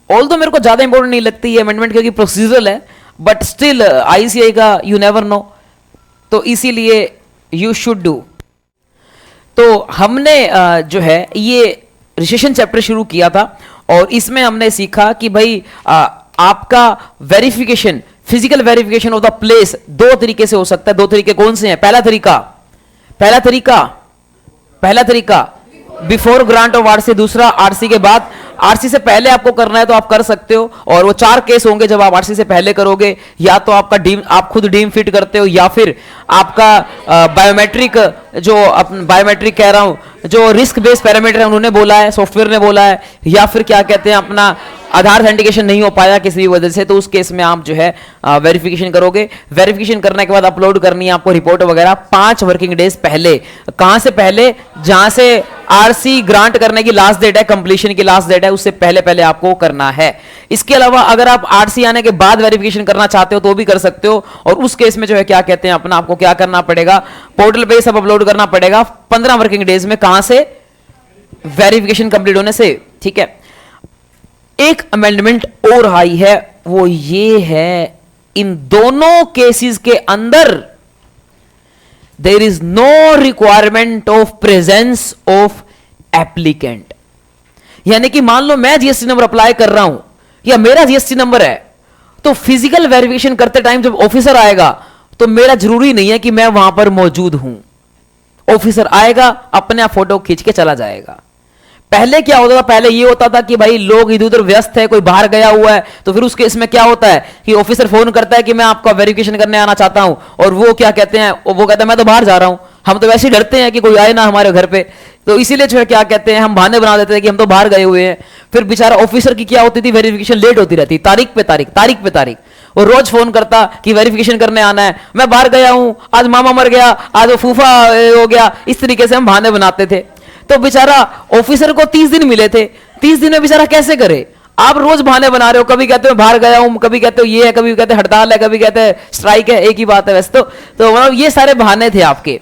S1: All तो मेरे को ज्यादा इंपॉर्टेंट नहीं लगती ये अमेंडमेंट, क्योंकि प्रोसीजरल है, बट स्टिल आईसीआई का यू नेवर नो, तो इसीलिए यू शुड डू। तो हमने जो है ये रिसेशन चैप्टर शुरू किया था, और इसमें हमने सीखा कि भाई आपका verification, physical verification of the place 2 तरीके से हो सकता है। 2 तरीके कौन से हैं? पहला तरीका बिफोर ग्रांट ऑफ आरसी, दूसरा आरसी के बाद। आरसी से पहले आपको करना है तो आप कर सकते हो, और वो 4 केस होंगे जब आप आरसी से पहले करोगे, या तो आपका डीम, आप खुद डीम फिट करते हो, या फिर आपका बायोमेट्रिक, जो बायोमेट्रिक कह रहा हूं, जो रिस्क बेस्ड पैरामीटर है उन्होंने बोला है, सॉफ्टवेयर ने बोला है, या फिर क्या कहते हैं अपना आधार ऑथेंटिकेशन नहीं हो पाया किसी भी वजह से, तो उस केस में आप जो है वेरिफिकेशन करोगे। वेरिफिकेशन करने के बाद अपलोड करनी है आपको रिपोर्ट वगैरह 5 वर्किंग डेज पहले। कहां से पहले? जहां से आरसी ग्रांट करने की लास्ट डेट है, कंप्लीशन की लास्ट डेट है, उससे पहले पहले आपको करना है। इसके अलावा अगर आप आरसी आने के बाद वेरिफिकेशन करना चाहते हो तो भी कर सकते हो, और उस केस में जो है क्या कहते हैं अपना, आपको क्या करना पड़ेगा, पोर्टल पे सब अपलोड करना पड़ेगा 15 वर्किंग डेज में। कहां से? वेरिफिकेशन कंप्लीट होने से। ठीक है, एक अमेंडमेंट और आई है, वो ये है, इन दोनों केसेस के अंदर there is no requirement of presence of applicant. यानी कि मान लो मैं जीएसटी नंबर अप्लाई कर रहा हूं, या मेरा जीएसटी नंबर है, तो फिजिकल वेरिफिकेशन करते टाइम जब ऑफिसर आएगा तो मेरा जरूरी नहीं है कि मैं वहां पर मौजूद हूं। ऑफिसर आएगा, अपने आप फोटो खींच के चला जाएगा। पहले क्या होता था? पहले ये होता था कि भाई लोग इधर उधर व्यस्त है, कोई बाहर गया हुआ है, तो फिर उस केस में क्या होता है कि ऑफिसर फोन करता है कि मैं आपका वेरिफिकेशन करने आना चाहता हूं, और वो क्या कहते हैं, वो कहता है मैं तो बाहर जा रहा हूं। हम तो वैसे ही डरते हैं कि कोई आए ना हमारे घर पे, तो इसीलिए जो है क्या कहते हैं, हम बहाने बना देते हैं कि हम तो बाहर गए हुए हैं। फिर बेचारा ऑफिसर की क्या होती थी, वेरिफिकेशन लेट होती रहती, तारीख पे तारीख। वो रोज फोन करता कि वेरिफिकेशन करने आना है, मैं बाहर गया हूं, आज मामा मर गया, आज वो फूफा हो गया। इस तरीके से हम बहाने बनाते थे। तो बेचारा ऑफिसर को 30 दिन मिले थे, 30 दिन में बेचारा कैसे करे? आप रोज बहाने बना रहे हो, कभी कहते हो बाहर गया हूं, कभी कहते हो ये है, कभी कहते हड़ताल है, कभी कहते हैं स्ट्राइक है, एक ही बात है वैसे तो मतलब ये सारे बहाने थे आपके।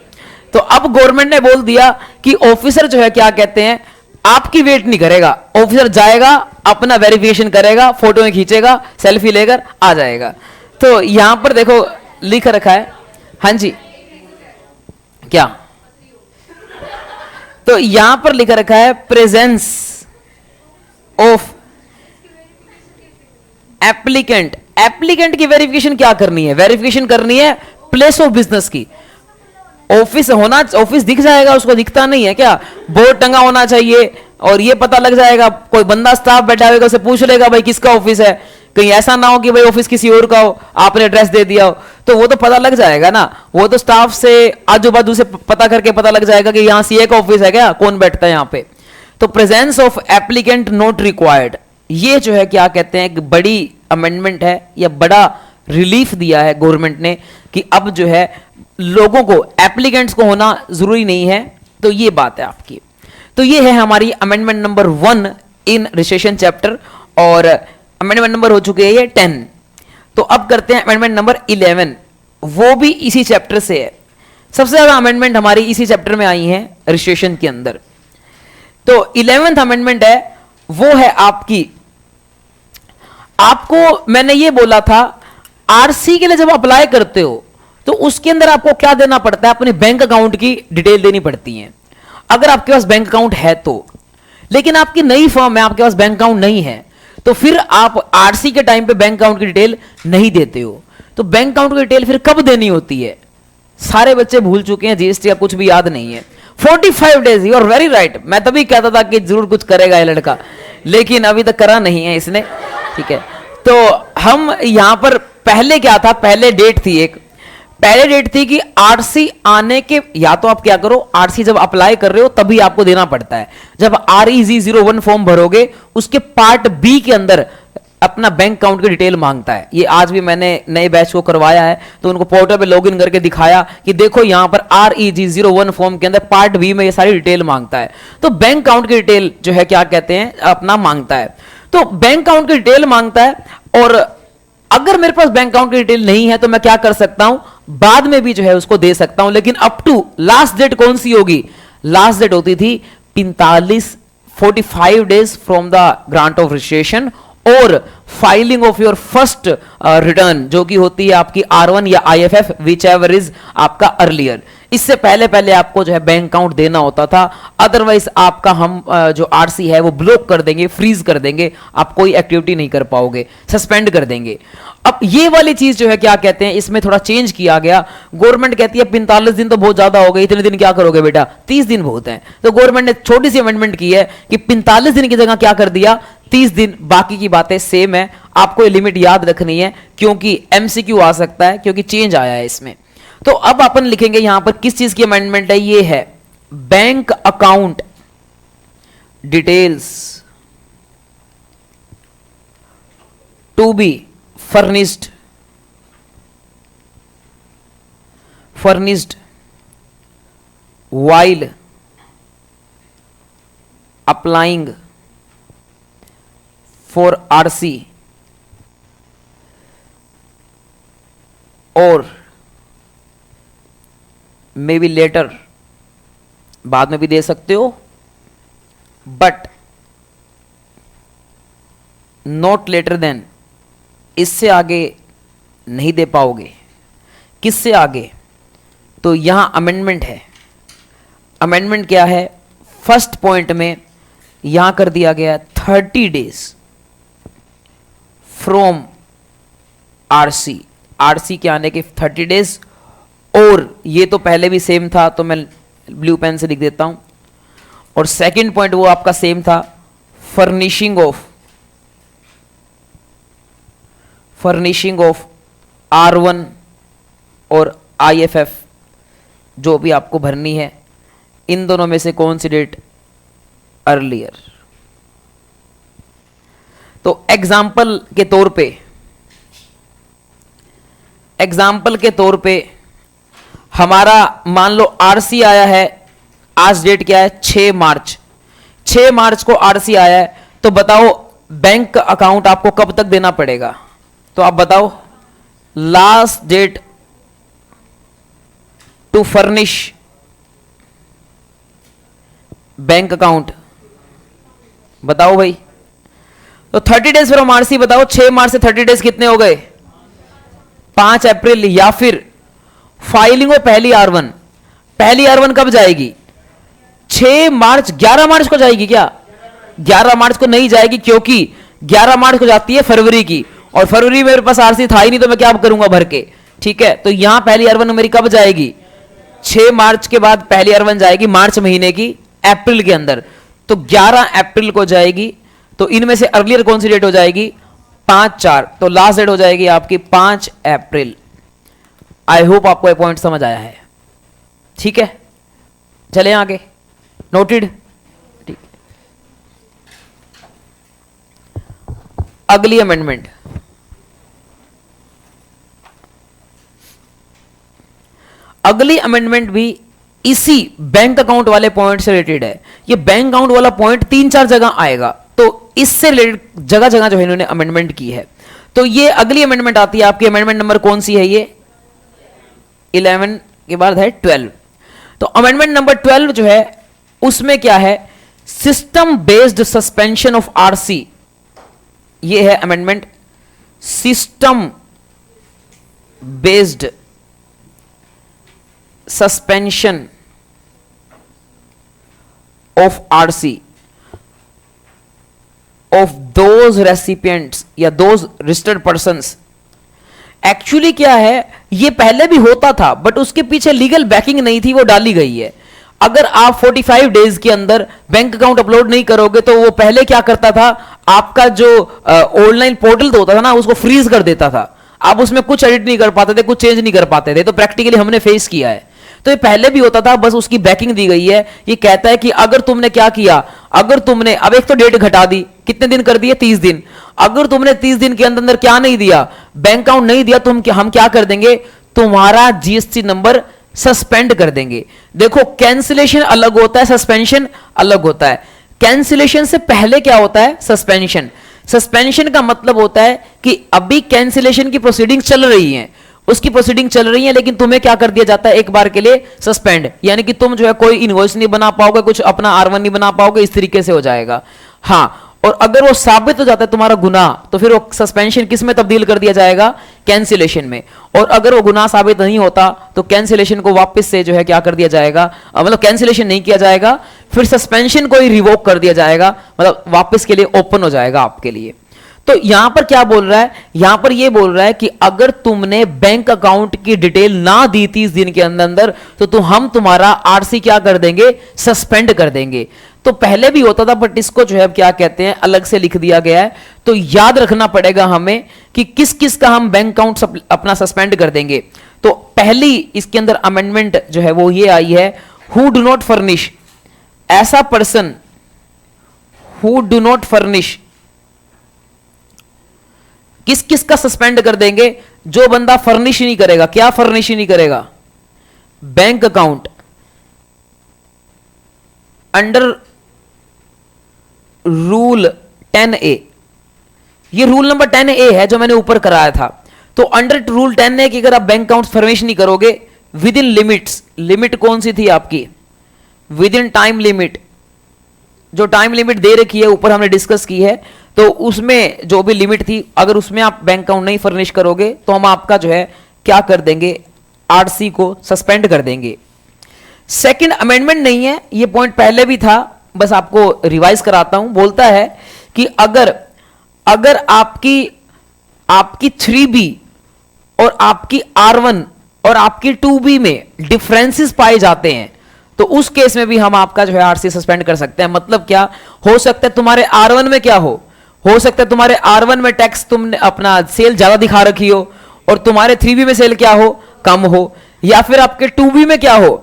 S1: तो अब गवर्नमेंट ने बोल दिया कि ऑफिसर जो है क्या कहते हैं, आपकी वेट नहीं करेगा, ऑफिसर जाएगा, अपना वेरिफिकेशन करेगा, फोटो में खींचेगा, सेल्फी लेकर आ जाएगा। तो यहां पर देखो लिख रखा है, हाँ जी क्या, तो यहां पर लिख रखा है प्रेजेंस ऑफ एप्लीकेंट। एप्लीकेंट की वेरिफिकेशन क्या करनी है? वेरिफिकेशन करनी है प्लेस ऑफ बिजनेस की। ऑफिस होना, ऑफिस दिख जाएगा उसको, दिखता नहीं है क्या? बोर्ड टंगा होना चाहिए और ये पता लग जाएगा। कोई बंदा स्टाफ बैठा होगा, उसे पूछ लेगा भाई किसका ऑफिस है, कहीं ऐसा ना हो कि भाई ऑफिस किसी और का हो, आपने एड्रेस दे दिया हो, तो वो तो पता लग जाएगा ना। वो तो स्टाफ से आजू बाजू से पता करके पता लग जाएगा कि यहाँ सीए का ऑफिस है क्या, कौन बैठता है यहाँ पे। तो presence of applicant not required, ये जो है क्या कहते हैं, एक बड़ी अमेंडमेंट है या बड़ा रिलीफ दिया है गवर्नमेंट ने कि अब जो है लोगों को, एप्लीकेंट्स को होना जरूरी नहीं है। तो ये बात है आपकी। तो ये है हमारी अमेंडमेंट नंबर 1 इन रजिस्ट्रेशन चैप्टर, और अमेंडमेंट नंबर हो चुके हैं ये 10। तो अब करते हैं अमेंडमेंट नंबर 11, वो भी इसी चैप्टर से है। सबसे ज्यादा अमेंडमेंट हमारी इसी चैप्टर में आई है रजिस्ट्रेशन के अंदर। तो 11th अमेंडमेंट है, वो है आपकी, आपको मैंने ये बोला था आरसी के लिए जब अप्लाई करते हो तो उसके अंदर आपको क्या देना पड़ता है, अपने बैंक अकाउंट की डिटेल देनी पड़ती है, अगर आपके पास बैंक अकाउंट है तो। लेकिन आपकी नई फर्म है, आपके पास बैंक अकाउंट नहीं है, तो फिर आप आरसी के टाइम पे बैंक अकाउंट की डिटेल नहीं देते हो। तो बैंक अकाउंट की डिटेल फिर कब देनी होती है? सारे बच्चे भूल चुके हैं, जीएसटी का कुछ भी याद नहीं है। 45 days, you are very right. मैं तभी कहता था कि जरूर कुछ करेगा ये लड़का, लेकिन अभी तक करा नहीं है इसने, ठीक है। तो हम यहां पर पहले क्या था, पहले डेट थी एक, पहले डेट थी कि आरसी आने के, या तो आप क्या करो, आरसी जब अप्लाई कर रहे हो तभी आपको देना पड़ता है। जब REG01 फॉर्म भरोगे उसके पार्ट बी के अंदर अपना बैंक अकाउंट की डिटेल मांगता है। ये आज भी मैंने नए बैच को करवाया है, तो उनको पोर्टल पे लॉगिन करके दिखाया कि देखो यहां पर REG01 फॉर्म के अंदर पार्ट बी में ये सारी डिटेल मांगता है। तो बैंक अकाउंट की डिटेल जो है क्या कहते हैं, अपना मांगता है। तो बैंक अकाउंट की डिटेल मांगता है, और अगर मेरे पास बैंक अकाउंट की डिटेल नहीं है तो मैं क्या कर सकता हूं, बाद में भी जो है उसको दे सकता हूं, लेकिन अप टू लास्ट डेट कौन सी होगी? लास्ट डेट होती थी 45 days from the grant of registration और filing of your first return, जो कि होती है आपकी R1 या IFF, विच एवर इज आपका अर्लियर। इससे पहले पहले आपको जो है बैंक अकाउंट देना होता था, अदरवाइज आपका हम जो आरसी है वो ब्लॉक कर देंगे, फ्रीज कर देंगे, आप कोई एक्टिविटी नहीं कर पाओगे, सस्पेंड कर देंगे। अब ये वाली चीज जो है क्या कहते हैं, इसमें थोड़ा चेंज किया गया। गवर्नमेंट कहती है 45 दिन तो बहुत ज्यादा हो गए, इतने दिन क्या करोगे बेटा, 30 दिन बहुत हैं। तो गवर्नमेंट ने छोटी सी अमेंडमेंट की है कि 45 दिन की जगह क्या कर दिया, 30 दिन। बाकी की बातें सेम है, आपको ये लिमिट याद रखनी है क्योंकि MCQ आ सकता है, क्योंकि चेंज आया है इसमें। तो अब अपन लिखेंगे यहां पर किस चीज की अमेंडमेंट है, ये है bank account details to be furnished while applying for RC or maybe later, बाद में भी दे सकते हो, but not later than, इससे आगे नहीं दे पाओगे। किससे आगे? तो यहां अमेंडमेंट है। अमेंडमेंट क्या है? फर्स्ट पॉइंट में यहां कर दिया गया 30 डेज फ्रॉम आरसी, आरसी के आने के 30 डेज। और ये तो पहले भी सेम था, तो मैं ब्लू पेन से लिख देता हूं। और सेकंड पॉइंट वो आपका सेम था, फर्निशिंग ऑफ R1 और IFF जो भी आपको भरनी है, इन दोनों में से कौन सी डेट अर्लियर। तो एग्जाम्पल के तौर पे एग्जाम्पल के तौर पे हमारा मान लो आरसी आया है, आज डेट क्या है 6 मार्च, 6 मार्च को आरसी आया है, तो बताओ बैंक अकाउंट आपको कब तक देना पड़ेगा? तो आप बताओ, last date to furnish bank account बताओ भाई। तो 30 डेज फ्रॉम आरसी बताओ, 6 मार्च से 30 डेज कितने हो गए? 5 अप्रैल। या फिर फाइलिंग हो पहली R1, पहली R1 कब जाएगी? 6 मार्च, 11 मार्च को जाएगी क्या? 11 मार्च को नहीं जाएगी, क्योंकि 11 मार्च को जाती है फरवरी की, और फरवरी में मेरे पास आरसी था ही नहीं, तो मैं क्या करूंगा भर के, ठीक है। तो यहां पहली R1 मेरी कब जाएगी? 6 मार्च के बाद पहली R1 जाएगी मार्च महीने की अप्रैल के अंदर, तो 11 अप्रैल को जाएगी। तो इनमें से अर्लियर कौन सी डेट हो जाएगी? 5/4, तो लास्ट डेट हो जाएगी आपकी 5 अप्रैल। आई होप आपको ये पॉइंट समझ आया है, ठीक है। चले आगे, नोटेड, ठीक। अगली अमेंडमेंट, अगली अमेंडमेंट भी इसी बैंक अकाउंट वाले पॉइंट से रिलेटेड है। ये बैंक अकाउंट वाला पॉइंट 3-4 जगह आएगा, तो इससे रिलेटेड जगह जगह जो है इन्होंने अमेंडमेंट की है। तो ये अगली अमेंडमेंट आती है आपकी, अमेंडमेंट नंबर कौन सी है? ये 11 के बाद है 12। तो अमेंडमेंट नंबर 12 जो है उसमें क्या है? System based suspension of RC. ये है amendment, system based suspension of RC of those recipients या दोज रजिस्टर्ड पर्संस। एक्चुअली क्या है, ये पहले भी होता था, बट उसके पीछे लीगल बैकिंग नहीं थी, वो डाली गई है। अगर आप 45 डेज के अंदर बैंक अकाउंट अपलोड नहीं करोगे, तो वो पहले क्या करता था, आपका जो ऑनलाइन पोर्टल तो होता था ना, उसको फ्रीज कर देता था। आप उसमें कुछ एडिट नहीं कर पाते थे, कुछ चेंज नहीं कर पाते थे। तो प्रैक्टिकली हमने फेस किया है। तो ये पहले भी होता था, बस उसकी बैकिंग दी गई है। ये कहता है कि अगर तुमने क्या किया, अगर तुमने अब एक तो डेट घटा दी, कितने दिन कर दिए? 30 दिन। अगर तुमने 30 दिन के अंदर क्या नहीं दिया, बैंक अकाउंट नहीं दिया, तो हम क्या कर देंगे? तुम्हारा जीएसटी नंबर सस्पेंड कर देंगे। देखो, कैंसिलेशन अलग होता है, सस्पेंशन अलग होता है। कैंसिलेशन से पहले क्या होता है? सस्पेंशन। सस्पेंशन का मतलब होता है कि अभी कैंसिलेशन की प्रोसीडिंग चल रही है, उसकी प्रोसीडिंग चल रही है, लेकिन तुम्हें क्या कर दिया जाता है? एक बार के लिए सस्पेंड। यानी कि तुम जो है कोई इनवॉइस नहीं बना पाओगे, कुछ अपना R1 नहीं बना पाओगे, इस तरीके से हो जाएगा। हाँ, और अगर वो साबित हो जाता है तुम्हारा गुनाह, तो फिर वो सस्पेंशन किस में तब्दील कर दिया जाएगा? कैंसिलेशन में। और अगर वो गुनाह साबित नहीं होता, तो कैंसिलेशन को वापस से जो है क्या कर दिया जाएगा? मतलब कैंसिलेशन नहीं किया जाएगा, फिर सस्पेंशन को ही रिवोक कर दिया जाएगा, मतलब वापस के लिए ओपन हो जाएगा आपके लिए। तो यहां पर क्या बोल रहा है? यहां पर यह बोल रहा है कि अगर तुमने बैंक अकाउंट की डिटेल ना दी 30 दिन के अंदर, तो हम तुम्हारा आरसी क्या कर देंगे? सस्पेंड कर देंगे। तो पहले भी होता था, बट इसको जो है क्या कहते हैं, अलग से लिख दिया गया है। तो याद रखना पड़ेगा हमें कि किस किस का हम बैंक अकाउंट अपना सस्पेंड कर देंगे। तो पहली इसके अंदर अमेंडमेंट जो है वो ये आई है, हु डू नॉट फर्निश, ऐसा person who do not furnish, किस किस का सस्पेंड कर देंगे? जो बंदा फर्निश नहीं करेगा। क्या फर्निश नहीं करेगा? Bank account under rule 10A। ये रूल नंबर 10A है जो मैंने ऊपर कराया था। तो अंडर रूल 10A की अगर आप बैंक अकाउंट फर्निश नहीं करोगे विद इन लिमिट्स, लिमिट कौन सी थी आपकी? With in time limit. जो टाइम लिमिट दे रखी है ऊपर हमने डिस्कस की है, तो उसमें जो भी लिमिट थी, अगर उसमें आप बैंक अकाउंट नहीं फर्निश करोगे, तो हम आपका जो है क्या कर देंगे? आरसी को सस्पेंड कर देंगे। सेकंड अमेंडमेंट नहीं है, ये पॉइंट पहले भी था, बस आपको रिवाइज कराता हूं। बोलता है कि अगर आपकी 3B और आपकी R1 और आपकी 2B में डिफरेंसेस पाए जाते हैं, तो उस केस में भी हम आपका जो है आरसी सस्पेंड कर सकते हैं। मतलब क्या हो सकता है? तुम्हारे R1 में क्या हो सकता है तुम्हारे R1 में टैक्स तुमने अपना सेल ज्यादा दिखा रखी हो, और तुम्हारे 3B में सेल क्या हो? कम हो। या फिर आपके 2B में क्या हो?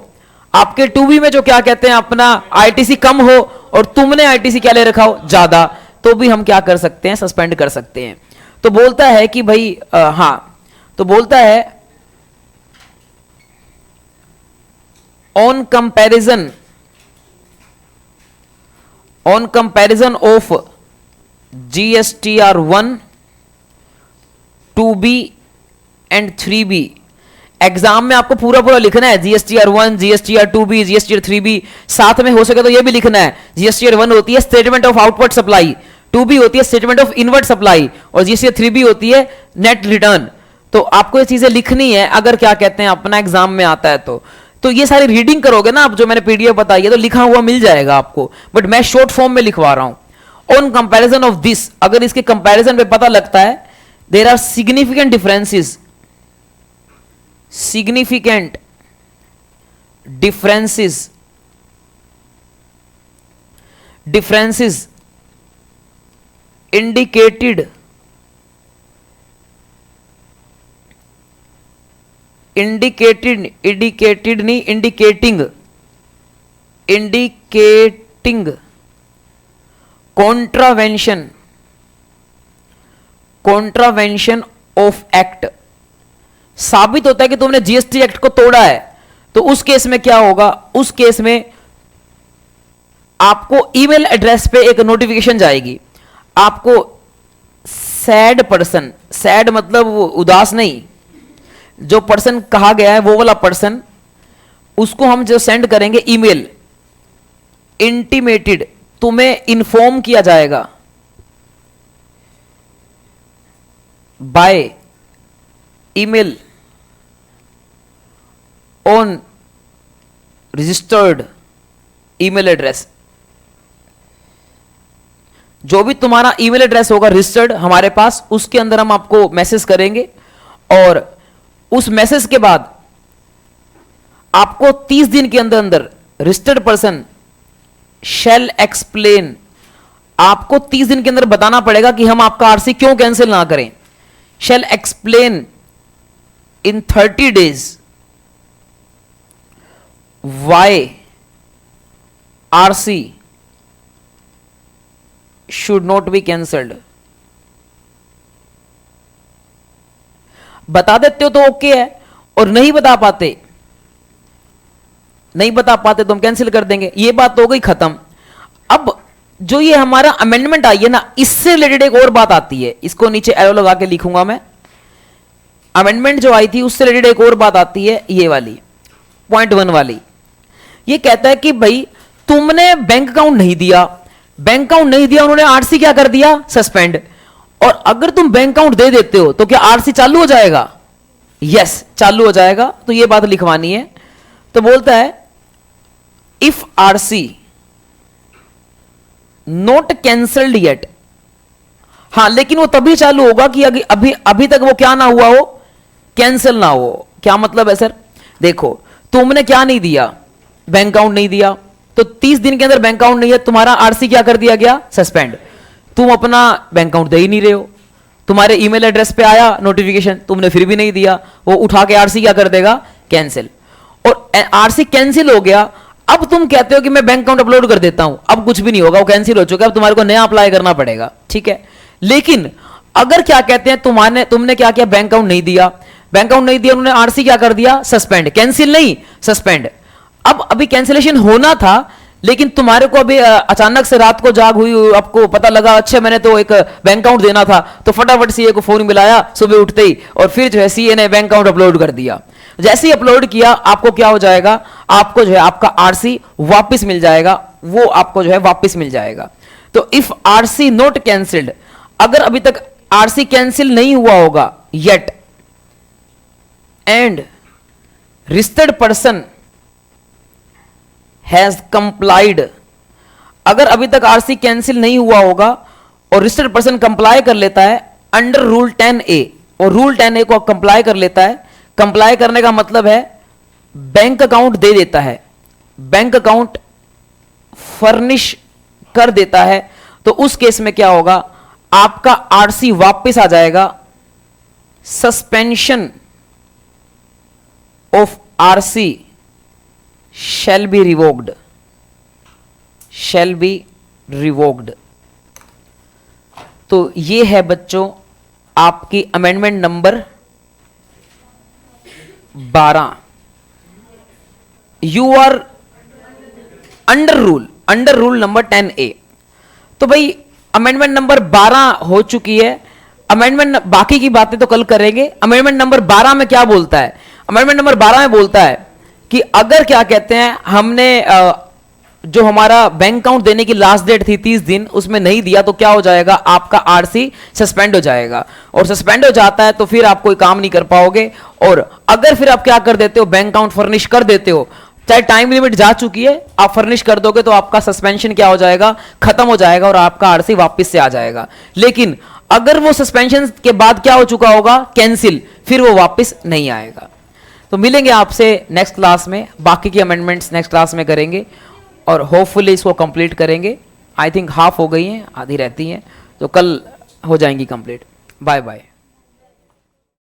S1: आपके 2B में जो क्या कहते हैं अपना आईटीसी कम हो, और तुमने आईटीसी क्या ले रखा हो? ज्यादा। तो भी हम क्या कर सकते हैं? सस्पेंड कर सकते हैं। तो बोलता है कि भाई हाँ, तो बोलता है on comparison of GSTR 1, 2B and 3B। Exam में आपको पूरा पूरा लिखना है, GSTR 1, GSTR 2B, GSTR 3B, साथ में हो सके तो यह भी लिखना है। GSTR 1 होती है statement of outward supply, 2B होती है स्टेटमेंट ऑफ इनवर्ड सप्लाई, और GSTR 3B होती है नेट रिटर्न। तो आपको ये चीजें लिखनी है अगर क्या कहते हैं अपना एग्जाम में आता है तो ये सारी रीडिंग करोगे ना आप, जो मैंने PDF बताई है तो लिखा हुआ मिल जाएगा आपको, बट मैं शॉर्ट फॉर्म में लिखवा रहा हूं। ऑन कंपैरिजन ऑफ दिस, अगर इसके कंपैरिजन पे पता लगता है there are significant differences, significant differences indicated indicating contravention of act। साबित होता है कि तुमने GST एक्ट को तोड़ा है, तो उस केस में क्या होगा, उस केस में आपको ईमेल एड्रेस पे एक नोटिफिकेशन जाएगी। आपको सैड पर्सन, सैड मतलब वो उदास नहीं, जो पर्सन कहा गया है वो वाला पर्सन, उसको हम जो सेंड करेंगे ईमेल, इंटीमेटेड, तुम्हें इन्फॉर्म किया जाएगा by email on registered email address. जो भी तुम्हारा ईमेल एड्रेस होगा रजिस्टर्ड हमारे पास, उसके अंदर हम आपको मैसेज करेंगे, और उस मैसेज के बाद आपको 30 दिन के अंदर अंदर रजिस्टर्ड पर्सन शैल एक्सप्लेन, आपको 30 दिन के अंदर बताना पड़ेगा कि हम आपका आरसी क्यों कैंसिल ना करें। शैल explain in 30 days why RC should not be cancelled। बता देते हो तो ओके है, और नहीं बता पाते तो हम कैंसिल कर देंगे। ये बात हो गई खत्म। अब जो ये हमारा अमेंडमेंट आई है ना, इससे रिलेटेड एक और बात आती है, इसको नीचे एरो लगा के लिखूंगा मैं। अमेंडमेंट जो आई थी उससे रिलेटेड एक और बात आती है, ये वाली पॉइंट 1 वाली। ये कहता है कि भाई तुमने बैंक अकाउंट नहीं दिया, उन्होंने आरसी क्या कर दिया, सस्पेंड। और अगर तुम बैंक अकाउंट दे देते हो तो क्या आरसी चालू हो जाएगा? यस, चालू हो जाएगा। तो ये बात लिखवानी है। तो बोलता है if RC not cancelled yet, हाँ लेकिन वो तभी चालू होगा कि अभी तक वो क्या ना हुआ हो, कैंसिल ना हो। क्या मतलब है सर? देखो तुमने क्या नहीं दिया, बैंक अकाउंट नहीं दिया, तो 30 दिन के अंदर बैंक अकाउंट नहीं है, तुम्हारा आरसी क्या कर दिया गया, सस्पेंड। तुम अपना बैंक अकाउंट दे ही नहीं रहे हो, तुम्हारे ईमेल एड्रेस पे आया नोटिफिकेशन, तुमने फिर भी नहीं दिया, वो उठा के आरसी क्या कर देगा, कैंसिल। और आरसी कैंसिल हो गया, अब तुम कहते हो कि मैं बैंक अकाउंट अपलोड कर देता हूं, अब कुछ भी नहीं होगा, वो कैंसिल हो चुका है, अब तुम्हारे को नया अप्लाई करना पड़ेगा, ठीक है। लेकिन अगर क्या कहते हैं तुमने क्या किया, बैंक अकाउंट नहीं दिया, उन्होंने आरसी क्या कर दिया, सस्पेंड, कैंसिल नहीं सस्पेंड। अब अभी कैंसिलेशन होना था, लेकिन तुम्हारे को अभी अचानक से रात को जाग हुई, आपको पता लगा अच्छा मैंने तो एक बैंक अकाउंट देना था, तो फटाफट सीए को फोन मिलाया सुबह उठते ही, और फिर जो है सीए ने बैंक अकाउंट अपलोड कर दिया। जैसे ही अपलोड किया, आपको क्या हो जाएगा, आपको जो है आपका आरसी वापस मिल जाएगा, वो आपको जो है वापस मिल जाएगा। तो इफ आरसी नॉट कैंसिल्ड, अगर अभी तक आरसी कैंसिल नहीं हुआ होगा yet, and registered person has complied, अगर अभी तक आरसी कैंसिल नहीं हुआ होगा और रजिस्टर्ड पर्सन कंप्लाई कर लेता है अंडर रूल 10A, और रूल 10A को कंप्लाई कर लेता है, कंप्लाई करने का मतलब है बैंक अकाउंट दे देता है, बैंक अकाउंट फर्निश कर देता है, तो उस केस में क्या होगा, आपका आरसी वापस आ जाएगा। Suspension of RC shall be revoked, shall be revoked। तो ये है बच्चों आपकी amendment number 12। You are under rule number 10A। तो भाई अमेंडमेंट नंबर 12 हो चुकी है। अमेंडमेंट बाकी की बातें तो कल करेंगे। अमेंडमेंट नंबर 12 में क्या बोलता है? अमेंडमेंट नंबर 12 में बोलता है कि अगर क्या कहते हैं हमने जो हमारा बैंक अकाउंट देने की लास्ट डेट थी 30 दिन, उसमें नहीं दिया तो क्या हो जाएगा? आपका आरसी सस्पेंड हो जाएगा, और सस्पेंड हो जाता है तो फिर आप कोई काम नहीं कर पाओगे। और अगर फिर आप क्या कर देते हो, बैंक अकाउंट फर्निश कर देते हो, चाहे टाइम लिमिट जा चुकी है, आप फर्निश कर दोगे तो आपका सस्पेंशन क्या हो जाएगा? खत्म हो जाएगा और आपका आरसी वापस से आ जाएगा। लेकिन अगर वो सस्पेंशन के बाद क्या हो चुका होगा? कैंसिल, फिर वो वापस नहीं आएगा। तो मिलेंगे आपसे नेक्स्ट क्लास में, बाकी की अमेंडमेंट्स नेक्स्ट क्लास में करेंगे और होपफुली इसको कंप्लीट करेंगे। आई थिंक हाफ हो गई हैं, आधी रहती हैं, तो कल हो जाएंगी कंप्लीट। Bye bye.